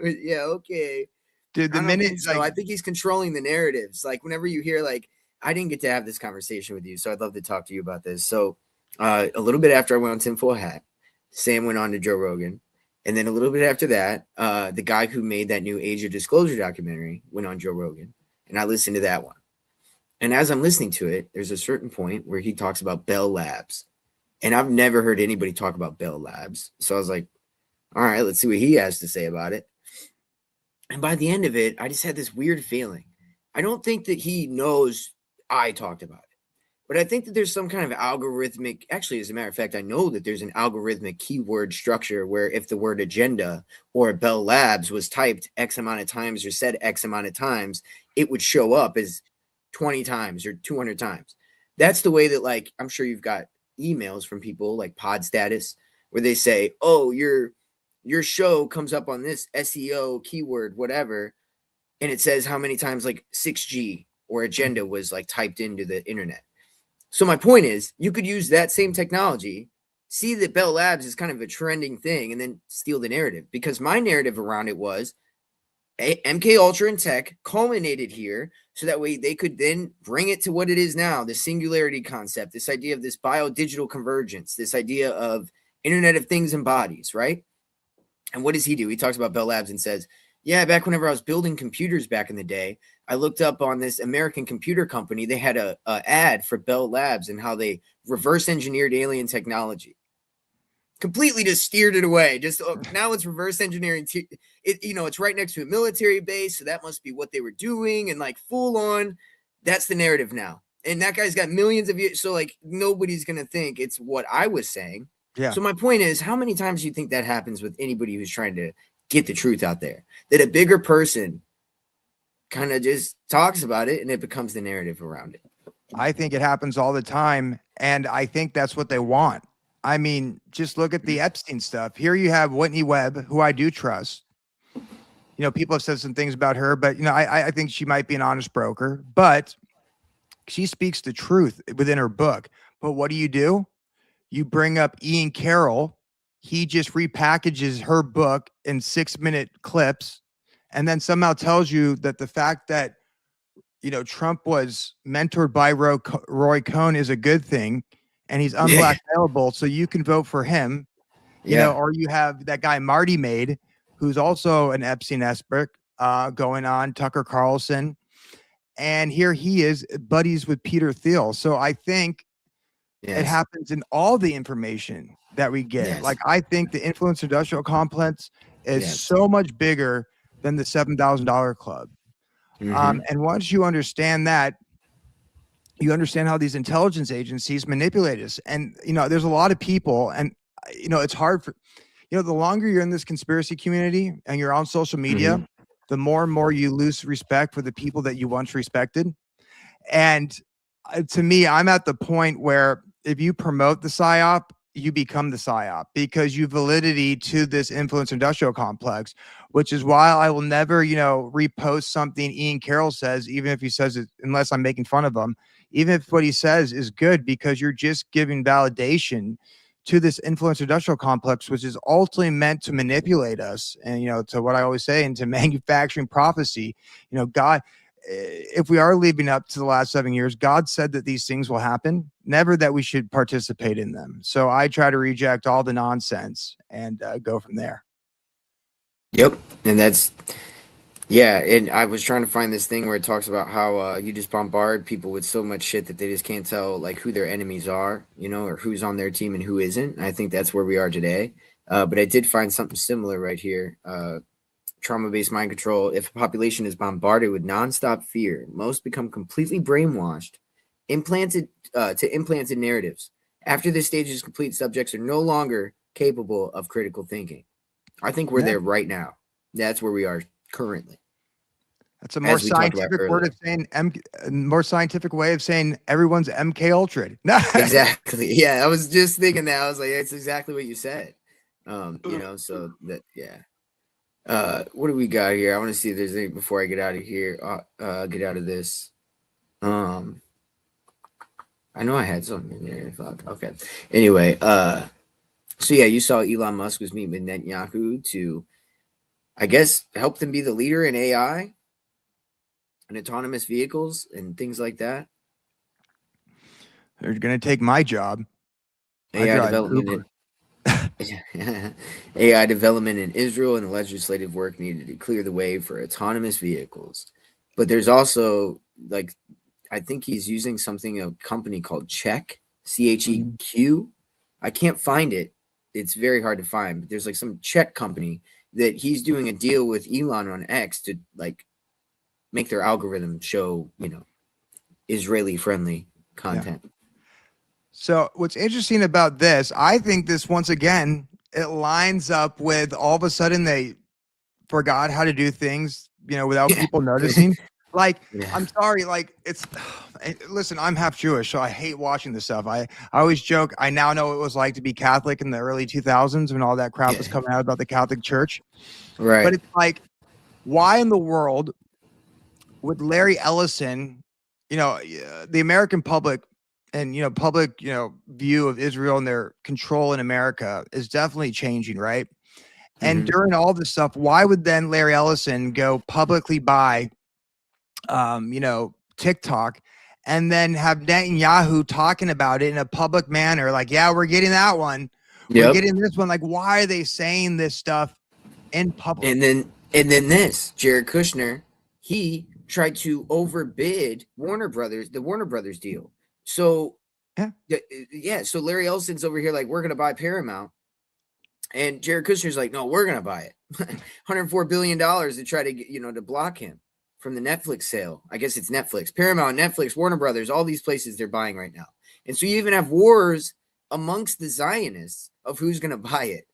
Yeah, okay. Dude, the I don't minute think so. I think he's controlling the narratives. Like whenever you hear like, I didn't get to have this conversation with you, so I'd love to talk to you about this. So a little bit after I went on Tinfoil Hat, Sam went on to Joe Rogan. And then a little bit after that, the guy who made that new Age of Disclosure documentary went on Joe Rogan. And I listened to that one. And as I'm listening to it, there's a certain point where he talks about Bell Labs. And I've never heard anybody talk about Bell Labs. So I was like, all right, let's see what he has to say about it. And by the end of it, I just had this weird feeling. I don't think that he knows I talked about it, but I think that there's some kind of algorithmic, actually, as a matter of fact, I know that there's an algorithmic keyword structure where if the word agenda or Bell Labs was typed X amount of times or said X amount of times, it would show up as 20 times or 200 times. That's the way that, like, I'm sure you've got emails from people like Pod Status where they say, oh, your show comes up on this SEO keyword, whatever, and it says how many times like 6G or agenda was like typed into the internet. So my point is, you could use that same technology, see that Bell Labs is kind of a trending thing, and then steal the narrative. Because my narrative around it was MK Ultra and tech culminated here, so that way they could then bring it to what it is now, the singularity concept, this idea of this bio-digital convergence, this idea of Internet of Things and bodies, right? And what does he do? He talks about Bell Labs and says, yeah, back whenever I was building computers back in the day, I looked up on this American computer company. They had a ad for Bell Labs and how they reverse engineered alien technology. Completely just steered it away. Just now it's reverse engineering. It's right next to a military base, so that must be what they were doing, and like full on. That's the narrative now. And that guy's got millions of views, so like nobody's gonna think it's what I was saying. Yeah. So my point is, how many times do you think that happens with anybody who's trying to get the truth out there? That a bigger person kind of just talks about it and it becomes the narrative around it. I think it happens all the time. And I think that's what they want. I mean, just look at the Epstein stuff. Here you have Whitney Webb, who I do trust. People have said some things about her, but, I think she might be an honest broker. But she speaks the truth within her book. But what do? You bring up Ian Carroll. He just repackages her book in 6-minute clips and then somehow tells you that the fact that, Trump was mentored by Roy Cohn is a good thing and he's unblackmailable. So you can vote for him, or you have that guy Marty Maid, who's also an Epstein expert going on, Tucker Carlson. And here he is buddies with Peter Thiel. So I think it happens in all the information that we get. Yes. Like, I think the influence industrial complex is so much bigger than the $7,000 club. Mhm. And once you understand that, you understand how these intelligence agencies manipulate us. And, there's a lot of people, and, it's hard for, the longer you're in this conspiracy community and you're on social media, the more and more you lose respect for the people that you once respected. And to me, I'm at the point where if you promote the PSYOP, you become the psyop because you validity to this influence industrial complex, which is why I will never, repost something Ian Carroll says, even if he says it, unless I'm making fun of him, even if what he says is good, because you're just giving validation to this influence industrial complex, which is ultimately meant to manipulate us. And, to what I always say, into manufacturing prophecy, God, if we are leading up to the last 7 years, God said that these things will happen, never that we should participate in them. So I try to reject all the nonsense and go from there. Yep. And that's, yeah. And I was trying to find this thing where it talks about how you just bombard people with so much shit that they just can't tell like who their enemies are, or who's on their team and who isn't. I think that's where we are today. But I did find something similar right here. Trauma-based mind control. If a population is bombarded with nonstop fear, most become completely brainwashed, implanted narratives. After this stage is complete, subjects are no longer capable of critical thinking. I think we're there right now. That's where we are currently. That's a more scientific word of saying more scientific way of saying everyone's MK Ultra. Exactly. Yeah, I was just thinking that. I was like, it's exactly what you said. So that, yeah. What do we got here? I want to see if there's anything before I get out of here. Get out of this. I know I had something in there. Fuck. Okay. Anyway, so yeah, you saw Elon Musk was meeting with Netanyahu to, I guess, help them be the leader in AI and autonomous vehicles and things like that. They're going to take my job. AI development. AI development in Israel and legislative work needed to clear the way for autonomous vehicles. But there's also, like, I think he's using a company called Check, CHEQ. I can't find it. It's very hard to find. But there's like some Czech company that he's doing a deal with Elon on X to like make their algorithm show, Israeli friendly content. Yeah. So what's interesting about this, I think this, once again, it lines up with all of a sudden they forgot how to do things, without people noticing. Like, yeah. I'm sorry, like listen, I'm half Jewish, so I hate watching this stuff. I always joke, I now know what it was like to be Catholic in the early 2000s when all that crap was coming out about the Catholic Church. Right. But it's like, why in the world would Larry Ellison, the American public, and public view of Israel and their control in America is definitely changing, right? And during all this stuff, why would then Larry Ellison go publicly buy TikTok and then have Netanyahu talking about it in a public manner, like, yeah, we're getting that one, we're getting this one. Like, why are they saying this stuff in public? And then this Jared Kushner, he tried to overbid the Warner Brothers deal. So so Larry Ellison's over here like, we're gonna buy Paramount, and Jared Kushner's like, no, we're gonna buy it. $104 billion to try to get, to block him from the Netflix sale. I guess it's Netflix, Paramount, Netflix, Warner Brothers, all these places they're buying right now. And so you even have wars amongst the Zionists of who's gonna buy it.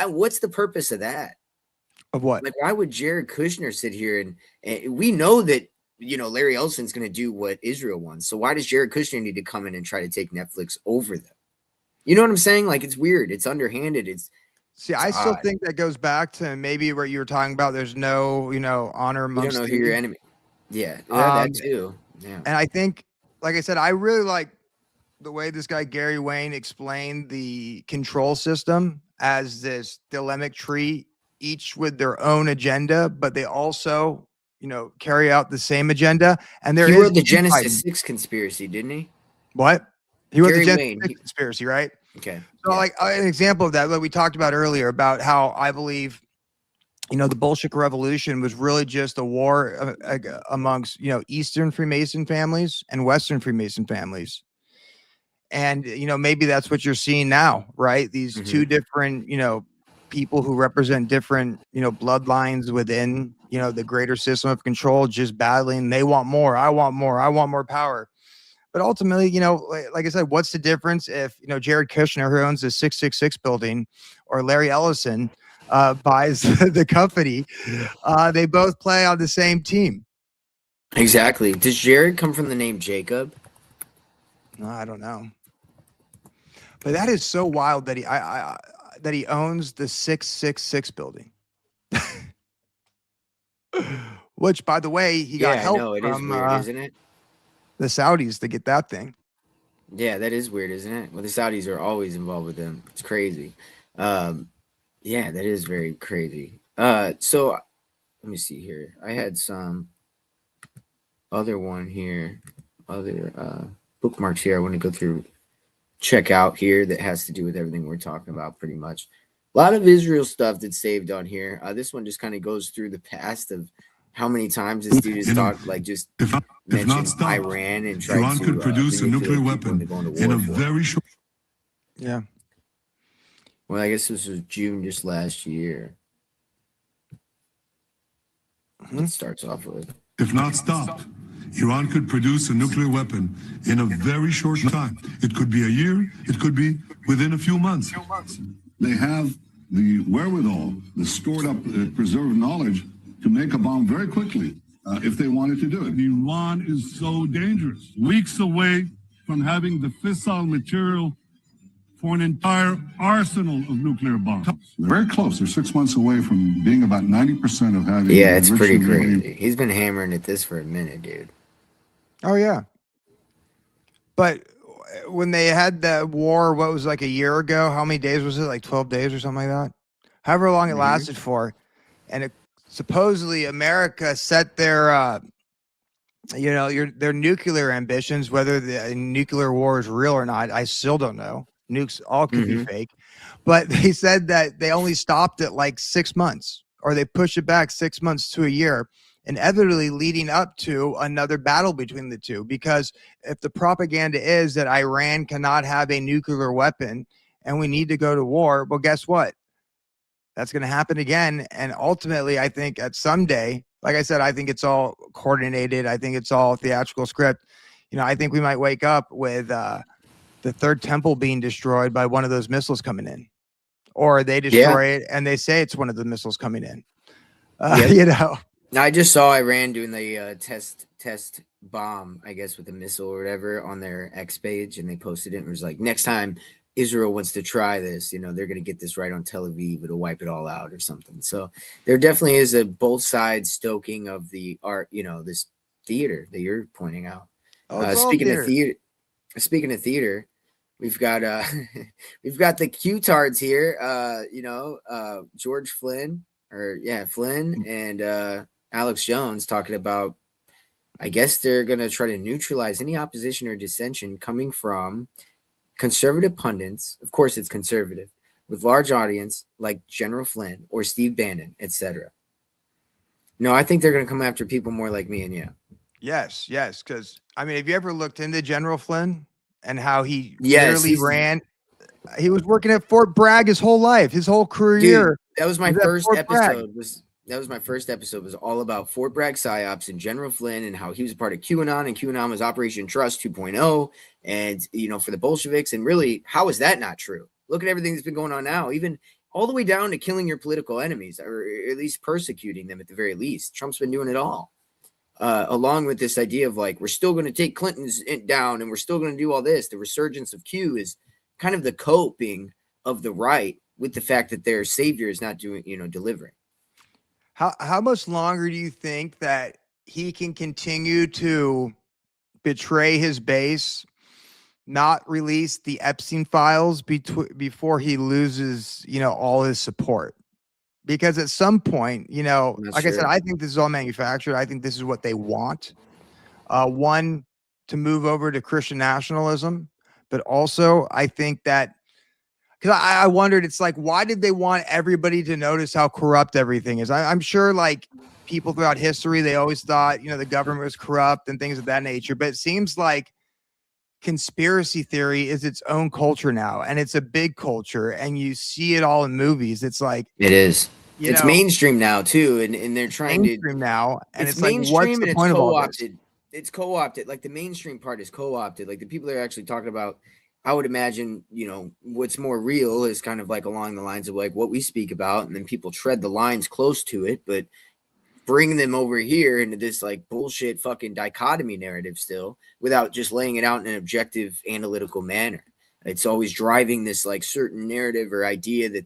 What's the purpose of that? Of what? Like, why would Jared Kushner sit here and we know that Larry Ellison's going to do what Israel wants. So why does Jared Kushner need to come in and try to take Netflix over them? You know what I'm saying? Like, it's weird. It's underhanded. I still think that goes back to maybe what you were talking about. There's no, honor amongst. You don't know who your enemy. Yeah, that too. Yeah. And I think, like I said, I really like the way this guy Gary Wayne explained the control system as this dilemmic tree, each with their own agenda, but they also carry out the same agenda. And he wrote the Genesis 6 conspiracy, didn't he? What? He wrote the Genesis 6 conspiracy, right? Okay. So like an example of that, like we talked about earlier, about how I believe, the Bolshevik Revolution was really just a war amongst, Eastern Freemason families and Western Freemason families. And, maybe that's what you're seeing now, right? These two different, people who represent different, bloodlines within, the greater system of control, just battling. They want more. I want more. I want more power. But ultimately, like I said, what's the difference if, Jared Kushner, who owns the 666 building, or Larry Ellison buys the company? They both play on the same team. Exactly. Does Jared come from the name Jacob? I don't know. But that is so wild that that he owns the 666 building. Which, by the way, he got Yeah, I help know, it is from weird, isn't it? the Saudis to get that thing. Yeah, that is weird, isn't it? Well, the Saudis are always involved with them. It's crazy. Yeah, that is very crazy. So let me see here. I had some other one here, other bookmarks here. I want to go through, check out here that has to do with everything we're talking about pretty much. A lot of Israel stuff that's saved on here. This one just kind of goes through the past of how many times this dude has talked, like just mentioned Iran and tried Iran to could produce a nuclear weapon in a for. very short. Yeah. Well, I guess this was June just last year. It starts off with, If not stopped, Iran could produce a nuclear weapon in a very short time. It could be a year. It could be within a few months. They have the wherewithal, the stored up, preserved knowledge to make a bomb very quickly if they wanted to do it. Iran is so dangerous. Weeks away from having the fissile material for an entire arsenal of nuclear bombs. They're very close. They're 6 months away from being about 90% of having. yeah, it's pretty enrichment crazy. He's been hammering at this for a minute, dude. Oh yeah. But when they had the war, what was like a year ago? How many days was it? Like 12 days or something like that? However long it lasted for. And it, supposedly America set their, their nuclear ambitions, whether the nuclear war is real or not. I still don't know. Nukes all could be fake. But they said that they only stopped at like 6 months, or they pushed it back 6 months to a year, inevitably leading up to another battle between the two. Because if the propaganda is that Iran cannot have a nuclear weapon and we need to go to war, well, guess what? That's going to happen again. And ultimately, I think at someday, like I said, I think it's all coordinated. I think it's all theatrical script. I think we might wake up with the third temple being destroyed by one of those missiles coming in, or they destroy it and they say it's one of the missiles coming in. I just saw Iran doing the test bomb, I guess, with a missile or whatever on their X page, and they posted it and it was like, next time Israel wants to try this, they're going to get this right on Tel Aviv. It'll wipe it all out or something. So there definitely is a both sides stoking of the art, this theater that you're pointing out. Speaking of theater, we've got the Q-tards here. George Flynn and Alex Jones talking about, I guess they're going to try to neutralize any opposition or dissension coming from conservative pundits. Of course, it's conservative with large audience like General Flynn or Steve Bannon, etc. No, I think they're going to come after people more like me and you. Yes. Because have you ever looked into General Flynn and how he literally ran? He was working at Fort Bragg his whole life, his whole career. Dude, that was my first episode. That was my first episode. Was all about Fort Bragg psyops and General Flynn and how he was a part of QAnon, and QAnon was Operation Trust 2.0, and for the Bolsheviks. And really, how is that not true? Look at everything that's been going on now, even all the way down to killing your political enemies, or at least persecuting them at the very least. Trump's been doing it all. Along with this idea of like, we're still going to take Clinton's down and we're still going to do all this. The resurgence of Q is kind of the coping of the right with the fact that their savior is not doing, delivering. How much longer do you think that he can continue to betray his base, not release the Epstein files before he loses, all his support? Because at some point, I said, I think this is all manufactured. I think this is what they want. One, to move over to Christian nationalism, but also I think that, because I wondered, it's like, why did they want everybody to notice how corrupt everything is? I'm sure like people throughout history, they always thought, the government was corrupt and things of that nature, but it seems like conspiracy theory is its own culture now, and it's a big culture, and you see it all in movies. It's like, it is. It's mainstream now too, and they're trying mainstream now, and it's like, mainstream, what's the point of all this? It's co-opted. Like the mainstream part is co-opted. Like the people that are actually talking about, I would imagine, what's more real is kind of like along the lines of like what we speak about, and then people tread the lines close to it, but bring them over here into this like bullshit fucking dichotomy narrative still, without just laying it out in an objective, analytical manner. It's always driving this like certain narrative or idea that,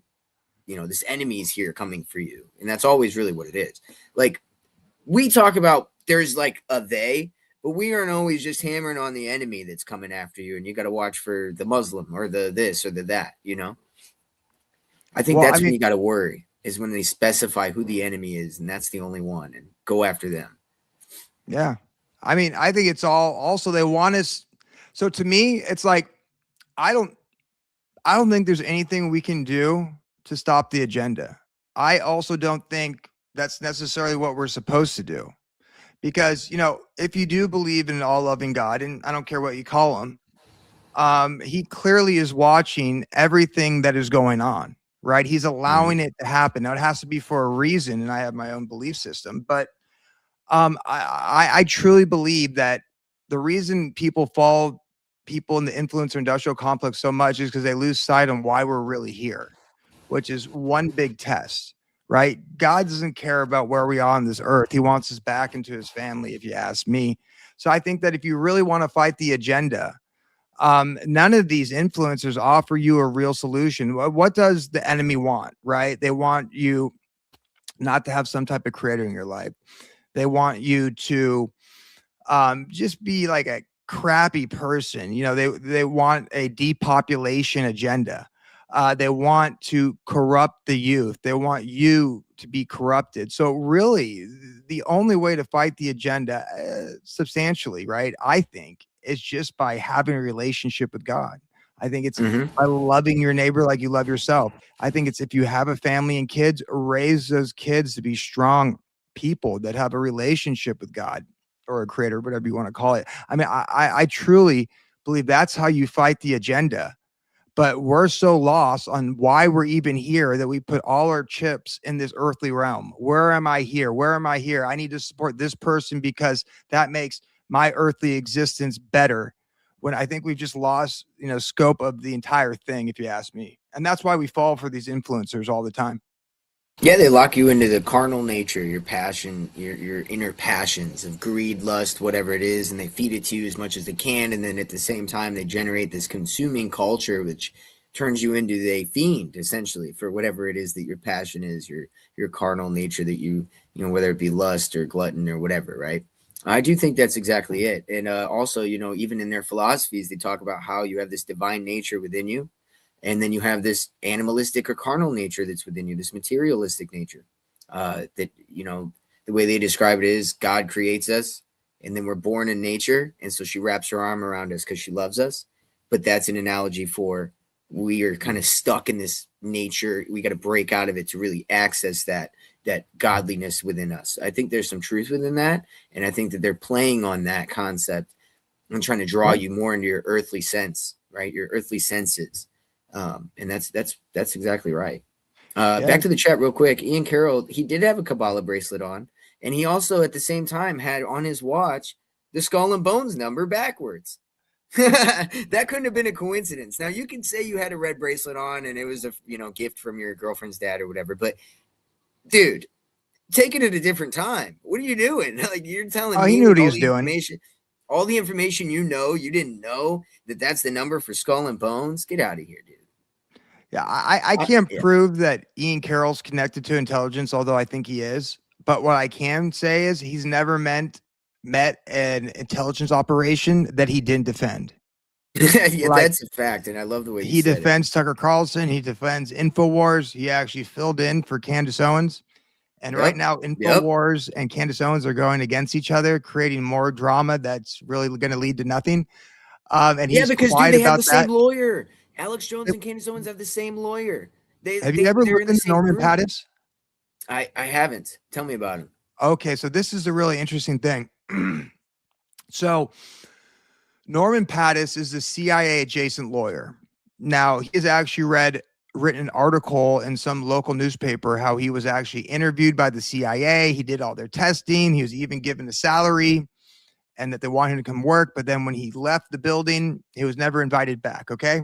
you know, this enemy is here coming for you. And that's always really what it is. Like we talk about there's like a they, but we aren't always just hammering on the enemy that's coming after you. And you got to watch for the Muslim or the this or the that, you know? I think that's when you got to worry, is when they specify who the enemy is. And that's the only one, and go after them. Yeah. I mean, I think it's all also they want us. So to me, it's like, I don't think there's anything we can do to stop the agenda. I also don't think that's necessarily what we're supposed to do, because, you know, if you do believe in an all loving God, and I don't care what you call him, he clearly is watching everything that is going on, right? He's allowing it to happen. Now it has to be for a reason. And I have my own belief system, but I truly believe that the reason people in the influencer industrial complex so much is because they lose sight on why we're really here, which is one big test, right? God doesn't care about where we are on this earth. He wants us back into his family, if you ask me. So I think that if you really want to fight the agenda, none of these influencers offer you a real solution. What does the enemy want, right? They want you not to have some type of creator in your life. They want you to just be like a crappy person. You know, they want a depopulation agenda. They want to corrupt the youth. They want you to be corrupted. So really, the only way to fight the agenda substantially, right, I think, is just by having a relationship with God. I think it's by loving your neighbor like you love yourself. I think it's if you have a family and kids, raise those kids to be strong people that have a relationship with God or a creator, whatever you want to call it. I mean, I truly believe that's how you fight the agenda. But we're so lost on why we're even here that we put all our chips in this earthly realm. Where am I here? Where am I here? I need to support this person because that makes my earthly existence better. When I think we've just lost, you know, scope of the entire thing, if you ask me. And that's why we fall for these influencers all the time. Yeah, they lock you into the carnal nature, your passion, your inner passions of greed, lust, whatever it is, and they feed it to you as much as they can. And then at the same time, they generate this consuming culture, which turns you into a fiend, essentially, for whatever it is that your passion is, your carnal nature that you know, whether it be lust or glutton or whatever, right? I do think that's exactly it. And also, you know, even in their philosophies, they talk about how you have this divine nature within you. And then you have this animalistic or carnal nature that's within you, this materialistic nature that, you know, the way they describe it is God creates us and then we're born in nature. And so she wraps her arm around us because she loves us. But that's an analogy for we are kind of stuck in this nature. We got to break out of it to really access that godliness within us. I think there's some truth within that. And I think that they're playing on that concept and trying to draw you more into your earthly sense, right? Your earthly senses. And that's exactly right. Back to the chat real quick. Ian Carroll, he did have a Kabbalah bracelet on, and he also at the same time had on his watch the Skull and Bones number backwards. That couldn't have been a coincidence. Now you can say you had a red bracelet on and it was a, you know, gift from your girlfriend's dad or whatever, but dude, take it at a different time. What are you doing? Like you're telling me he knew what he was doing. All the information you know, you didn't know that that's the number for Skull and Bones. Get out of here, dude. Yeah, I can't prove that Ian Carroll's connected to intelligence, although I think he is. But what I can say is he's never met an intelligence operation that he didn't defend. Yeah, like, that's a fact, and I love the way he defends Tucker Carlson. He defends InfoWars. He actually filled in for Candace Owens. And right now, InfoWars and Candace Owens are going against each other, creating more drama that's really going to lead to nothing. And he's because quiet dude, they about have the same lawyer. Alex Jones and Candace Owens have the same lawyer. Have you ever looked into Norman Pattis? I haven't. Tell me about him. Okay, so this is a really interesting thing. So Norman Pattis is a CIA adjacent lawyer. Now, he has actually written an article in some local newspaper how he was actually interviewed by the CIA. He did all their testing. He was even given a salary and that they wanted him to come work. But then when he left the building, he was never invited back. Okay.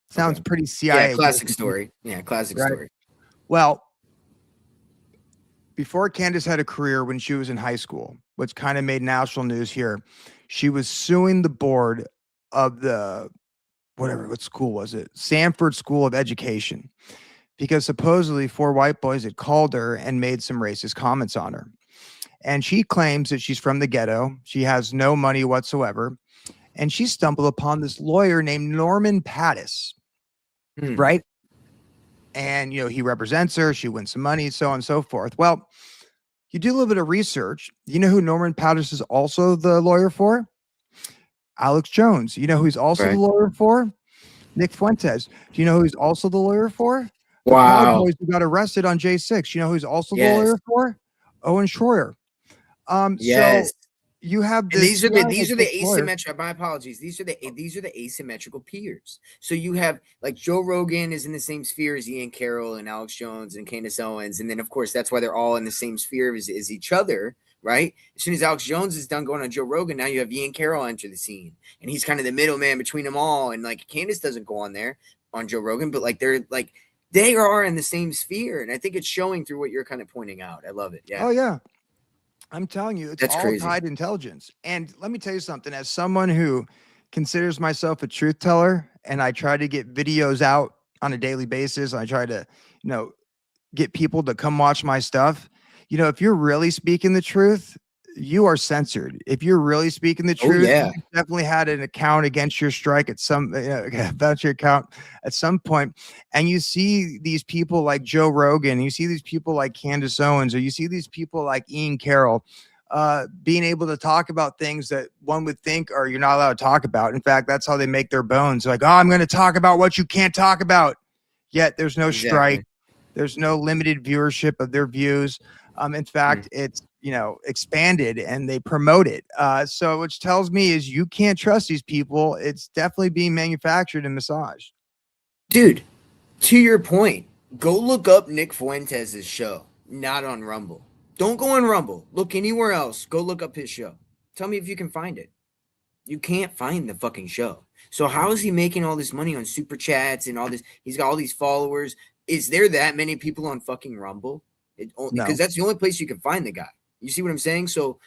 Sounds pretty CIA. Yeah, classic story. Yeah, classic story. Well, before Candace had a career when she was in high school, which kind of made national news here, she was suing the board of the whatever, what school was it? Sanford School of Education, because supposedly 4 white boys had called her and made some racist comments on her. And she claims that she's from the ghetto. She has no money whatsoever. And she stumbled upon this lawyer named Norman Pattis, right? And, he represents her. She wins some money, so on and so forth. Well, you do a little bit of research. You know who Norman Pattis is also the lawyer for? Alex Jones. You know who he's also the lawyer for? Nick Fuentes. Do you know who he's also the lawyer for? The Proud Boys who got arrested on J6. You know who he's also the lawyer for? Owen Schroyer. Yes. So you have this. These are the asymmetrical. My apologies. These are the asymmetrical peers. So you have like Joe Rogan is in the same sphere as Ian Carroll and Alex Jones and Candace Owens, and then of course that's why they're all in the same sphere as each other, right? As soon as Alex Jones is done going on Joe Rogan, now you have Ian Carroll enter the scene, and he's kind of the middleman between them all. And like Candace doesn't go on there on Joe Rogan, but like they are in the same sphere, and I think it's showing through what you're kind of pointing out. I love it. Yeah. Oh yeah. I'm telling you, it's all crazy. tied intelligence. And let me tell you something, as someone who considers myself a truth teller, and I try to get videos out on a daily basis, I try to, get people to come watch my stuff. If you're really speaking the truth, you are censored. If you're really speaking the truth, you definitely had an account against your strike at about your account at some point. And you see these people like Joe Rogan, you see these people like Candace Owens, or you see these people like Ian Carroll, being able to talk about things that one would think or you're not allowed to talk about. In fact, that's how they make their bones. Like, oh, I'm going to talk about what you can't talk about. Yet there's no strike. There's no limited viewership of their views. In fact, it's expanded and they promote it. So which tells me is you can't trust these people. It's definitely being manufactured and massaged. Dude, to your point, go look up Nick Fuentes' show, not on Rumble. Don't go on Rumble. Look anywhere else. Go look up his show. Tell me if you can find it. You can't find the fucking show. So how is he making all this money on super chats and all this? He's got all these followers. Is there that many people on fucking Rumble? Because that's the only place you can find the guy. You see what I'm saying? So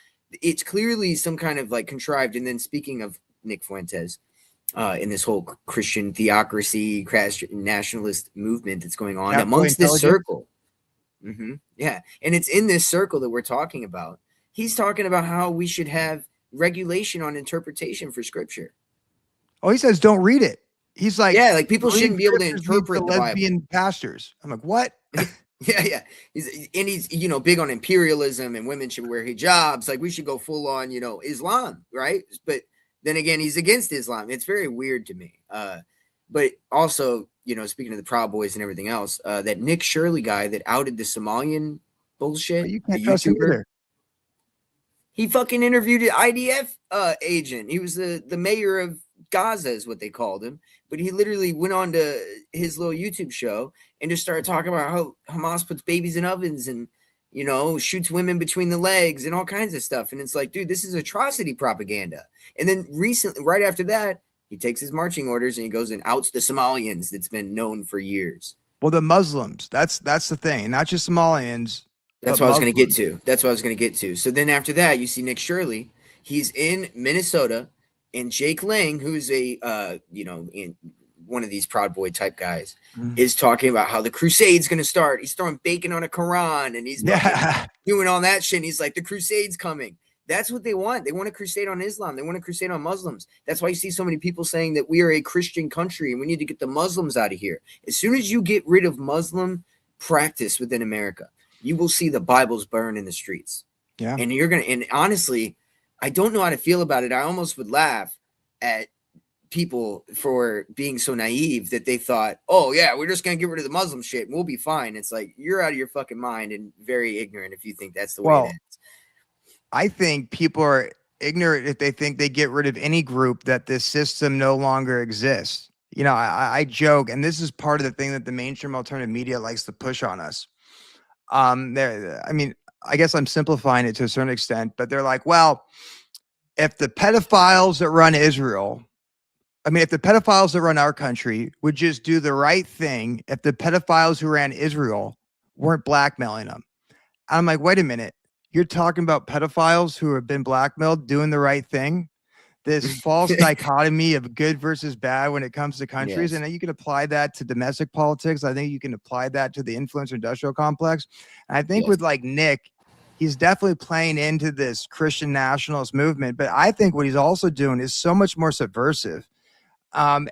it's clearly some kind of like contrived. And then speaking of Nick Fuentes, in this whole Christian theocracy, nationalist movement that's going on amongst this circle. Yeah. And it's in this circle that we're talking about. He's talking about how we should have regulation on interpretation for scripture. Oh, he says, don't read it. He's like, yeah, like people shouldn't be able to interpret the lesbian Bible. Pastors. I'm like, what? Yeah. He's big on imperialism and women should wear hijabs. Like we should go full on, Islam, right? But then again, he's against Islam. It's very weird to me. But also, speaking of the Proud Boys and everything else, that Nick Shirley guy that outed the Somalian bullshit, you can't trust him either. He fucking interviewed an IDF agent. He was the mayor of Gaza is what they called him. But he literally went on to his little YouTube show and just started talking about how Hamas puts babies in ovens and, shoots women between the legs and all kinds of stuff. And it's like, dude, this is atrocity propaganda. And then recently, right after that, he takes his marching orders and he goes and outs the Somalians that's been known for years. Well, the Muslims, that's the thing. Not just Somalians. That's what I was going to get to. So then after that, you see Nick Shirley. He's in Minnesota. And Jake Lang, who's a, in one of these Proud Boy type guys, is talking about how the Crusade's going to start. He's throwing bacon on a Quran and he's doing all that shit. And he's like, the Crusade's coming. That's what they want. They want a crusade on Islam. They want a crusade on Muslims. That's why you see so many people saying that we are a Christian country and we need to get the Muslims out of here. As soon as you get rid of Muslim practice within America, you will see the Bibles burn in the streets. Yeah. And and honestly, I don't know how to feel about it. I almost would laugh at people for being so naive that they thought, oh, yeah, we're just going to get rid of the Muslim shit and we'll be fine. It's like, you're out of your fucking mind and very ignorant if you think that's the way it is. I think people are ignorant if they think they get rid of any group that this system no longer exists. I joke, and this is part of the thing that the mainstream alternative media likes to push on us. I guess I'm simplifying it to a certain extent, but they're like, well, if the pedophiles that run Israel, if the pedophiles that run our country would just do the right thing, if the pedophiles who ran Israel weren't blackmailing them. I'm like, wait a minute. You're talking about pedophiles who have been blackmailed doing the right thing? this false dichotomy of good versus bad when it comes to countries. Yes. And you can apply that to domestic politics. I think you can apply that to the influencer industrial complex. And I think Yes. with like Nick, he's definitely playing into this Christian nationalist movement. But I think what he's also doing is so much more subversive. And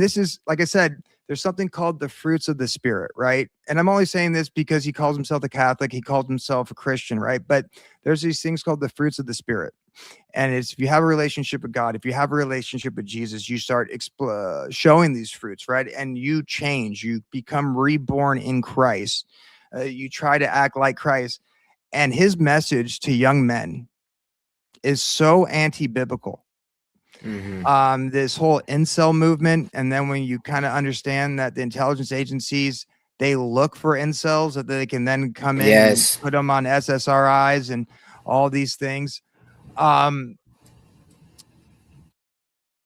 this is, like I said, there's something called the fruits of the spirit, right? And I'm only saying this because he calls himself a Catholic, he calls himself a Christian, right? But there's these things called the fruits of the spirit. And it's, if you have a relationship with God, if you have a relationship with Jesus, you start showing these fruits, right? And you change, you become reborn in Christ. You try to act like Christ. And his message to young men is so anti-biblical. This whole incel movement, and then when you kind of understand that the intelligence agencies, they look for incels that they can then come in and put them on SSRIs and all these things.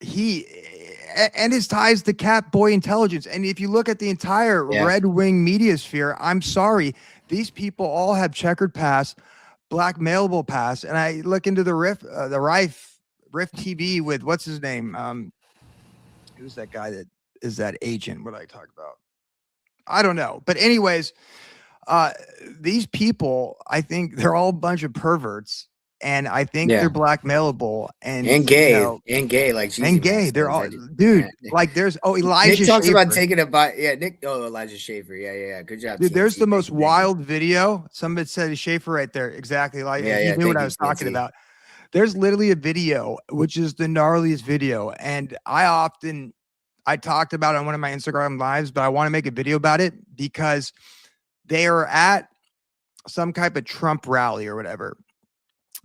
He and his ties to Catboy Intelligence. And if you look at the entire Red Wing media sphere, I'm sorry, these people all have checkered past, blackmailable past. And I look into the Rift TV with what's his name? Who's that guy that is that agent? What did I talk about? I don't know. But anyways, these people, I think they're all a bunch of perverts, and I think they're blackmailable and gay, you know, and gay, like Jesus and gay. They're all, dude. Like there's Elijah. Nick talks Schaefer. about taking a bite. Yeah, Nick. Oh, Elijah Schaefer. Yeah. Good job. Dude, there's CNC. the most wild video. Somebody said Schaefer right there. Exactly. Like he knew what I was talking about. There's literally a video, which is the gnarliest video. And I talked about it on one of my Instagram lives, but I want to make a video about it because they are at some type of Trump rally or whatever.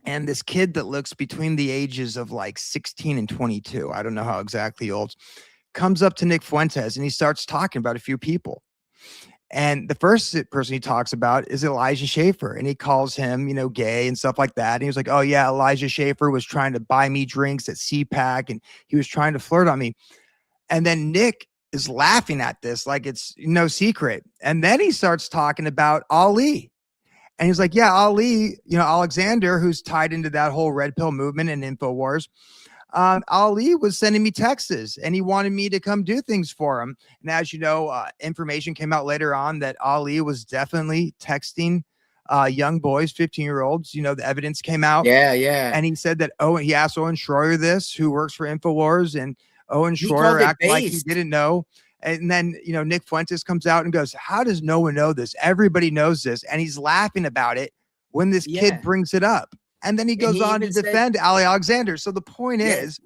And this kid that looks between the ages of like 16 and 22, I don't know how exactly old, comes up to Nick Fuentes and he starts talking about a few people. And the first person he talks about is Elijah Schaefer, and he calls him, you know, gay and stuff like that. And he was like, oh yeah, Elijah Schaefer was trying to buy me drinks at CPAC and he was trying to flirt on me. And then Nick is laughing at this like it's no secret. And then he starts talking about Ali. And he's like, yeah, Ali, you know, Alexander, who's tied into that whole red pill movement and InfoWars. Ali was sending me texts and he wanted me to come do things for him. And as you know, information came out later on that Ali was definitely texting young boys, 15-year-olds. You know, the evidence came out. Yeah. And he said that, he asked Owen Schroyer this, who works for InfoWars, and Owen Schroyer acted like he didn't know. And then, you know, Nick Fuentes comes out and goes, how does no one know this? Everybody knows this. And he's laughing about it when this kid brings it up. And then he goes on to defend Ali Alexander. So the point is,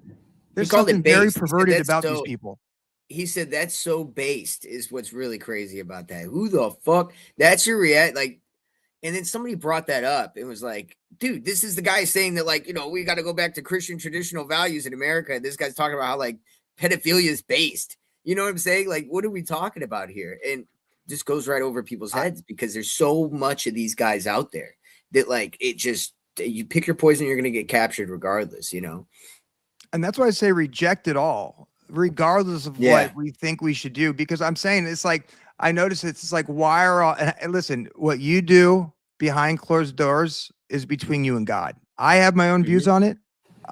there's something very perverted about these people. He said that's so based is what's really crazy about that. Who the fuck? That's your react. Like, and then somebody brought that up. It was like, dude, this is the guy saying that, like, you know, we got to go back to Christian traditional values in America. And this guy's talking about how like pedophilia is based. You know what I'm saying? Like, what are we talking about here? And just goes right over people's heads because there's so much of these guys out there that like it just, you pick your poison, you're going to get captured regardless, you know? And that's why I say reject it all, regardless of what we think we should do. Because I'm saying it's like, I notice it's like, why are all, and listen, what you do behind closed doors is between you and God. I have my own views on it.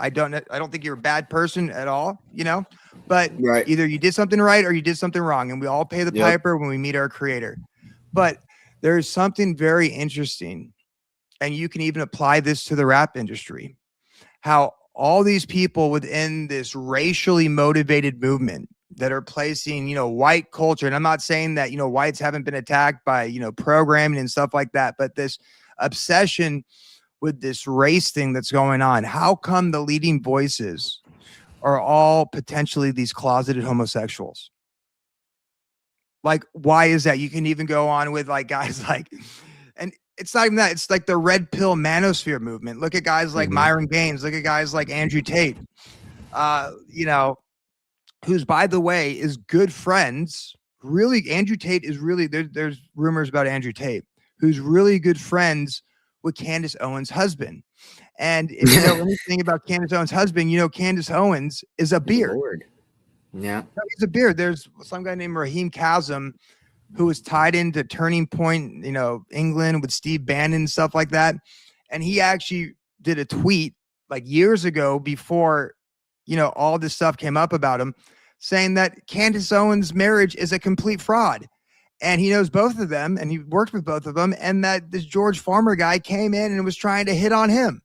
I don't think you're a bad person at all, you know, but either you did something right or you did something wrong, and we all pay the piper when we meet our creator. But there's something very interesting, and you can even apply this to the rap industry, how all these people within this racially motivated movement that are placing, you know, white culture. And I'm not saying that, you know, whites haven't been attacked by, you know, programming and stuff like that, but this obsession with this race thing that's going on. How come the leading voices are all potentially these closeted homosexuals? Like, why is that? You can even go on with like guys like, and it's not even that, it's like the red pill manosphere movement. Look at guys like Myron Gaines, look at guys like Andrew Tate, you know, who's, by the way, is good friends. Really, Andrew Tate is really, there's rumors about Andrew Tate, who's really good friends with Candace Owens' husband. And if you know anything about Candace Owens' husband, you know Candace Owens is a beard. Yeah, he's a beard. There's some guy named Raheem Kassem who was tied into Turning Point, you know, England with Steve Bannon and stuff like that. And he actually did a tweet like years ago before, all this stuff came up about him, saying that Candace Owens' marriage is a complete fraud. And he knows both of them and he worked with both of them. And that this George Farmer guy came in and was trying to hit on him.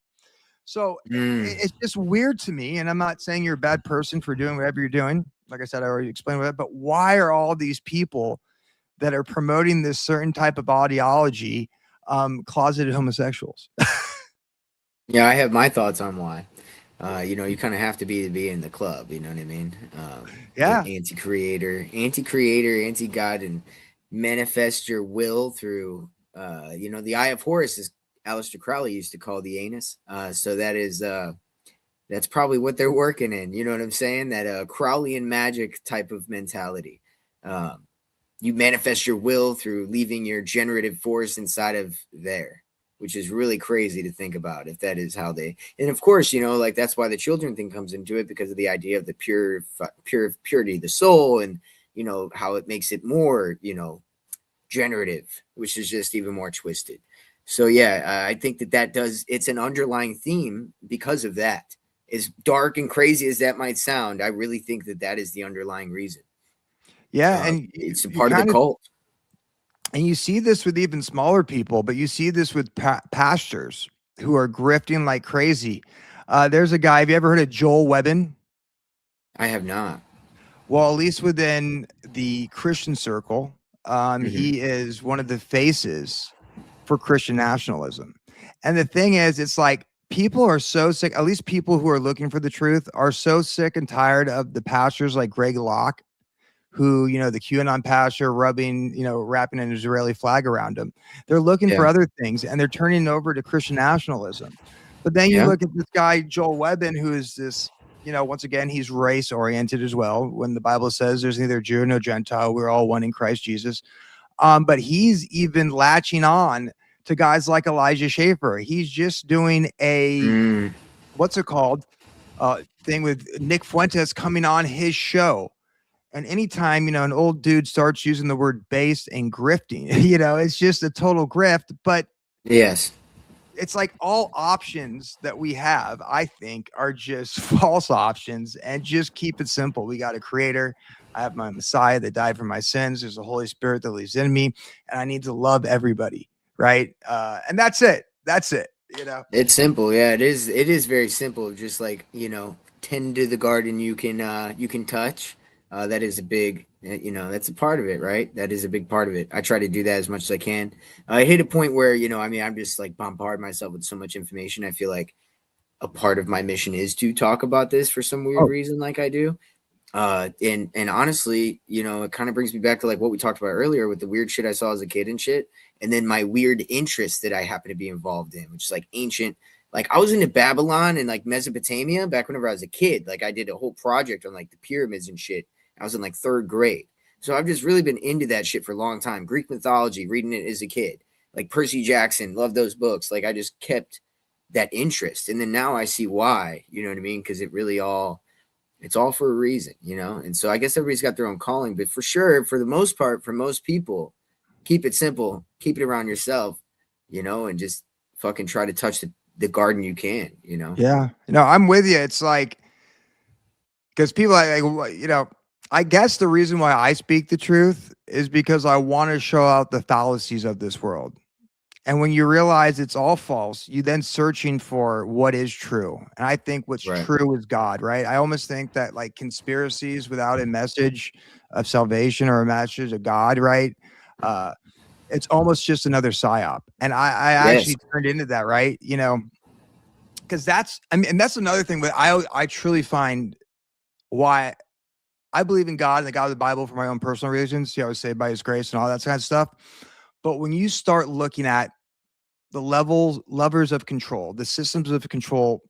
So it's just weird to me. And I'm not saying you're a bad person for doing whatever you're doing. Like I said, I already explained that. But why are all these people that are promoting this certain type of ideology closeted homosexuals? Yeah, I have my thoughts on why. You kind of have to be in the club. You know what I mean? Yeah. Anti-creator, anti-God, and manifest your will through, the Eye of Horus, is Aleister Crowley used to call the anus. So that is, that's probably what they're working in. You know what I'm saying? That Crowleyan magic type of mentality. You manifest your will through leaving your generative force inside of there, which is really crazy to think about if that is how they, and of course, that's why the children thing comes into it, because of the idea of the purity of the soul, and, how it makes it more, generative, which is just even more twisted. So yeah, I think it's an underlying theme because of that. As dark and crazy as that might sound, I really think that is the underlying reason. Yeah. And it's a part of the cult. And you see this with even smaller people, but you see this with pastors who are grifting like crazy. There's a guy, have you ever heard of Joel Webbin? I have not. Well, at least within the Christian circle, he is one of the faces for Christian nationalism. And the thing is, it's like people are so sick, at least people who are looking for the truth are so sick and tired of the pastors like Greg Locke, who, the QAnon pastor wrapping an Israeli flag around him. They're looking for other things and they're turning over to Christian nationalism. But then you look at this guy, Joel Webbin, who is this, once again, he's race oriented as well. When the Bible says there's neither Jew nor Gentile, we're all one in Christ Jesus. But he's even latching on to guys like Elijah Schaffer. He's just doing a, what's it called? Thing with Nick Fuentes coming on his show. And anytime, an old dude starts using the word based and grifting, it's just a total grift. But yes, it's like all options that we have, I think, are just false options. And just keep it simple. We got a creator. I have my Messiah that died for my sins. There's a Holy Spirit that lives in me. And I need to love everybody. Right. And that's it. It's simple. Yeah, it is. It is very simple. Just like, tend to the garden you can touch. That is a big, that's a part of it, right? That is a big part of it. I try to do that as much as I can. I hit a point where, I'm just like bombard myself with so much information. I feel like a part of my mission is to talk about this for some weird reason, like I do. And honestly, it kind of brings me back to like what we talked about earlier with the weird shit I saw as a kid and shit. And then my weird interests that I happen to be involved in, which is like ancient. Like I was into Babylon and like Mesopotamia back whenever I was a kid. Like I did a whole project on like the pyramids and shit. I was in like 3rd grade. So I've just really been into that shit for a long time. Greek mythology, reading it as a kid, like Percy Jackson, love those books. Like I just kept that interest. And then now I see why, you know what I mean? Because it's all for a reason, And so I guess everybody's got their own calling, but for sure, for the most part, for most people, keep it simple, keep it around yourself, and just fucking try to touch the garden you can, Yeah. I'm with you. It's like, because people I guess the reason why I speak the truth is because I want to show out the fallacies of this world. And when you realize it's all false, you then searching for what is true. And I think what's true is God, right? I almost think that like conspiracies without a message of salvation or a message of God, right? It's almost just another psyop. And I actually turned into that, right? Because that's another thing. But I truly find why I believe in God and the God of the Bible for my own personal reasons. I was saved by his grace and all that kind of stuff. But when you start looking at the levers of control, the systems of control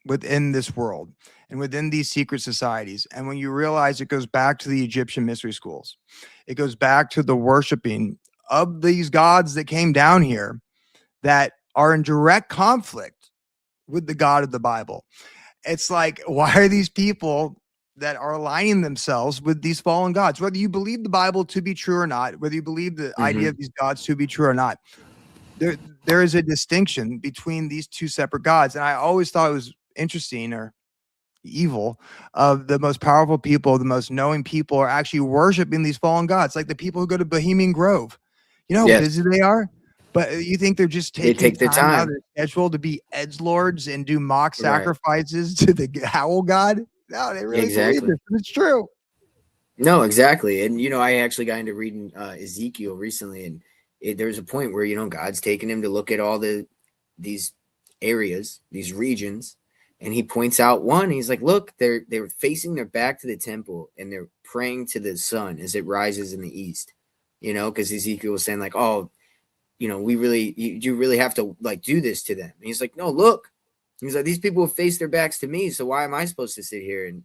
within this world and within these secret societies, and when you realize it goes back to the Egyptian mystery schools, it goes back to the worshiping of these gods that came down here that are in direct conflict with the God of the Bible. It's like, why are these people that are aligning themselves with these fallen gods, whether you believe the Bible to be true or not, whether you believe the idea of these gods to be true or not, there is a distinction between these two separate gods. And I always thought it was interesting or evil of the most powerful people, the most knowing people are actually worshiping these fallen gods, like the people who go to Bohemian Grove. You know how Yes. busy they are? But you think they're just They taking take their time out of time. their schedule to be edgelords and do mock Right. sacrifices to the Howl God? No, they really believe Exactly. this. And it's true. No, exactly. And, I actually got into reading Ezekiel recently, and there's a point where, God's taking him to look at all these areas, these regions, and he points out one. He's like, look, they're facing their back to the temple, and they're praying to the sun as it rises in the east, because Ezekiel was saying like, oh, we really, you really have to like do this to them. And he's like, no, look, he's like, these people have faced their backs to me. So why am I supposed to sit here and,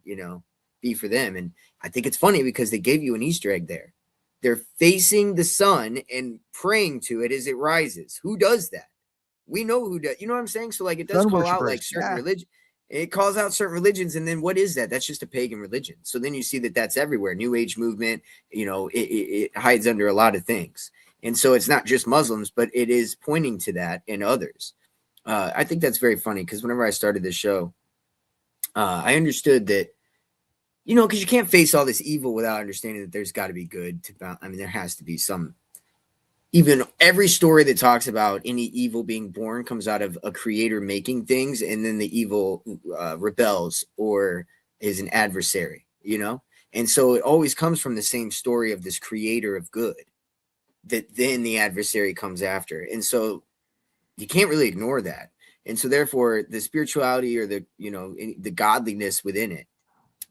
be for them? And I think it's funny because they gave you an Easter egg there. They're facing the sun and praying to it as it rises. Who does that? We know who does. You know what I'm saying? So like it does Sun call out like worshipers, certain yeah. religion. It calls out certain religions, and then what is that? That's just a pagan religion. So then you see that that's everywhere. New Age movement. It hides under a lot of things, and so it's not just Muslims, but it is pointing to that in others. I think that's very funny because whenever I started this show, I understood that. Because you can't face all this evil without understanding that there's got to be good. There has to be some. Even every story that talks about any evil being born comes out of a creator making things, and then the evil rebels or is an adversary, And so it always comes from the same story of this creator of good that then the adversary comes after. And so you can't really ignore that. And so therefore the spirituality or the godliness within it.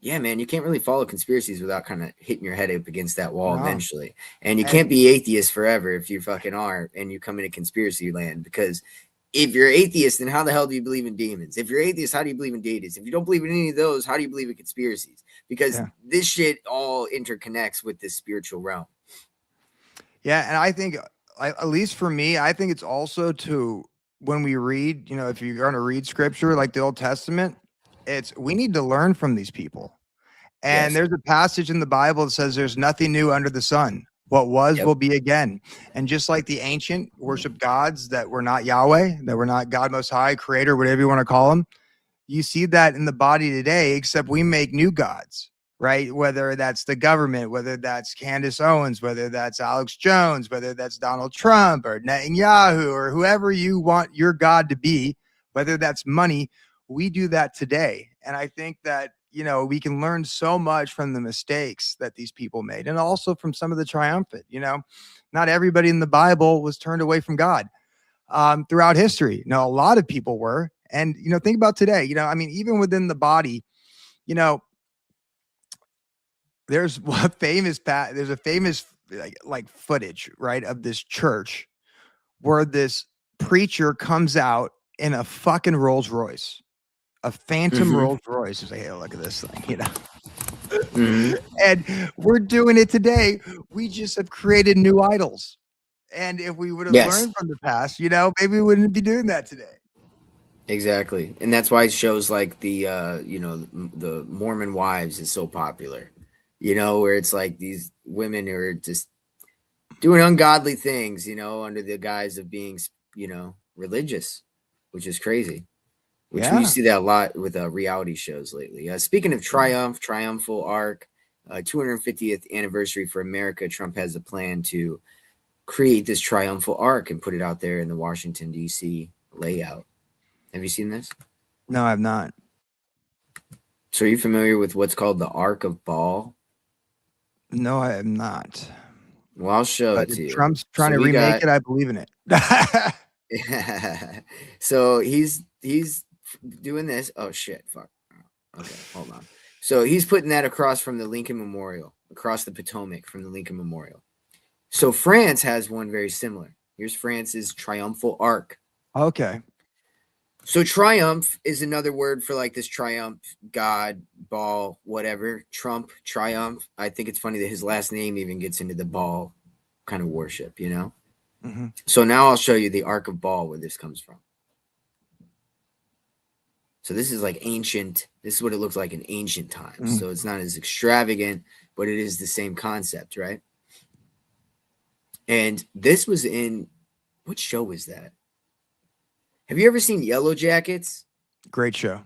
Yeah, man, you can't really follow conspiracies without kind of hitting your head up against that wall eventually. And you can't be atheist forever if you fucking are and you come into conspiracy land, because if you're atheist, then how the hell do you believe in demons? If you're atheist, how do you believe in deities? If you don't believe in any of those, how do you believe in conspiracies? Because this shit all interconnects with this spiritual realm. Yeah, and I think, at least for me, I think it's also when we read, if you're going to read scripture like the Old Testament, we need to learn from these people. And there's a passage in the Bible that says there's nothing new under the sun. What was will be again. And just like the ancient worship gods that were not Yahweh, that were not God Most High, Creator, whatever you want to call them, you see that in the body today, except we make new gods, right? Whether that's the government, whether that's Candace Owens, whether that's Alex Jones, whether that's Donald Trump or Netanyahu or whoever you want your God to be, whether that's money, we do that today. And I think that, we can learn so much from the mistakes that these people made, and also from some of the triumphant. Not everybody in the Bible was turned away from God throughout history. A lot of people were. And, think about today, even within the body, there's a famous like footage, right, of this church where this preacher comes out in a fucking Rolls Royce. A phantom Rolls Royce. Is like, hey, look at this thing, And we're doing it today. We just have created new idols. And if we would have learned from the past, maybe we wouldn't be doing that today. Exactly. And that's why shows like the the Mormon Wives is so popular. Where it's like these women who are just doing ungodly things, under the guise of being, religious, which is crazy. Which we see that a lot with reality shows lately. Speaking of triumphal arc, 250th anniversary for America, Trump has a plan to create this triumphal arc and put it out there in the Washington, D.C. layout. Have you seen this? No, I've not. So are you familiar with what's called the Ark of Baal? No, I am not. Well, I'll show it to you. Trump's trying to remake it. I believe in it. So he's doing this. Oh shit, fuck. Okay, hold on. So he's putting that across from the Lincoln Memorial, across the Potomac from the Lincoln Memorial. So France has one very similar. Here's France's triumphal arc. Okay. So triumph is another word for like this triumph, God, ball, whatever. Trump, triumph. I think it's funny that his last name even gets into the ball kind of worship, So now I'll show you the Ark of Baal, where this comes from. So this is like ancient. This is what it looks like in ancient times. So it's not as extravagant, but it is the same concept, right? And this was in, what show was that? Have you ever seen Yellow Jackets? Great show.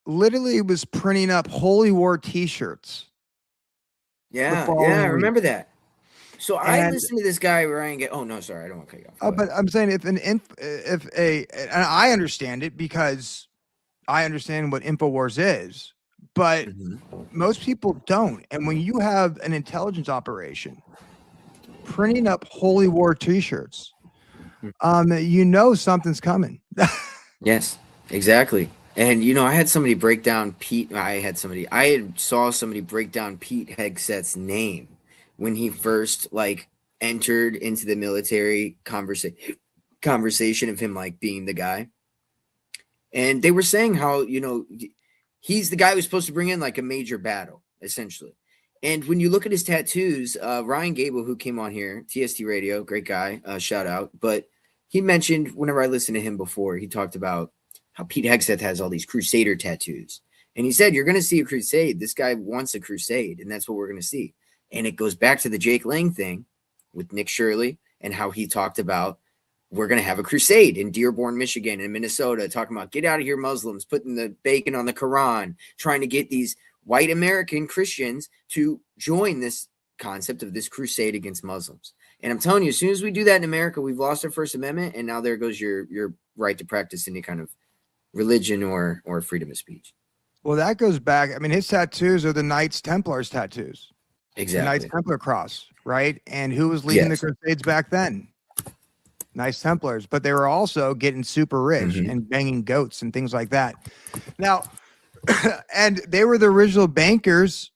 literally was printing up holy war T-shirts. Yeah, following yeah, I week. remember that. So I And- listened to this guy Ryan get. Oh no, sorry, I don't want to cut you off. Go But I'm saying and I understand it because I understand what InfoWars is, but ahead. Mhm. most people don't. And when you have an intelligence operation printing up holy war T-shirts, you know something's coming. Yes, exactly. And I had somebody break down Pete. I saw somebody break down Pete Hegseth's name when he first entered into the military conversation of him being the guy. And they were saying how, he's the guy who's supposed to bring in a major battle, essentially. And when you look at his tattoos, Ryan Gable, who came on here, TST Radio, great guy, shout out. But he mentioned, whenever I listened to him before, he talked about how Pete Hegseth has all these Crusader tattoos. And he said, you're going to see a crusade. This guy wants a crusade, and that's what we're going to see. And it goes back to the Jake Lang thing with Nick Shirley and how he talked about we're going to have a crusade in Dearborn, Michigan, and Minnesota, talking about get out of here, Muslims, putting the bacon on the Quran, trying to get these white American Christians to join this concept of this crusade against Muslims. And I'm telling you, as soon as we do that in America, we've lost our First Amendment, and now there goes your right to practice any kind of religion or freedom of speech. Well, that goes back. I mean, his tattoos are the Knights Templars tattoos. Exactly. The Knights Templar cross, right? And who was leading Yes. the Crusades back then? Knights Templars, but they were also getting super rich and banging goats and things like that. Now, and they were the original bankers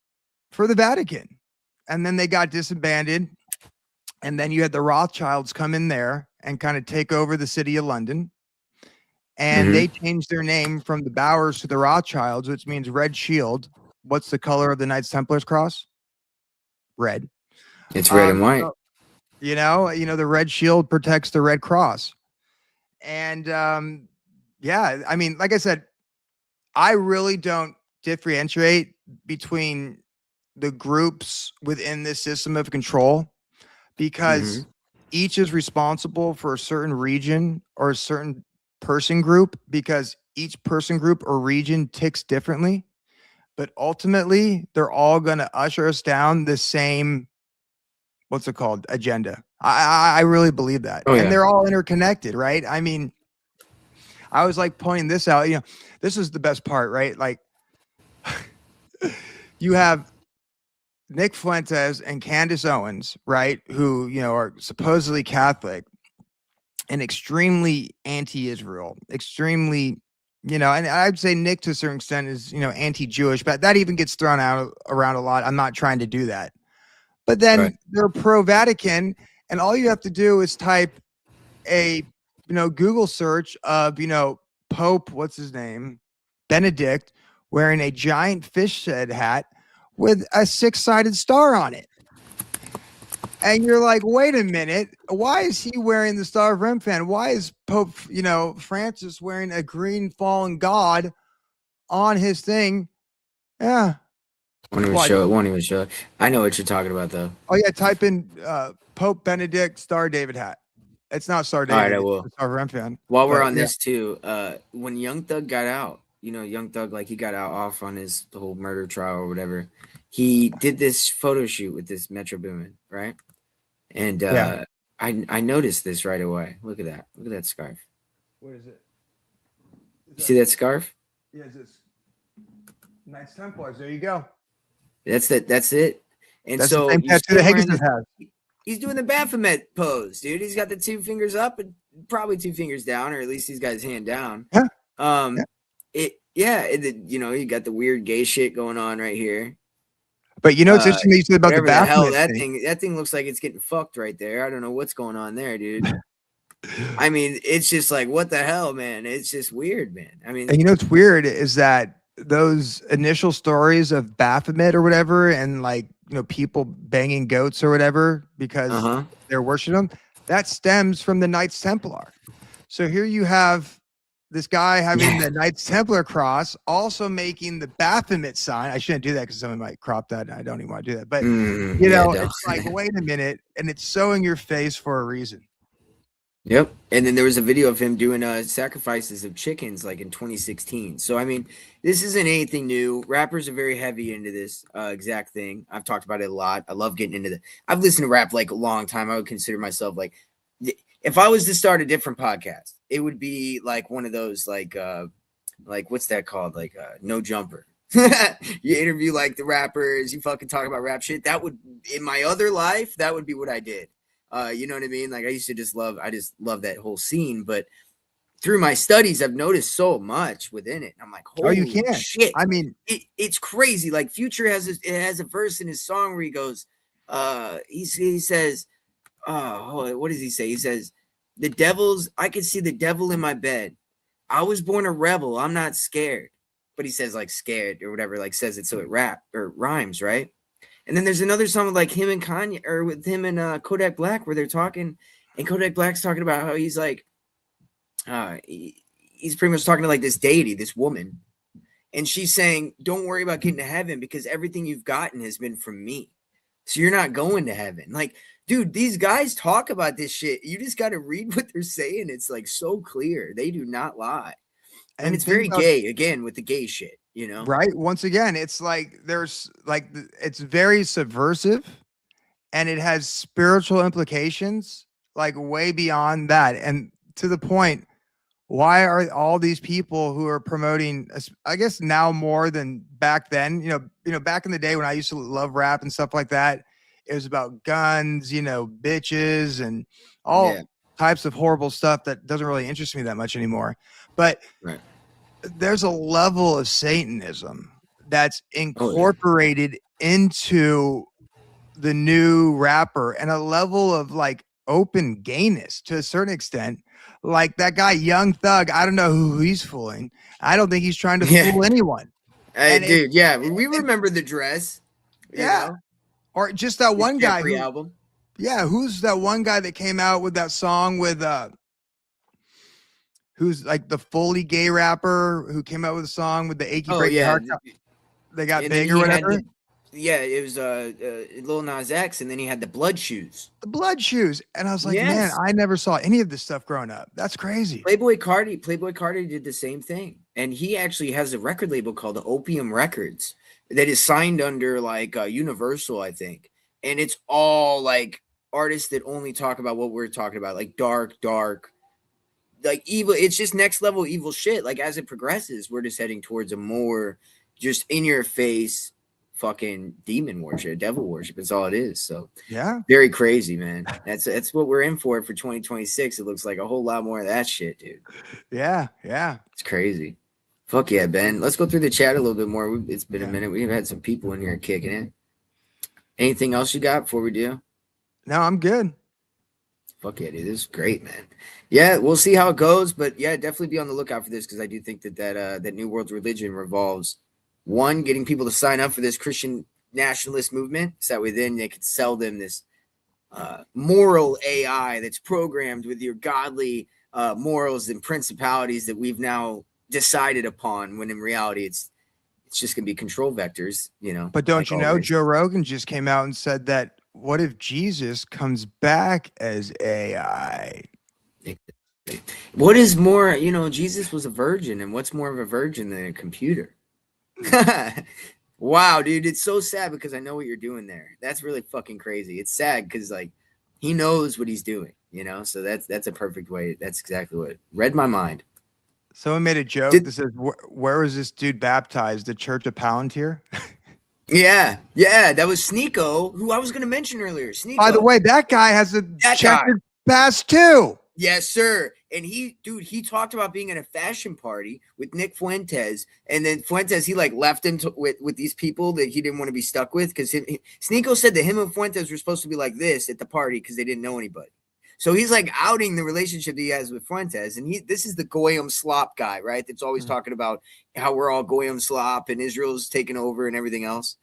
for the Vatican. And then they got disbanded. And then you had the Rothschilds come in there and kind of take over the city of London. And they changed their name from the Bowers to the Rothschilds, which means red shield. What's the color of the Knights Templars cross? Red. It's red and white. The red shield protects the red cross. And yeah, I mean, like I said, I really don't differentiate between the groups within this system of control because each is responsible for a certain region or a certain person group because each person group or region ticks differently. But ultimately, they're all going to usher us down the same, what's it called, agenda. I really believe that. And they're all interconnected, right? I mean, I was pointing this out, this is the best part, right? You have Nick Fuentes and Candace Owens, right? Who, are supposedly Catholic and extremely anti-Israel, extremely, and I'd say Nick to a certain extent is, anti-Jewish, but that even gets thrown around a lot. I'm not trying to do that. But then they're pro-Vatican, and all you have to do is type a, Google search of, Pope, what's his name? Benedict, wearing a giant fish head hat with a 6-sided star on it. And you're like, wait a minute, why is he wearing the Star of Remphan? Why is Pope, Francis wearing a green fallen god on his thing? Yeah. Won't even show it. I know what you're talking about, though. Oh, yeah, type in Pope Benedict Star David hat. It's not Star David. All right, I will. It's Star of Remphan. While we're on this, too, when Young Thug got out, Young Thug, he got out off on his whole murder trial or whatever. He did this photo shoot with this Metro Boomin, right? And I noticed this right away. Look at that. Look at that scarf. What is it? You see that scarf? Yeah, it's Knights Templars. There you go. That's it. And That's so the same tattoo that Higgins has. He's doing the Baphomet pose, dude. He's got the 2 fingers up and probably 2 fingers down, or at least he's got his hand down. Yeah. You got the weird gay shit going on right here. But it's interesting that you said about the Whatever the hell Baphomet that thing looks like it's getting fucked right there. I don't know what's going on there, dude. I mean, it's just what the hell, man? It's just weird, man. I mean, and what's weird is that those initial stories of Baphomet or whatever, and people banging goats or whatever because they're worshiping them, that stems from the Knights Templar. So here you have this guy having the Knights Templar cross, also making the Baphomet sign. I shouldn't do that because someone might crop that. And I don't even want to do that. But it's wait a minute, and it's so in your face for a reason. Yep. And then there was a video of him doing sacrifices of chickens like in 2016. So I mean, this isn't anything new. Rappers are very heavy into this exact thing. I've talked about it a lot. I love getting into I've listened to rap like a long time. I would consider myself like, if I was to start a different podcast, it would be like one of those like what's that called? Like No Jumper. You interview like the rappers, you fucking talk about rap shit. That would, in my other life, that would be what I did. You know what I mean? Like I just love that whole scene, but through my studies, I've noticed so much within it. I'm like, holy you can't. shit. I mean, it's crazy. Like Future has a verse in his song where he goes, he says, what does he say? He says, I can see the devil in my bed. I was born a rebel. I'm not scared. But he says like scared or whatever, like says it so it rhymes, right? And then there's another song with like him and Kanye, or with him and Kodak Black, where they're talking, and Kodak Black's talking about how he's like, he's pretty much talking to like this deity, this woman, and she's saying, "Don't worry about getting to heaven because everything you've gotten has been from me, so you're not going to heaven." Like, dude, these guys talk about this shit. You just got to read what they're saying. It's like so clear. They do not lie, and it's very gay. Again, with the gay shit. You know, right? Once again, it's like there's like it's very subversive, and it has spiritual implications like way beyond that. And to the point, why are all these people who are promoting, I guess now more than back then, back in the day when I used to love rap and stuff like that, it was about guns, bitches and all types of horrible stuff that doesn't really interest me that much anymore. But right. There's a level of Satanism that's incorporated into the new rapper, and a level of like open gayness to a certain extent. Like that guy, Young Thug, I don't know who he's fooling. I don't think he's trying to fool anyone. Hey, dude, we remember the dress. Yeah. Or just that one guy. Album. Yeah, who's that one guy that came out with that song with who's like the fully gay rapper who came out with a song with the achy breaky heart? They got big or whatever. It was Lil Nas X, and then he had the blood shoes. The blood shoes, and I was like, man, I never saw any of this stuff growing up. That's crazy. Playboy Carti did the same thing, and he actually has a record label called Opium Records that is signed under like Universal, I think, and it's all like artists that only talk about what we're talking about, like dark, like evil. It's just next level evil shit. Like as it progresses, we're just heading towards a more just in your face fucking demon worship, devil worship. It's all it is. So yeah, very crazy, man. That's what we're in for 2026. It looks like a whole lot more of that shit, dude. Yeah, it's crazy. Fuck yeah, Ben. Let's go through the chat a little bit more. It's been a minute. We've had some people in here kicking in. Anything else you got before we do? No, I'm good. Fuck yeah, dude. This is great, man. Yeah, we'll see how it goes, but yeah, definitely be on the lookout for this because I do think that New World Religion revolves one, getting people to sign up for this Christian nationalist movement, so that way then they could sell them this moral AI that's programmed with your godly morals and principalities that we've now decided upon. When in reality, it's just gonna be control vectors, But don't you know, Joe Rogan just came out and said that what if Jesus comes back as AI? What is more, Jesus was a virgin, and what's more of a virgin than a computer? Wow, dude, it's so sad because I know what you're doing there. That's really fucking crazy. It's sad because like he knows what he's doing, so that's a perfect way. That's exactly what read my mind. Someone made a joke that says, where was this dude baptized? The Church of Palantir? Yeah, that was Sneeko, who I was going to mention earlier. Sneeko. By the way, that guy has a checkered past too. Yes, sir. And he talked about being at a fashion party with Nick Fuentes, and then Fuentes, he like left him with these people that he didn't want to be stuck with because Sneeko said that him and Fuentes were supposed to be like this at the party because they didn't know anybody. So he's like outing the relationship that he has with Fuentes, and this is the Goyim slop guy, right? That's always talking about how we're all Goyim slop and Israel's taken over and everything else.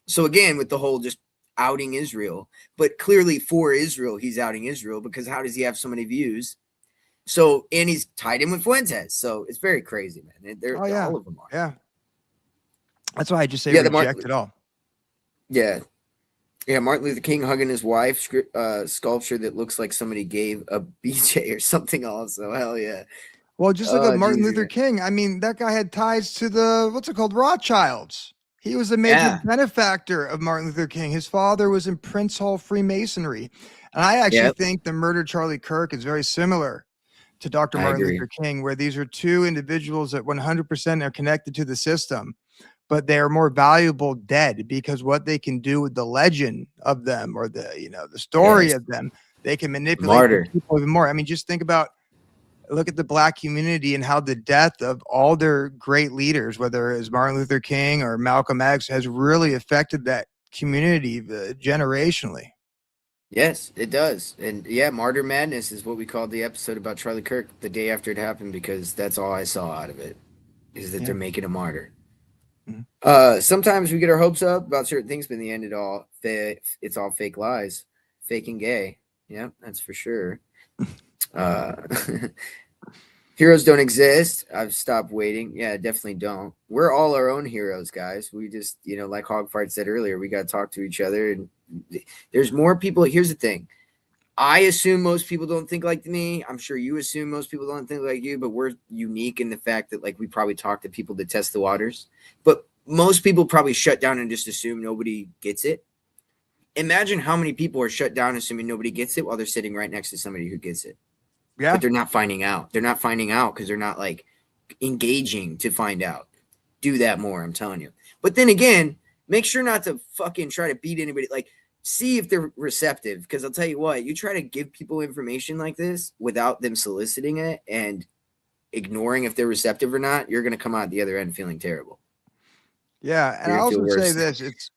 So again, with the whole just outing Israel, but clearly for Israel, he's outing Israel because how does he have so many views? So, and he's tied in with Fuentes. So it's very crazy, man. All of them are. Yeah. That's why I just say reject it all. Yeah. Yeah, Martin Luther King hugging his wife, sculpture that looks like somebody gave a BJ or something. Also, hell yeah. Well, just look at Martin Geez, Luther yeah. King. I mean, that guy had ties to the, what's it called, Rothschilds. He was a major Yeah. benefactor of Martin Luther King. His father was in Prince Hall Freemasonry. And I actually Yep. think the murdered Charlie Kirk is very similar to Dr. I Martin agree. Luther King, where these are two individuals that 100% are connected to the system, but they are more valuable dead because what they can do with the legend of them or the, you know, the story Yes. of them, they can manipulate the Martyr. people even more. I mean, just think about, look at the black community and how the death of all their great leaders, whether it's Martin Luther King or Malcolm X, has really affected that community generationally. Yes, it does. And yeah, Martyr Madness is what we called the episode about Charlie Kirk the day after it happened, because that's all I saw out of it, is that Yeah. they're making a martyr. Mhm. Sometimes we get our hopes up about certain things, but in the end, it's all fake lies, fake and gay. Yeah, that's for sure. Heroes don't exist. I've stopped waiting. Yeah, definitely don't. We're all our own heroes, guys. We just, like Hogfart said earlier, we got to talk to each other. And there's more people. Here's the thing. I assume most people don't think like me. I'm sure you assume most people don't think like you, but we're unique in the fact that, like, we probably talk to people to test the waters. But most people probably shut down and just assume nobody gets it. Imagine how many people are shut down assuming nobody gets it while they're sitting right next to somebody who gets it. Yeah. But they're not finding out. They're not finding out because they're not, like, engaging to find out. Do that more, I'm telling you. But then again, make sure not to fucking try to beat anybody. Like, see if they're receptive, because I'll tell you what, you try to give people information like this without them soliciting it and ignoring if they're receptive or not, you're going to come out the other end feeling terrible. Yeah. And I You're gonna also feel say worse. this, it's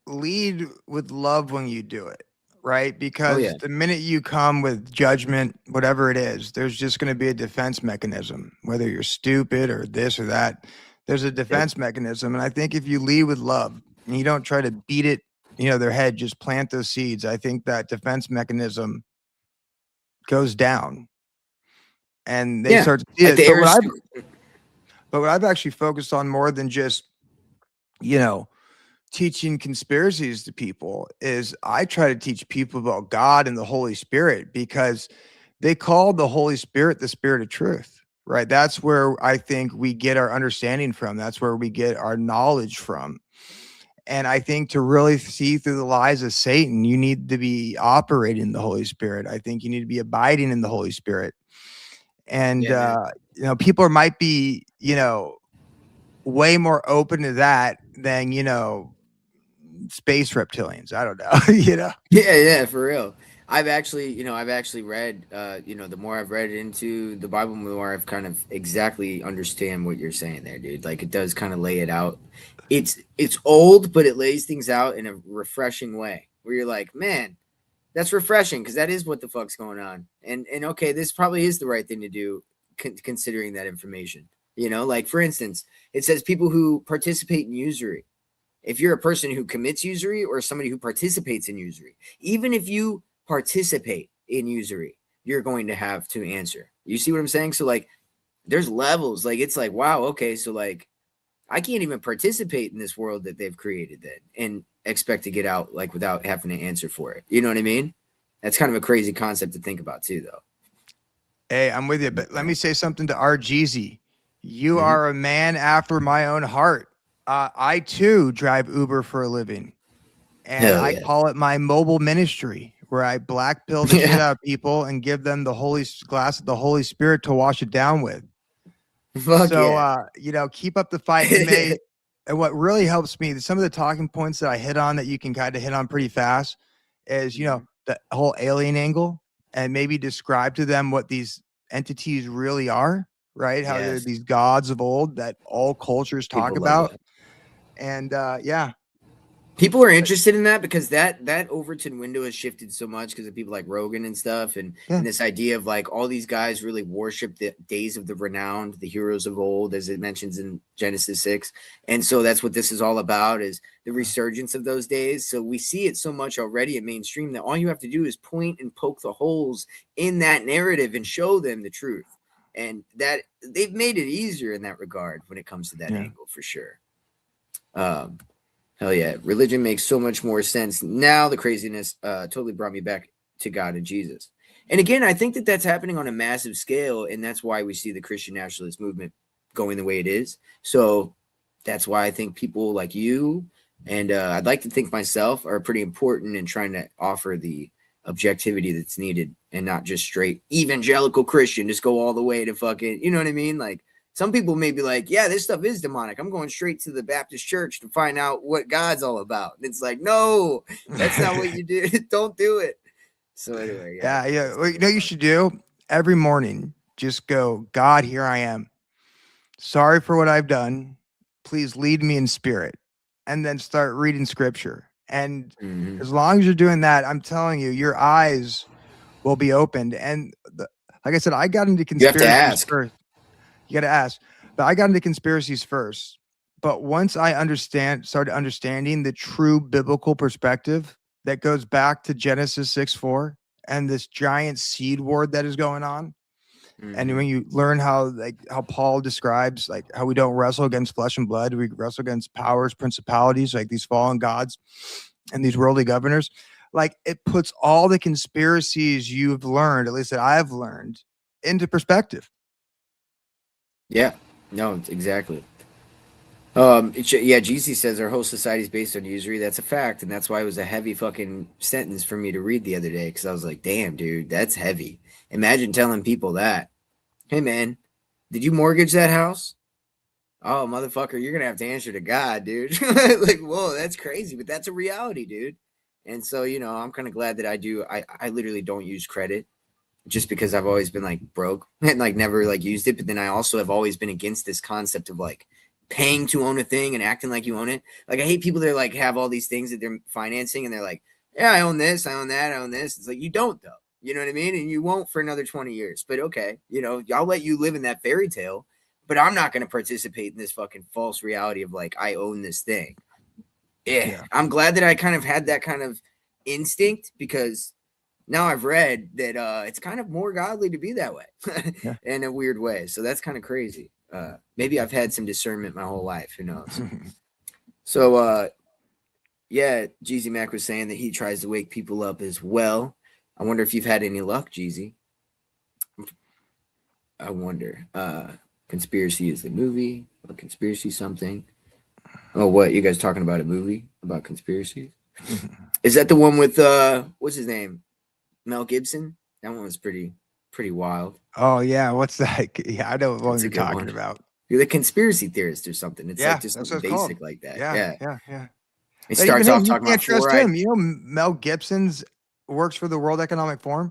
lead with love when you do it, right? Because yeah. the minute you come with judgment, whatever it is, there's just going to be a defense mechanism, whether you're stupid or this or that, there's a defense mechanism. And I think if you lead with love and you don't try to beat it, their head, just plant those seeds, I think that defense mechanism goes down and they start to see Like it. the But what I've actually focused on more than just, teaching conspiracies to people is I try to teach people about God and the Holy Spirit, because they call the Holy Spirit the Spirit of truth, right? That's where I think we get our understanding from. That's where we get our knowledge from. And I think to really see through the lies of Satan, you need to be operating in the Holy Spirit. I think you need to be abiding in the Holy Spirit. And, people might be, way more open to that than, space reptilians. I don't know, Yeah, for real. I've actually read, the more I've read into the Bible, the more I've kind of exactly understand what you're saying there, dude. Like, it does kind of lay it out. It's old, but it lays things out in a refreshing way where you're like, man, that's refreshing, because that is what the fuck's going on. And okay, this probably is the right thing to do, considering that information. Like, for instance, it says people who participate in usury. If you're a person who commits usury or somebody who participates in usury, even if you participate in usury, you're going to have to answer. You see what I'm saying? So, like, there's levels. Like, it's like, wow, okay, so, like, I can't even participate in this world that they've created then and expect to get out, like, without having to answer for it. You know what I mean? That's kind of a crazy concept to think about too, though. Hey, I'm with you, but let me say something to RGZ. You are a man after my own heart. I too drive Uber for a living, and I call it my mobile ministry, where I black pill the shit out of people and give them the holy glass of the Holy Spirit to wash it down with. Fuck so, yeah. Keep up the fight. And what really helps me, some of the talking points that I hit on that you can kind of hit on pretty fast is, the whole alien angle, and maybe describe to them what these entities really are, right? How they're these gods of old that all cultures talk about. And people are interested in that because that Overton window has shifted so much because of people like Rogan and stuff, and this idea of, like, all these guys really worship the days of the renowned, the heroes of old, as it mentions in Genesis 6. And so that's what this is all about, is the resurgence of those days. So we see it so much already in mainstream that all you have to do is point and poke the holes in that narrative and show them the truth. And that they've made it easier in that regard when it comes to that angle, for sure. Hell Hell yeah. Religion makes so much more sense. Now the craziness totally brought me back to God and Jesus. And again, I think that that's happening on a massive scale. And that's why we see the Christian nationalist movement going the way it is. So that's why I think people like you and I'd like to think myself are pretty important in trying to offer the objectivity that's needed and not just straight evangelical Christian, just go all the way to fucking, you know what I mean? Like some people may be like, yeah, this stuff is demonic. I'm going straight to the Baptist church to find out what God's all about. And it's like, no, that's not what you do. Don't do it. So anyway, yeah. Well, you know, you should do every morning. Just go, God, here I am. Sorry for what I've done. Please lead me in spirit. And then start reading scripture. And as long as you're doing that, I'm telling you, your eyes will be opened. And like I said, I got into conspiracies first. You got to ask. But I got into conspiracies first. But once I started understanding the true biblical perspective that goes back to Genesis 6:4 and this giant seed war that is going on. And when you learn how Paul describes like how we don't wrestle against flesh and blood, we wrestle against powers, principalities, like these fallen gods and these worldly governors, like it puts all the conspiracies you've learned, at least that I've learned, into perspective. Yeah, no, exactly. GC says our whole society is based on usury. That's a fact. And that's why it was a heavy fucking sentence for me to read the other day. Cause I was like, damn, dude, that's heavy. Imagine telling people that, hey man, did you mortgage that house? Oh, motherfucker, you're going to have to answer to God, dude. Like, whoa, that's crazy, but that's a reality, dude. And so, you know, I'm kind of glad that I literally don't use credit just because I've always been like broke and like never like used it. But then I also have always been against this concept of like paying to own a thing and acting like you own it. Like I hate people that like have all these things that they're financing and they're like, yeah, I own this, I own that, I own this. It's like, you don't though. You know what I mean? And you won't for another 20 years. But okay, you know, I'll let you live in that fairy tale, but I'm not going to participate in this fucking false reality of like, I own this thing. Yeah. I'm glad that I kind of had that kind of instinct because now I've read that it's kind of more godly to be that way in a weird way. So that's kind of crazy. Maybe I've had some discernment my whole life. Who knows? So, Jeezy Mac was saying that he tries to wake people up as well. I wonder if you've had any luck, Jeezy. I wonder. Conspiracy is the movie or conspiracy something. Oh, what? You guys talking about a movie about conspiracies? Is that the one with what's his name? Mel Gibson? That one was pretty wild. Oh yeah, what's that? Yeah, I know what you're talking about. You're the conspiracy theorist or something. It's like just something basic like that. Yeah. It starts off talking about trust him. You know, Mel Gibson's works for the World Economic Forum.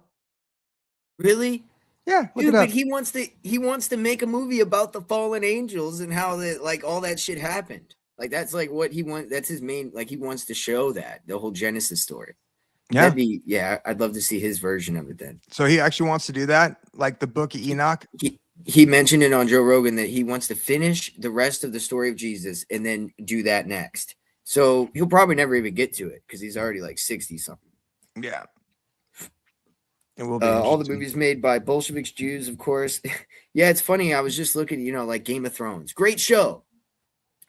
Really? Yeah, dude, but he wants to make a movie about the fallen angels and how like all that shit happened. Like that's like what he wants. That's his main. Like he wants to show that the whole Genesis story. Yeah, I'd love to see his version of it then. So he actually wants to do that, like the Book of Enoch. He mentioned it on Joe Rogan that he wants to finish the rest of the story of Jesus and then do that next. So he'll probably never even get to it because he's already like 60 something. Yeah. It will be all the movies made by Bolsheviks, Jews, of course. Yeah, it's funny. I was just looking, you know, like Game of Thrones. Great show.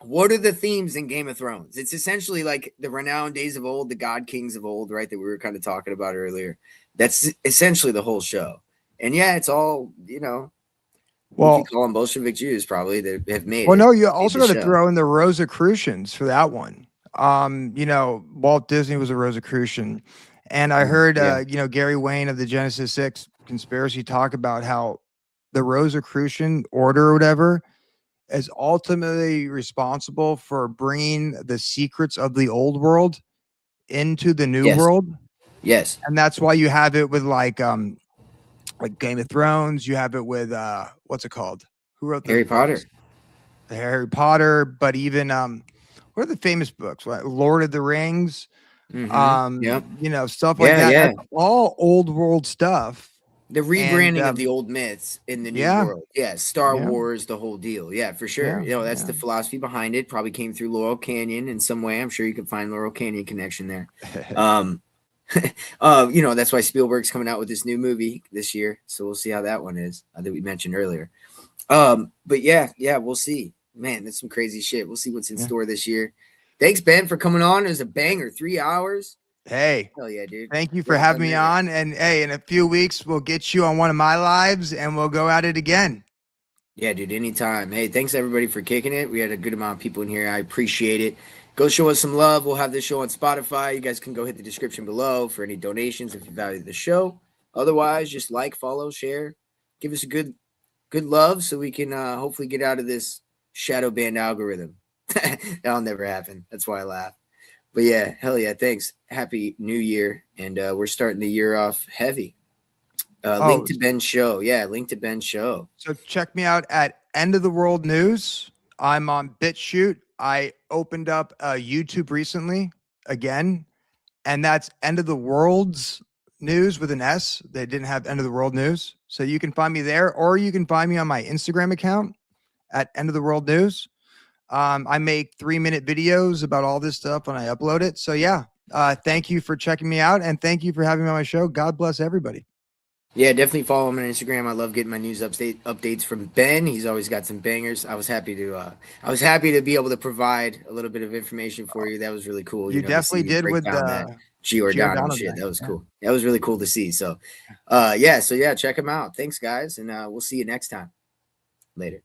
What are the themes in Game of Thrones? It's essentially like the renowned days of old, the god kings of old, right? That we were kind of talking about earlier. That's essentially the whole show. And yeah, it's all, you know, well, you call them Bolshevik Jews probably that have made. Well, no, you also got to throw in the Rosicrucians for that one. You know, Walt Disney was a Rosicrucian. And I heard, you know, Gary Wayne of the Genesis 6 conspiracy talk about how the Rosicrucian order or whatever is ultimately responsible for bringing the secrets of the old world into the new world. Yes. And that's why you have it with like Game of Thrones. You have it with, what's it called? Who wrote Harry Potter? Harry Potter. But even, what are the famous books? Like Lord of the Rings. You know, stuff like that. Yeah. That's all old world stuff. The rebranding of the old myths in the new world. Yeah, Star Wars, the whole deal. Yeah, for sure. You know, that's the philosophy behind it. Probably came through Laurel Canyon in some way. I'm sure you can find Laurel Canyon connection there. You know, that's why Spielberg's coming out with this new movie this year. So we'll see how that one is that we mentioned earlier. But yeah, we'll see. Man, that's some crazy shit. We'll see what's in store this year. Thanks, Ben, for coming on. It was a banger, 3 hours. Hey, Hell yeah, dude. thank you for Well having done me there. on. And hey, in a few weeks, we'll get you on one of my lives and we'll go at it again. Yeah, dude, anytime. Hey, thanks everybody for kicking it. We had a good amount of people in here. I appreciate it. Go show us some love. We'll have this show on Spotify. You guys can go hit the description below for any donations if you value the show. Otherwise, just like, follow, share, give us a good love so we can hopefully get out of this shadow banned algorithm. That'll never happen. That's why I laugh. But yeah, hell yeah, thanks. Happy New Year. And we're starting the year off heavy. Link to Ben's show. Yeah, link to Ben's show. So check me out at End of the World News. I'm on BitChute. I opened up YouTube recently again, and that's End of the World's News with an S. They didn't have End of the World News. So you can find me there, or you can find me on my Instagram account at End of the World News. I make 3-minute videos about all this stuff when I upload it. So yeah, thank you for checking me out, and thank you for having me on my show. God bless everybody. Yeah, definitely follow him on Instagram. I love getting my news updates from Ben. He's always got some bangers. I was happy to be able to provide a little bit of information for you. That was really cool. You know, definitely to see you did break with down that Giordano shit. thing. That was Yeah. cool. That was really cool to see. So, yeah, check him out. Thanks, guys, and we'll see you next time. Later.